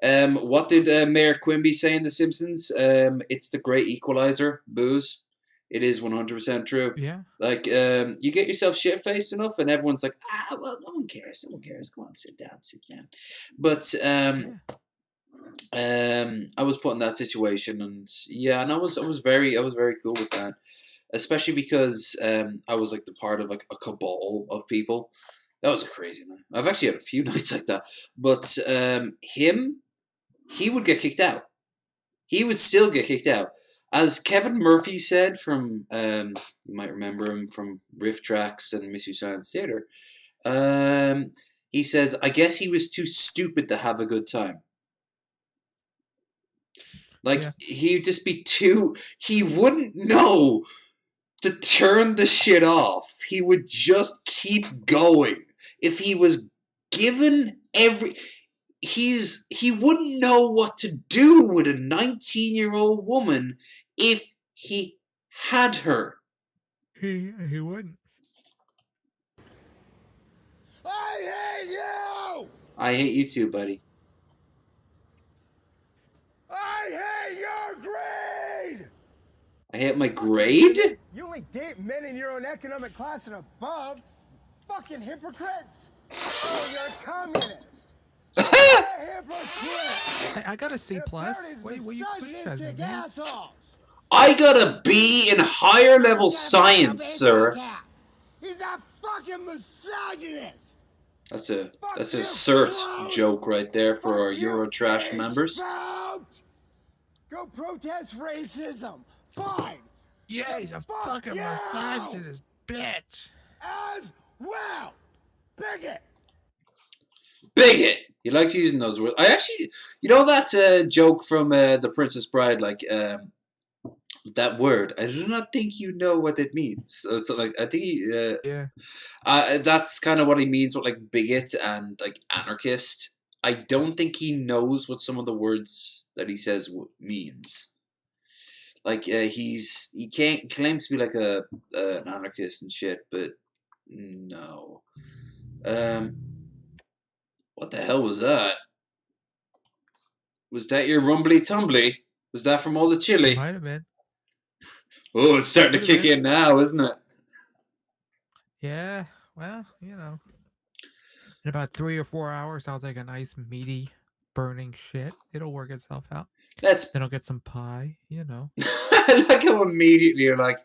What did Mayor Quimby say in The Simpsons? It's the great equalizer, booze. It is 100% true. Yeah. Like, you get yourself shit-faced enough, and everyone's like, well, no one cares. No one cares. Come on, sit down. But, I was put in that situation, and yeah, and I was very cool with that, especially because I was like the part of like a cabal of people. That was a crazy night. I've actually had a few nights like that, but he would get kicked out. He would still get kicked out. As Kevin Murphy said from, you might remember him from Riff Tracks and Mystery Science Theater. He says, I guess he was too stupid to have a good time. Like, he'd just be he wouldn't know to turn the shit off. He would just keep going. If he was given he wouldn't know what to do with a 19-year-old woman if he had her. He wouldn't. I hate you! I hate you too, buddy. I hate your greed! I hate my grade? You only date men in your own economic class and above. Fucking hypocrites! Oh, you're a communist! Hey, I got a C+. What you criticizing, man? I got a B in higher level science, sir. He's a fucking misogynist! That's a cert joke right there for our Eurotrash members. Go protest racism. Fine. Yeah, he's a fucking misogynist bitch. As well. Bigot. Bigot. He likes using those words. I actually, that's a joke from The Princess Bride. Like that word. I do not think you know what it means. So like, I think that's kind of what he means with like bigot and like anarchist. I don't think he knows what some of the words that he says means. Like he claims to be like an anarchist and shit, but no. What the hell was that? Was that your rumbly tumbly? Was that from all the chili? Might have been. Oh, it's starting to kick in now, isn't it? Yeah, well, in about 3 or 4 hours, I'll take a nice meaty, burning shit. It'll work itself out. Then I'll get some pie, I like how immediately you're like,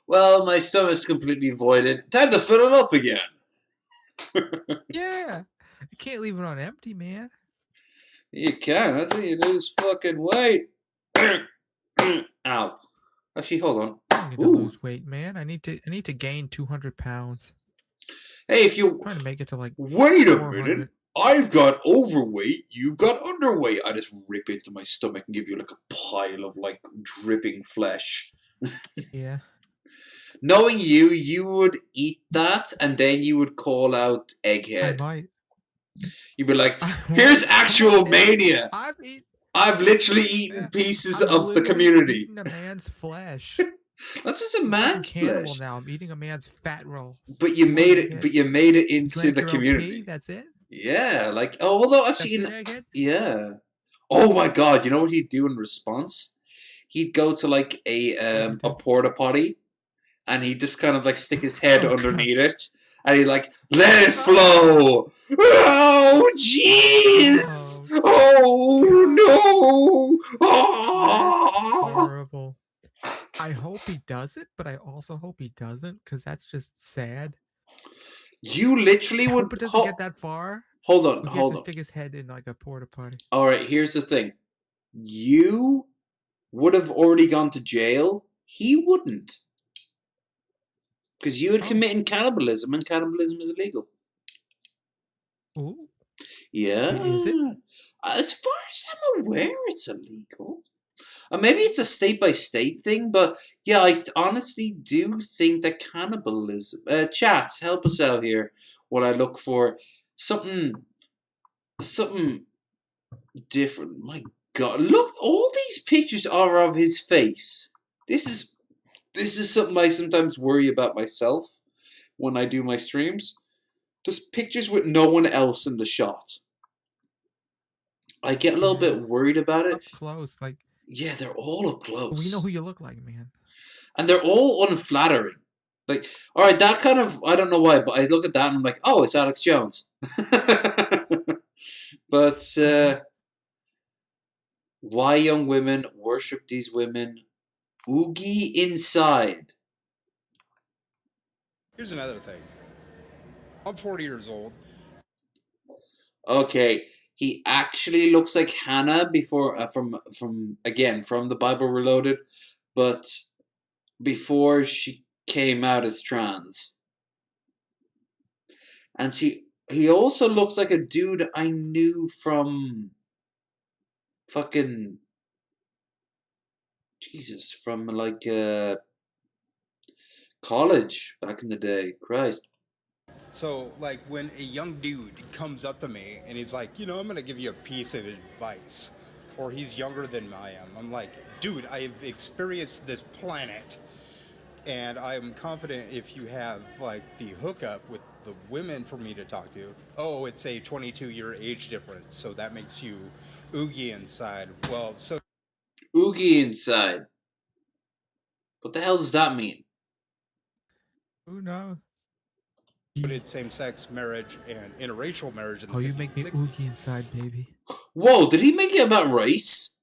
well, my stomach's completely voided. Time to fill it up again. Yeah. You can't leave it on empty, man. You can. That's how you lose fucking weight. Ow. Actually, hold on. I need to lose weight, man. I need to gain 200 pounds. Hey, if you're trying to make it to like wait a minute. I've got overweight, you've got underweight. I just rip into my stomach and give you like a pile of like dripping flesh. Yeah. Knowing you would eat that and then you would call out egghead. I might. You'd be like, here's actual mania. I've literally eaten pieces of the community. Eating a man's flesh. That's just a man's flesh. Now I'm eating a man's fat rolls. But you made it. But you made it into the community. That's it. Yeah, like although actually, yeah. Oh my God! You know what he'd do in response? He'd go to like a porta potty, and he'd just kind of like stick his head underneath it, and he'd like let it flow. Oh jeez! Oh no! That's horrible. I hope he does it, but I also hope he doesn't, because that's just sad. You literally would. Hope it doesn't get that far. Hold on. Stick his head in like a porta potty. All right. Here's the thing. You would have already gone to jail. He wouldn't, because you had committed cannibalism, and cannibalism is illegal. Ooh. Yeah. Is it? As far as I'm aware, it's illegal. Maybe it's a state-by-state thing, but yeah, I honestly do think that cannibalism... chat, help us out here while I look for something different. My God, look, all these pictures are of his face. This is something I sometimes worry about myself when I do my streams. Just pictures with no one else in the shot. I get a little bit worried about it. Up close, like. Yeah, they're all up close. We know who you look like, man. And they're all unflattering. Like, all right, that kind of, I don't know why, but I look at that and I'm like, oh, it's Alex Jones. But why young women worship these women? Oogie inside. Here's another thing. I'm 40 years old. Okay, he actually looks like Hannah before from the Bible Reloaded, but before she came out as trans. And he also looks like a dude I knew from fucking Jesus, from like college back in the day. Christ. So, like, when a young dude comes up to me and he's like, I'm going to give you a piece of advice, or he's younger than I am, I'm like, dude, I've experienced this planet, and I'm confident if you have, like, the hookup with the women for me to talk to, oh, it's a 22-year age difference, so that makes you oogie inside. Well, so... Oogie inside. What the hell does that mean? Who knows? Did same-sex marriage and interracial marriage in the 50s you make me oogie inside, baby. Whoa, did he make it about race?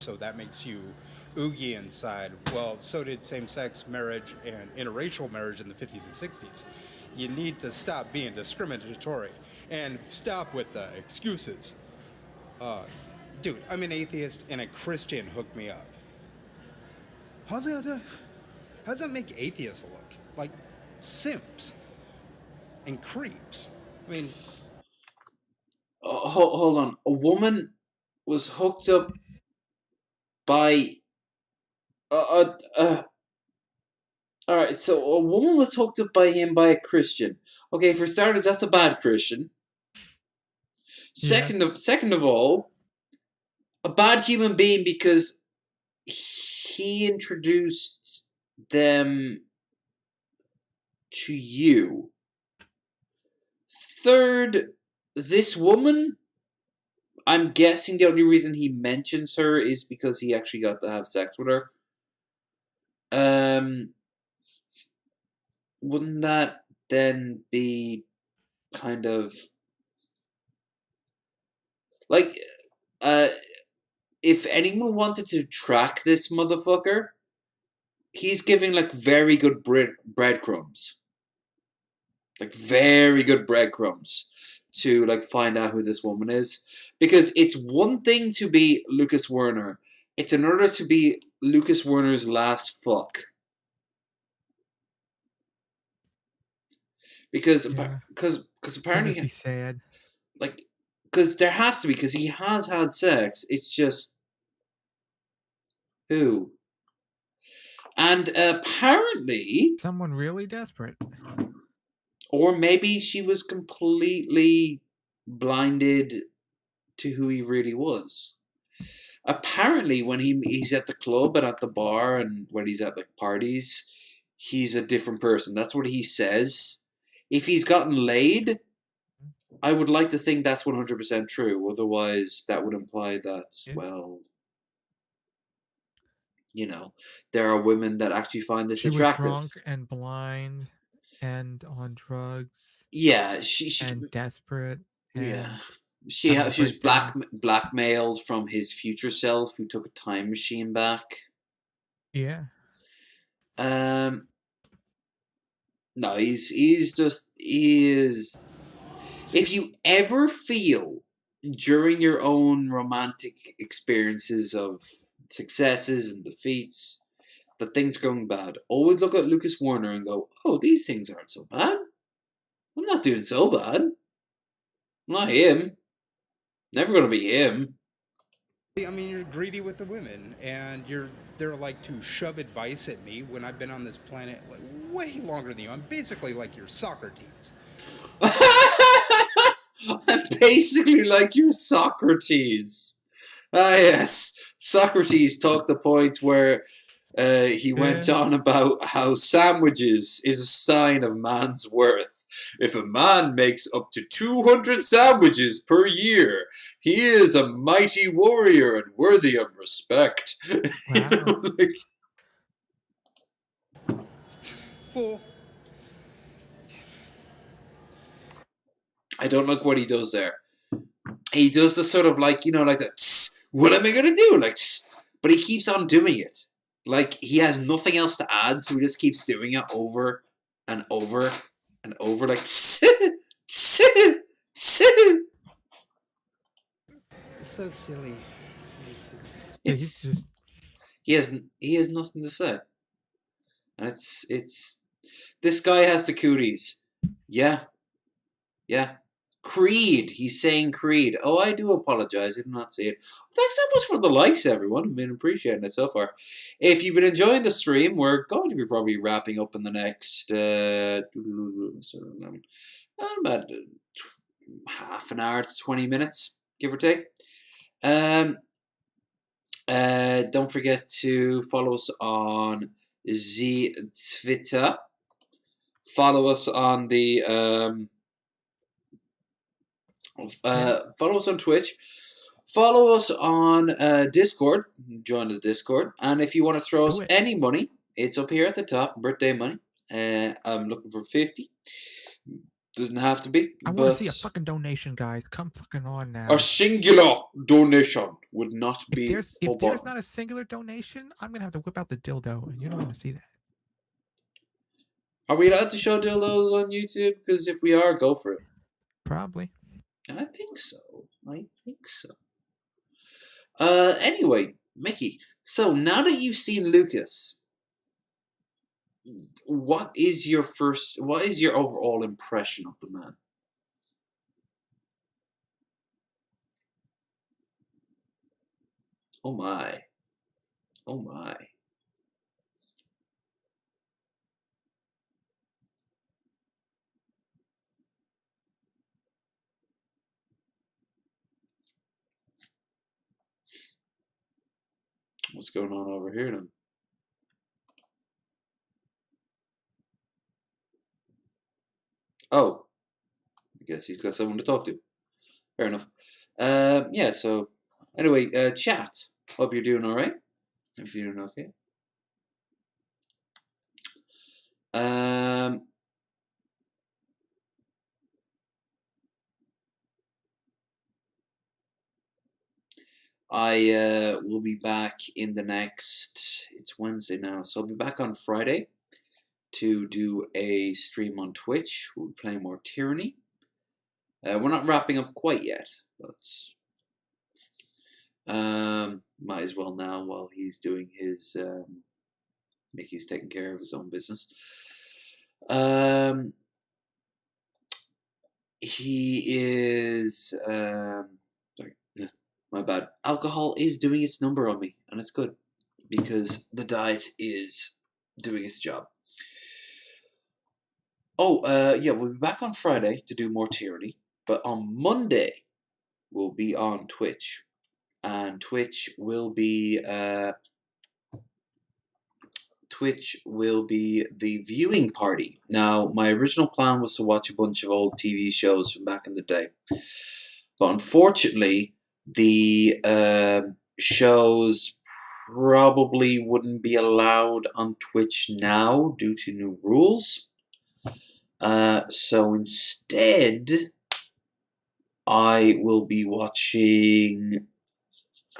So that makes you oogie inside. Well, so did same-sex marriage and interracial marriage in the 50s and 60s. You need to stop being discriminatory and stop with the excuses. Dude, I'm an atheist and a Christian hooked me up. How's that make atheists look? Like simps and creeps. I mean, hold on. A woman was hooked up by all right, so a woman was hooked up by him by a Christian. Okay, for starters, that's a bad Christian. Second of all, a bad human being because he introduced them to you. Third, this woman, I'm guessing the only reason he mentions her is because he actually got to have sex with her. Wouldn't that then be kind of like, if anyone wanted to track this motherfucker, he's giving like very good breadcrumbs. Like very good breadcrumbs to like find out who this woman is. Because it's one thing to be Lucas Werner. It's another to be Lucas Werner's last fuck. Because apparently That'd be sad. Like, because there has to be, because he has had sex. It's just who? And apparently someone really desperate. Or maybe she was completely blinded to who he really was. Apparently, when he's at the club and at the bar and when he's at like parties, he's a different person. That's what he says. If he's gotten laid, I would like to think that's 100% true. Otherwise, that would imply that, well, there are women that actually find this attractive. She was drunk and blind and on drugs. Yeah, and desperate. Yeah. She was blackmailed from his future self who took a time machine back. Yeah. No, he is. If you ever feel during your own romantic experiences of successes and defeats that things are going bad, always look at Lucas Werner and go, oh, these things aren't so bad. I'm not doing so bad. I'm not him. Never gonna be him. I mean, you're greedy with the women, and they're like to shove advice at me when I've been on this planet like way longer than you. I'm basically like your Socrates. I'm basically like your Socrates. Ah, yes. Socrates talked the point where he went on about how sandwiches is a sign of man's worth. If a man makes up to 200 sandwiches per year, he is a mighty warrior and worthy of respect. Wow. You know, like, Fool. I don't like what he does there. He does the sort of like, you know, like that, what am I going to do? Like, but he keeps on doing it. Like, he has nothing else to add, so he just keeps doing it over and over and over, like, So silly. Yeah, he's just... he has nothing to say. And it's this guy has the cooties. Yeah. Creed. He's saying Creed. Oh, I do apologize. I did not see it. Thanks so much for the likes, everyone. I've been appreciating it so far. If you've been enjoying the stream, we're going to be probably wrapping up in the next about half an hour to 20 minutes, give or take. Don't forget to follow us on Twitter. Follow us on the follow us on Twitch. Follow us on Discord. Join the Discord. And if you want to throw us any money, it's up here at the top. Birthday money. I'm looking for 50. Doesn't have to be. I want to see a fucking donation, guys. Come fucking on now. A singular donation would not be. If there's not a singular donation, I'm gonna have to whip out the dildo, and you don't want to see that. Are we allowed to show dildos on YouTube? Because if we are, go for it. Probably. I think so. Anyway, Mickey. So now that you've seen Lucas, what is your overall impression of the man? Oh my. What's going on over here then? Oh, I guess he's got someone to talk to. Fair enough. Yeah, so anyway, chat. Hope you're doing alright. Hope you're doing okay. I will be back in the next, it's Wednesday now, so I'll be back on Friday to do a stream on Twitch. We'll be playing more Tyranny. We're not wrapping up quite yet, but might as well now while he's doing his, Mickey's taking care of his own business. He is, sorry, my bad. Alcohol is doing its number on me, and it's good because the diet is doing its job. Oh, yeah, we'll be back on Friday to do more Tyranny, but on Monday we'll be on Twitch, and Twitch will be the viewing party. Now, my original plan was to watch a bunch of old TV shows from back in the day, but unfortunately, the shows probably wouldn't be allowed on Twitch now due to new rules. So instead, I will be watching,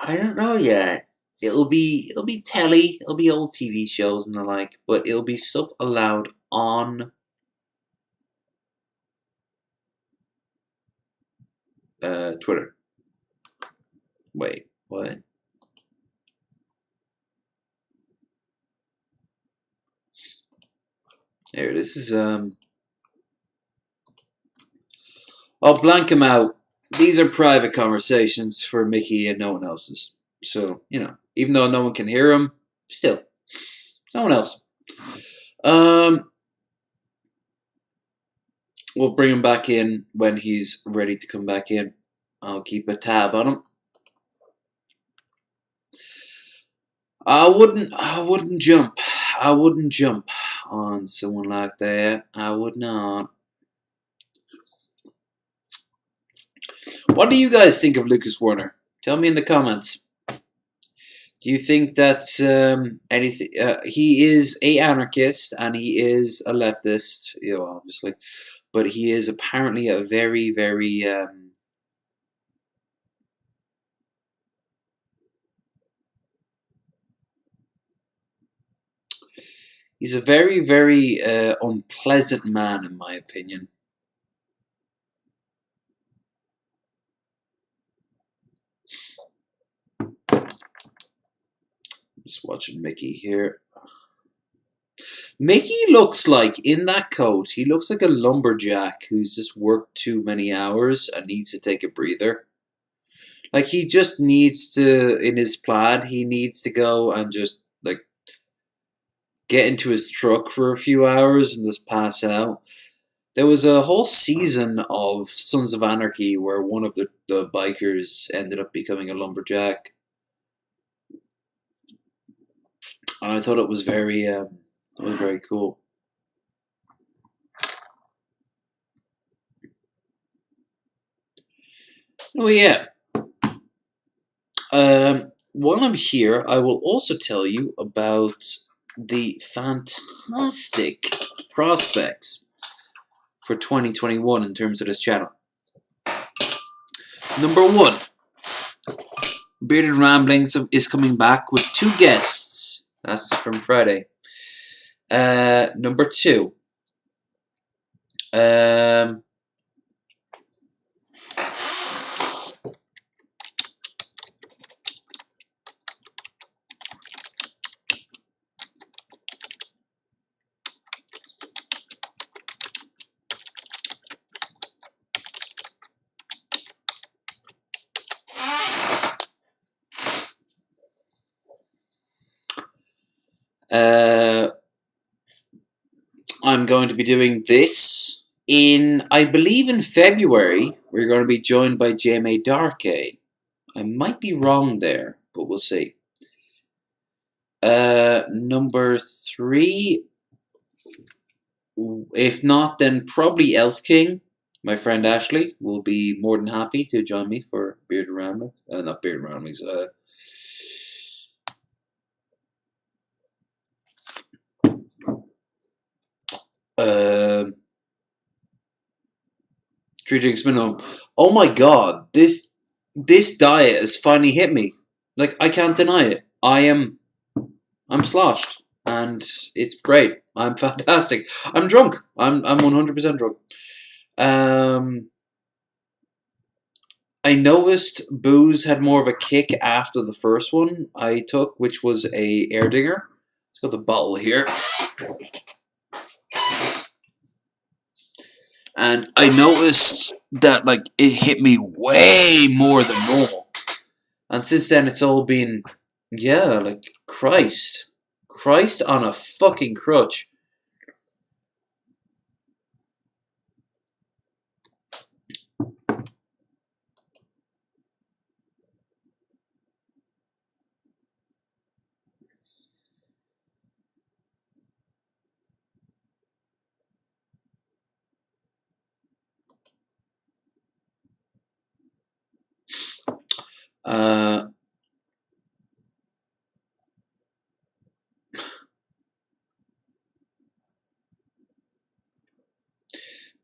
I don't know yet. It'll be telly, it'll be old TV shows and the like, but it'll be stuff allowed on Twitter. Wait, what? Here, this is I'll blank them out. These are private conversations for Mickey and no one else's. So, you know, even though no one can hear them, still, no one else. We'll bring him back in when he's ready to come back in. I'll keep a tab on him. I wouldn't jump. I wouldn't jump on someone like that. I would not. What do you guys think of Lucas Warner? Tell me in the comments. Do you think that's anything? He is a anarchist and he is a leftist, obviously, but he is apparently a very, very he's a very, very unpleasant man, in my opinion. Just watching Micky here. Micky looks like, in that coat, he looks like a lumberjack who's just worked too many hours and needs to take a breather. Like, he just needs to, in his plaid, he needs to go and just, like, get into his truck for a few hours and just pass out. There was a whole season of Sons of Anarchy where one of the bikers ended up becoming a lumberjack. And I thought it was very cool. Oh yeah. While I'm here, I will also tell you about the fantastic prospects for 2021 in terms of this channel. Number 1, Bearded Ramblings is coming back with 2 guests. That's from Friday. Number 2, I'm going to be doing this I believe in February. We're going to be joined by JMA Darkay. I might be wrong there, but we'll see. Number 3, if not, then probably Elf King. My friend Ashley will be more than happy to join me for Bearded Ramblings. Not Bearded Ramblings, Three Drinks Minimum. Oh my god, this diet has finally hit me. Like, I can't deny it. I'm sloshed, and it's great. I'm fantastic. I'm drunk. I'm 100% drunk. I noticed booze had more of a kick after the first one I took, which was a Airdinger. Let's got the bottle here. And I noticed that, like, it hit me way more than normal. And since then, it's all been, yeah, like, Christ on a fucking crutch.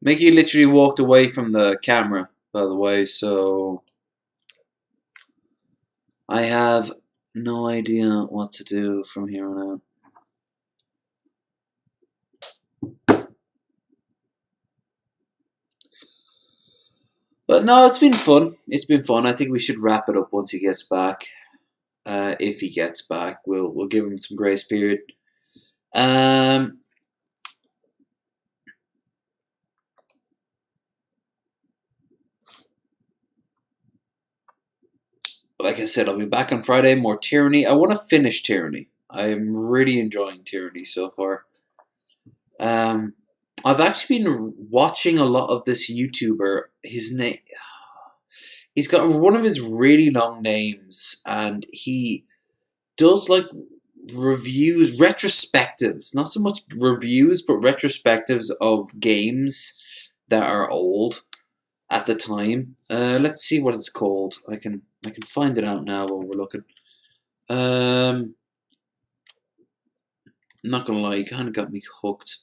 Micky literally walked away from the camera, by the way, so I have no idea what to do from here on out. But no, it's been fun. It's been fun. I think we should wrap it up once he gets back. If he gets back, we'll give him some grace period. Like I said, I'll be back on Friday. More Tyranny. I want to finish Tyranny. I am really enjoying Tyranny so far. I've actually been watching a lot of this YouTuber. His name, he's got one of his really long names, and he does like reviews, retrospectives, not so much reviews, but retrospectives of games that are old at the time. Let's see what it's called. I can find it out now while we're looking. I'm not gonna lie, it kind of got me hooked.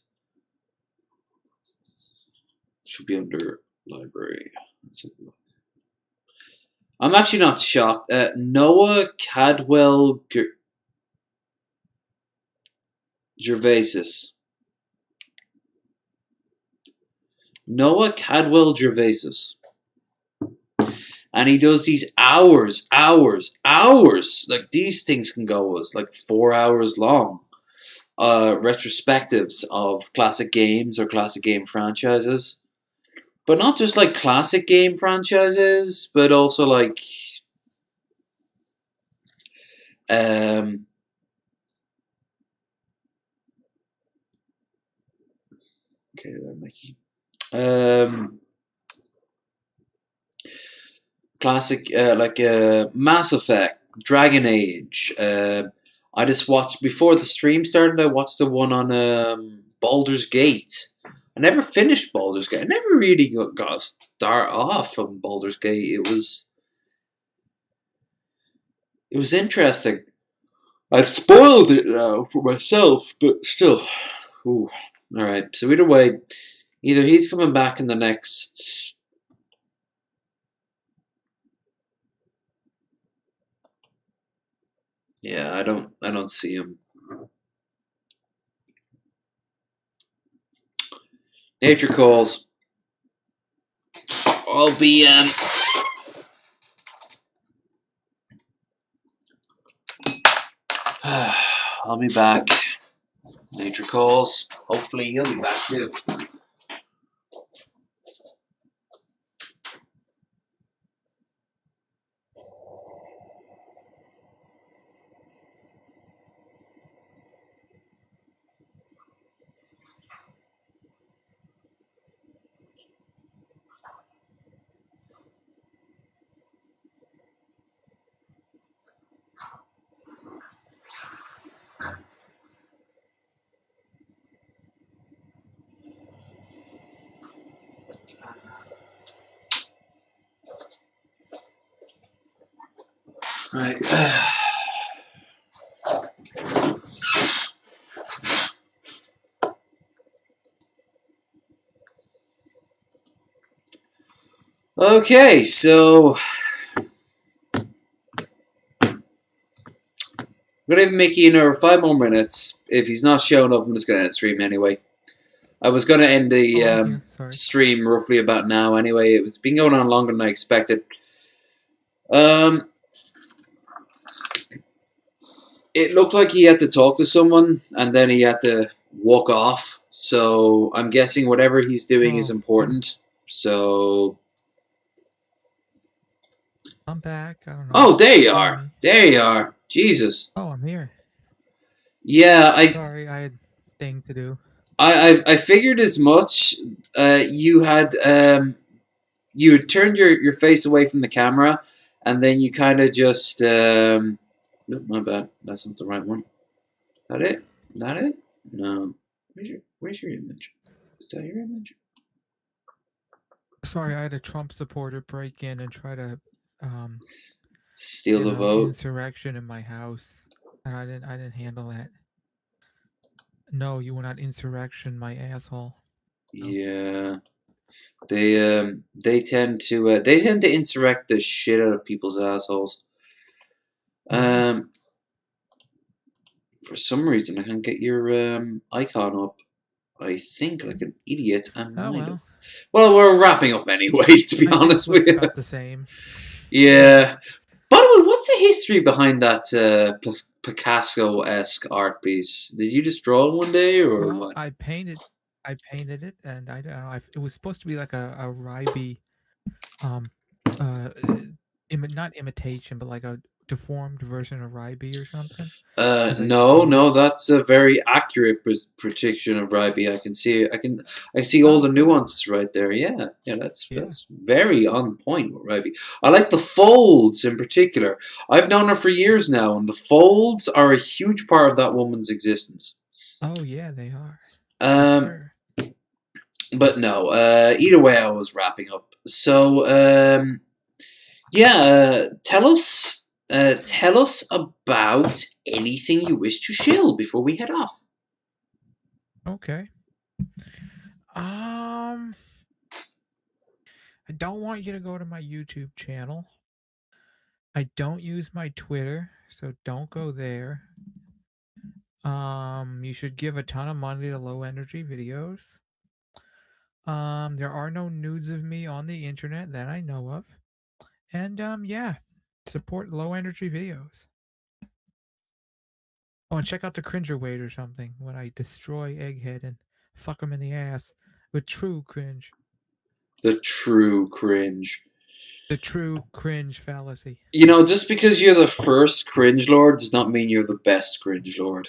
Should be under library. Let's have a look. I'm actually not shocked. Noah Cadwell Gervaisis. Noah Cadwell Gervaisis. And he does these hours. Like, these things can go as like 4 hours long. Retrospectives of classic games or classic game franchises. But not just like classic game franchises, but also like okay, there, Mickey. Classic like Mass Effect, Dragon Age. I just watched before the stream started. I watched the one on Baldur's Gate. I never finished Baldur's Gate. I never really got a start off on Baldur's Gate. It was interesting. I've spoiled it now for myself, but still. Ooh. Alright, so either way, either he's coming back in the next... Yeah, I don't see him. Nature calls. I'll be I'll be back. Nature calls. Hopefully he'll be back too. Right. Okay, so I'm gonna give Mickey another 5 more minutes. If he's not showing up, I'm just gonna end the stream anyway. I was gonna end the stream roughly about now anyway. It's been going on longer than I expected. It looked like he had to talk to someone, and then he had to walk off. So I'm guessing whatever he's doing is important. So I'm back. I don't know. Oh, there you are. There you are. Jesus. Oh, I'm here. Yeah, Sorry, I had a thing to do. I figured as much. You had turned your face away from the camera, and then you kind of just my bad. That's not the right one. That it? That it? No. Where's your image? Is that your image? Sorry, I had a Trump supporter break in and try to steal the vote. Insurrection in my house, and I didn't handle that. No, you were not insurrection, my asshole. No. Yeah, they tend to insurrect the shit out of people's assholes. For some reason I can't get your icon up. I think like an idiot. Well, we're wrapping up anyway. To be honest with you, about the same. Yeah. By the way, what's the history behind that Picasso-esque art piece? Did you just draw it one day, or what? I painted it, and I don't know. It was supposed to be like a Ryby, not imitation, but like a deformed version of Ryby or something? No, that's a very accurate prediction of Ryby. I can see all the nuances right there. Yeah, that's very on point with Ryby. I like the folds in particular. I've known her for years now, and the folds are a huge part of that woman's existence. Oh yeah, they are. Sure. But no. Either way, I was wrapping up. So yeah. Tell us about anything you wish to shill before we head off. Okay. I don't want you to go to my YouTube channel. I don't use my Twitter, so don't go there. You should give a ton of money to low energy videos. There are no nudes of me on the internet that I know of. And yeah, support low energy videos. Oh, and check out the Cringerweight or something when I destroy Egghead and fuck him in the ass with true cringe. The true cringe. The true cringe fallacy. You know, just because you're the first cringe lord does not mean you're the best cringe lord.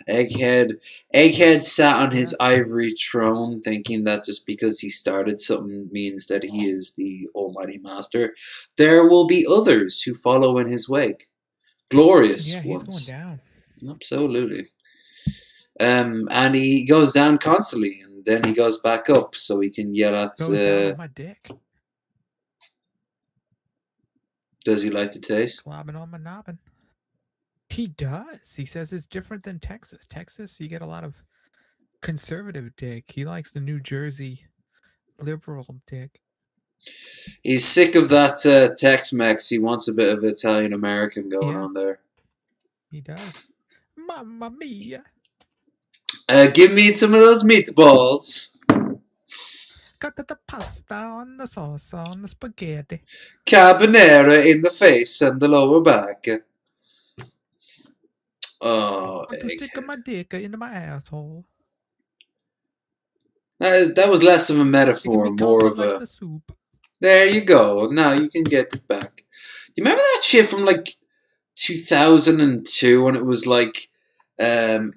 Egghead sat on his ivory throne thinking that just because he started something means that he is the almighty master. There will be others who follow in his wake. Glorious ones. Yeah, he's going down. Absolutely. And he goes down constantly, and then he goes back up so he can yell at... Goes down on my dick. Does he like the taste? Slobbing on my nobbin. He does. He says it's different than Texas. Texas, you get a lot of conservative dick. He likes the New Jersey liberal dick. He's sick of that Tex-Mex. He wants a bit of Italian-American going on there. He does. Mamma mia. Give me some of those meatballs. Got the pasta on the sauce on the spaghetti. Carbonara in the face and the lower back. Oh, I'm sticking my dick into my asshole. That was less of a metaphor, more of a... There you go. Now you can get it back. You remember that shit from like 2002 when it was like a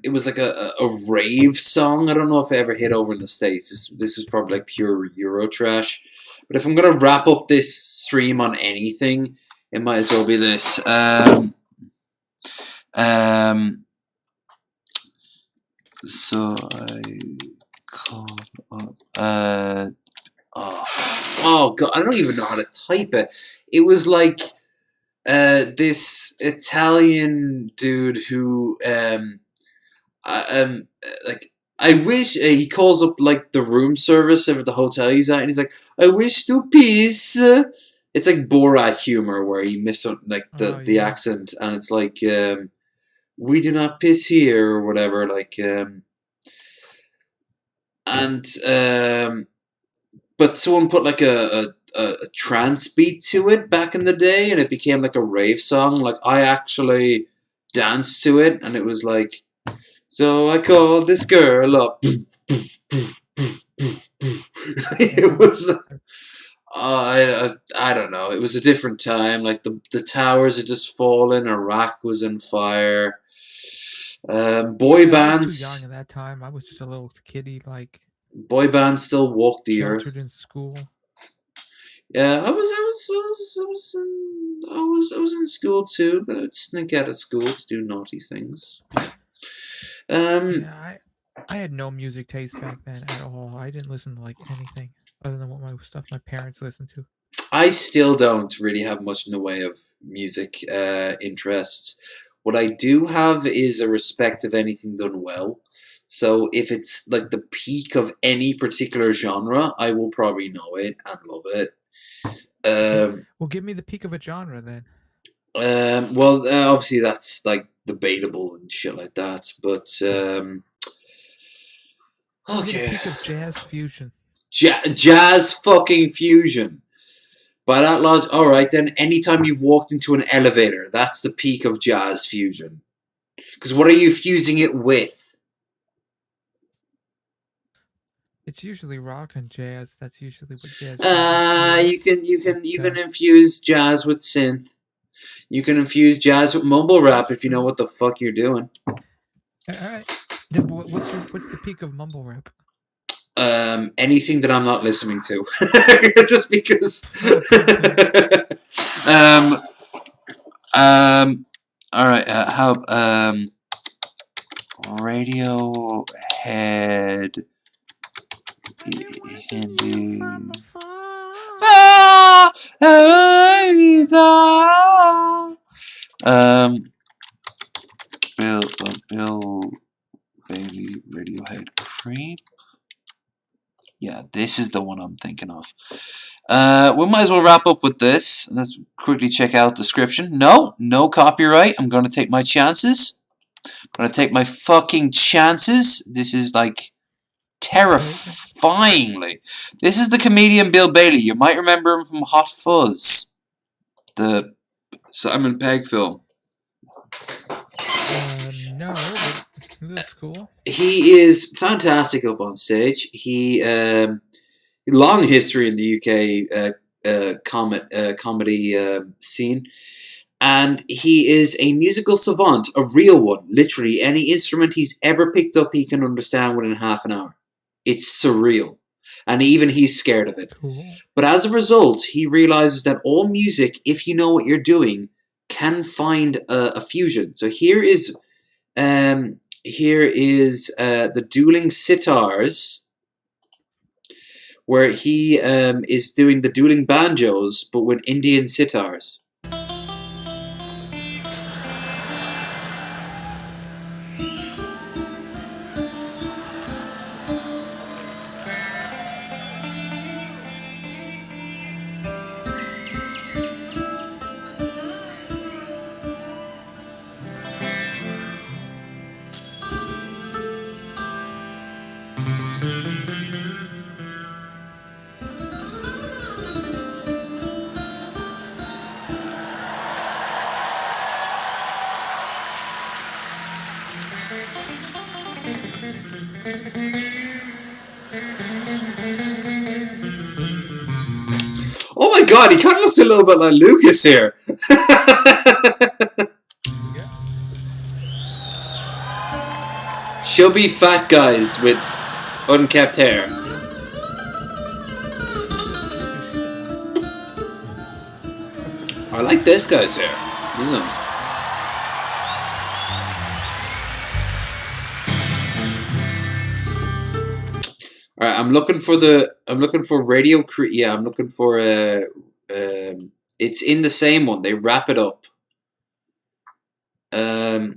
rave song? I don't know if it ever hit over in the States. This was probably like pure Euro trash. But if I'm gonna wrap up this stream on anything, it might as well be this. So I call up oh god, I don't even know how to type it. It was like this Italian dude who like I wish he calls up like the room service of the hotel he's at and he's like, I wish to piss. It's like Borat humor where he missed like the accent and it's like we do not piss here or whatever like but someone put like a trance beat to it back in the day and it became like a rave song. Like I actually danced to it and it was like, so I called this girl up. It was I don't know. It was a different time. Like the towers had just fallen. Iraq was on fire. Boy bands. I was too young at that time. I was just a little kiddie. Like boy bands still walk the earth. In school. Yeah, I was in school too, but I'd sneak out of school to do naughty things. Yeah, I had no music taste back then at all. I didn't listen to like anything other than what my parents listened to. I still don't really have much in the way of music interests. What I do have is a respect of anything done well. So if it's like the peak of any particular genre, I will probably know it and love it. Well, give me the peak of a genre then. Well, obviously that's like debatable and shit like that, but okay. The peak of jazz fusion. Jazz fucking fusion. By that logic, all right then. Anytime you've walked into an elevator, that's the peak of jazz fusion. Because what are you fusing it with? It's usually rock and jazz. That's usually what jazz. You can infuse jazz with synth. You can infuse jazz with mumble rap if you know what the fuck you're doing. All right. What's the peak of mumble rap? Anything that I'm not listening to, just because. All right. How Radiohead. Hindu. Bill Bailey Radiohead Creep. Yeah, this is the one I'm thinking of. We might as well wrap up with this. Let's quickly check out description. No copyright. I'm gonna take my chances. I'm gonna take my fucking chances. This is like terrifyingly. This is the comedian Bill Bailey. You might remember him from Hot Fuzz, the Simon Pegg film. No, but that's cool. He is fantastic up on stage. He long history in the UK comedy scene, and he is a musical savant, a real one. Literally, any instrument he's ever picked up, he can understand within half an hour. It's surreal, and even he's scared of it. Cool. But as a result, he realizes that all music, if you know what you're doing, can find a fusion. So here is the dueling sitars, where he is doing the dueling banjos, but with Indian sitars. Oh my god, he kind of looks a little bit like Lucas here. Chubby fat guys with unkept hair. I like this guy's hair. He's nice. All right, I'm looking for Radio Yeah, I'm looking for it's in the same one. They wrap it up. No,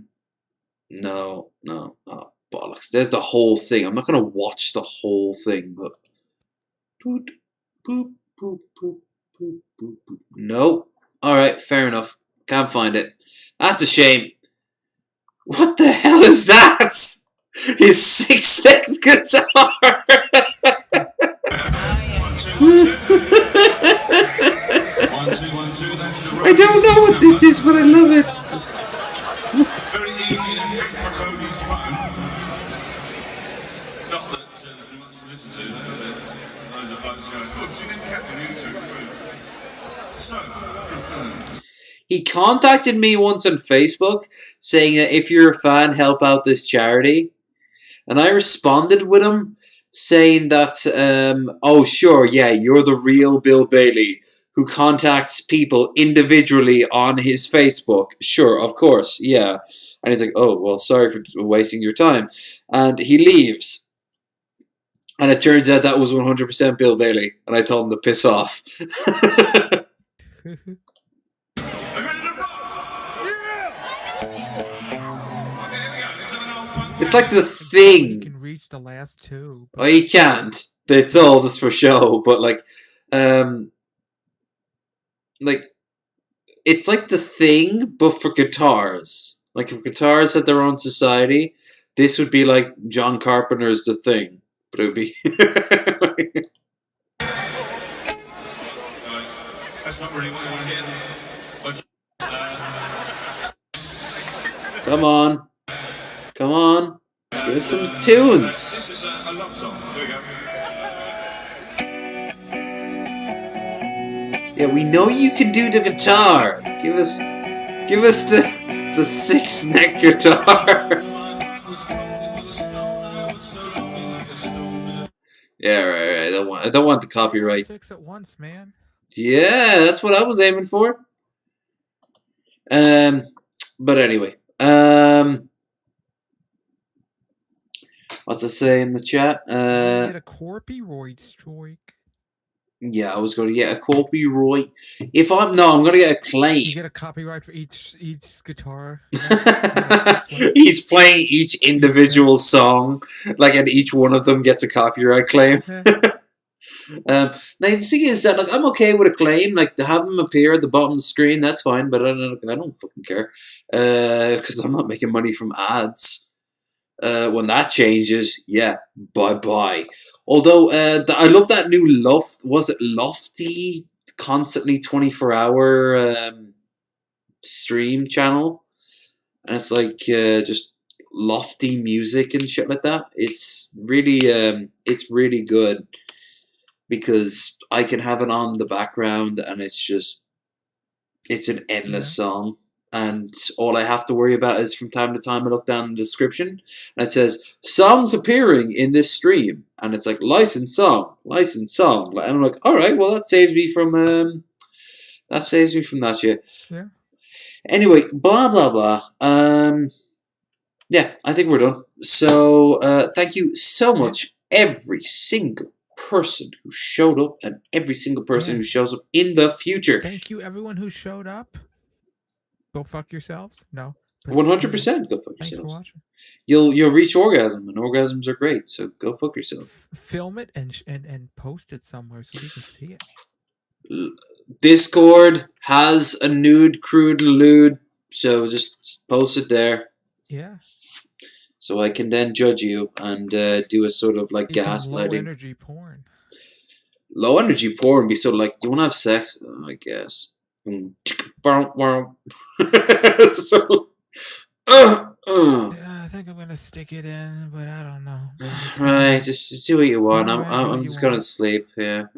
bollocks. There's the whole thing. I'm not gonna watch the whole thing, but boop, boop, boop, boop, boop, boop, boop. Nope. All right, fair enough. Can't find it. That's a shame. What the hell is that? His 6-6 guitar. I don't know what this is, but I love it. Very easy to pick from Bodie's phone. Not that there's much to listen to, loads of blokes going, oh, it's in Captain YouTube. So, he contacted me once on Facebook saying that if you're a fan, help out this charity. And I responded with him saying that, oh, sure, yeah, you're the real Bill Bailey who contacts people individually on his Facebook. Sure, of course, yeah. And he's like, oh, well, sorry for wasting your time. And he leaves. And it turns out that was 100% Bill Bailey. And I told him to piss off. It's like the thing. You can reach the last two. Oh, you can't. It's all just for show. But like, it's like the thing, but for guitars. Like if guitars had their own society, this would be like John Carpenter's The Thing. But it would be. that's not really what I want to hear. But, Come on. Come on. Give us some tunes. This is a love song. Here we go. Yeah, we know you can do the guitar. Give us the 6-neck guitar. Yeah, right. I don't want the copyright. 6 at once, man. Yeah, that's what I was aiming for. But anyway, what's it say in the chat? Get a copyright strike. Yeah, I was going to get a copyright. I'm going to get a claim. You get a copyright for each guitar. He's playing each individual song, like, and each one of them gets a copyright claim. Yeah. Now the thing is that, like, I'm okay with a claim, like, to have them appear at the bottom of the screen. That's fine, but I don't fucking care, because I'm not making money from ads. When that changes, yeah, bye. Although I love that new Lofty constantly 24-hour stream channel, and it's like just lofty music and shit like that. It's really good because I can have it on the background and it's an endless song. And all I have to worry about is from time to time I look down in the description and it says songs appearing in this stream, and it's like licensed song, and I'm like, all right, well that saves me from that shit. Yeah. Anyway, blah blah blah. Yeah, I think we're done. So thank you so much, every single person who showed up and every single person who shows up in the future. Thank you, everyone who showed up. Go fuck yourselves. No. 100% go fuck yourselves. Thanks for watching. You'll reach orgasm, and orgasms are great. So go fuck yourself. Film it and post it somewhere so we can see it. Discord has a nude, crude, lewd, so just post it there. Yeah. So I can then judge you and do a sort of like gaslighting. Low energy porn. Low energy porn be sort of like, do you want to have sex? I guess. So, yeah, I think I'm gonna stick it in, but I don't know. Right, just do what you want. I'm just gonna sleep. Yeah.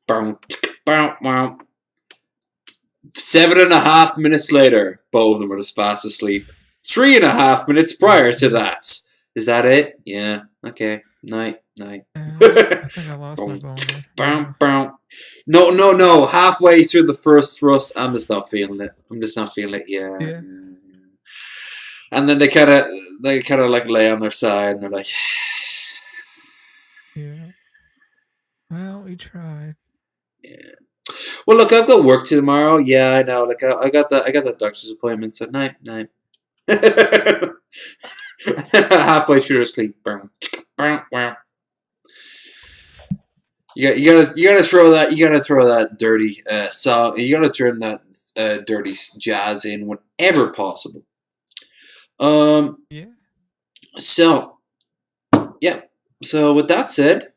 7.5 minutes later, both of them are just fast asleep. 3.5 minutes prior to that. Is that it? Yeah. Okay. Night. I think I lost my bone. No. Halfway through the first thrust, I'm just not feeling it. Yeah. And then they kind of like lay on their side and they're like, yeah. Well, we tried. Yeah. Well, look, I've got work tomorrow. Yeah, I know. Like I got that doctor's appointment. So night. Halfway through to sleep. You gotta throw that dirty song. You gotta turn that dirty jazz in whenever possible. Yeah. So yeah. So with that said,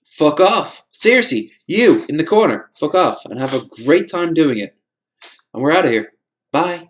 fuck off. Seriously, you in the corner, fuck off and have a great time doing it. And we're out of here. Bye.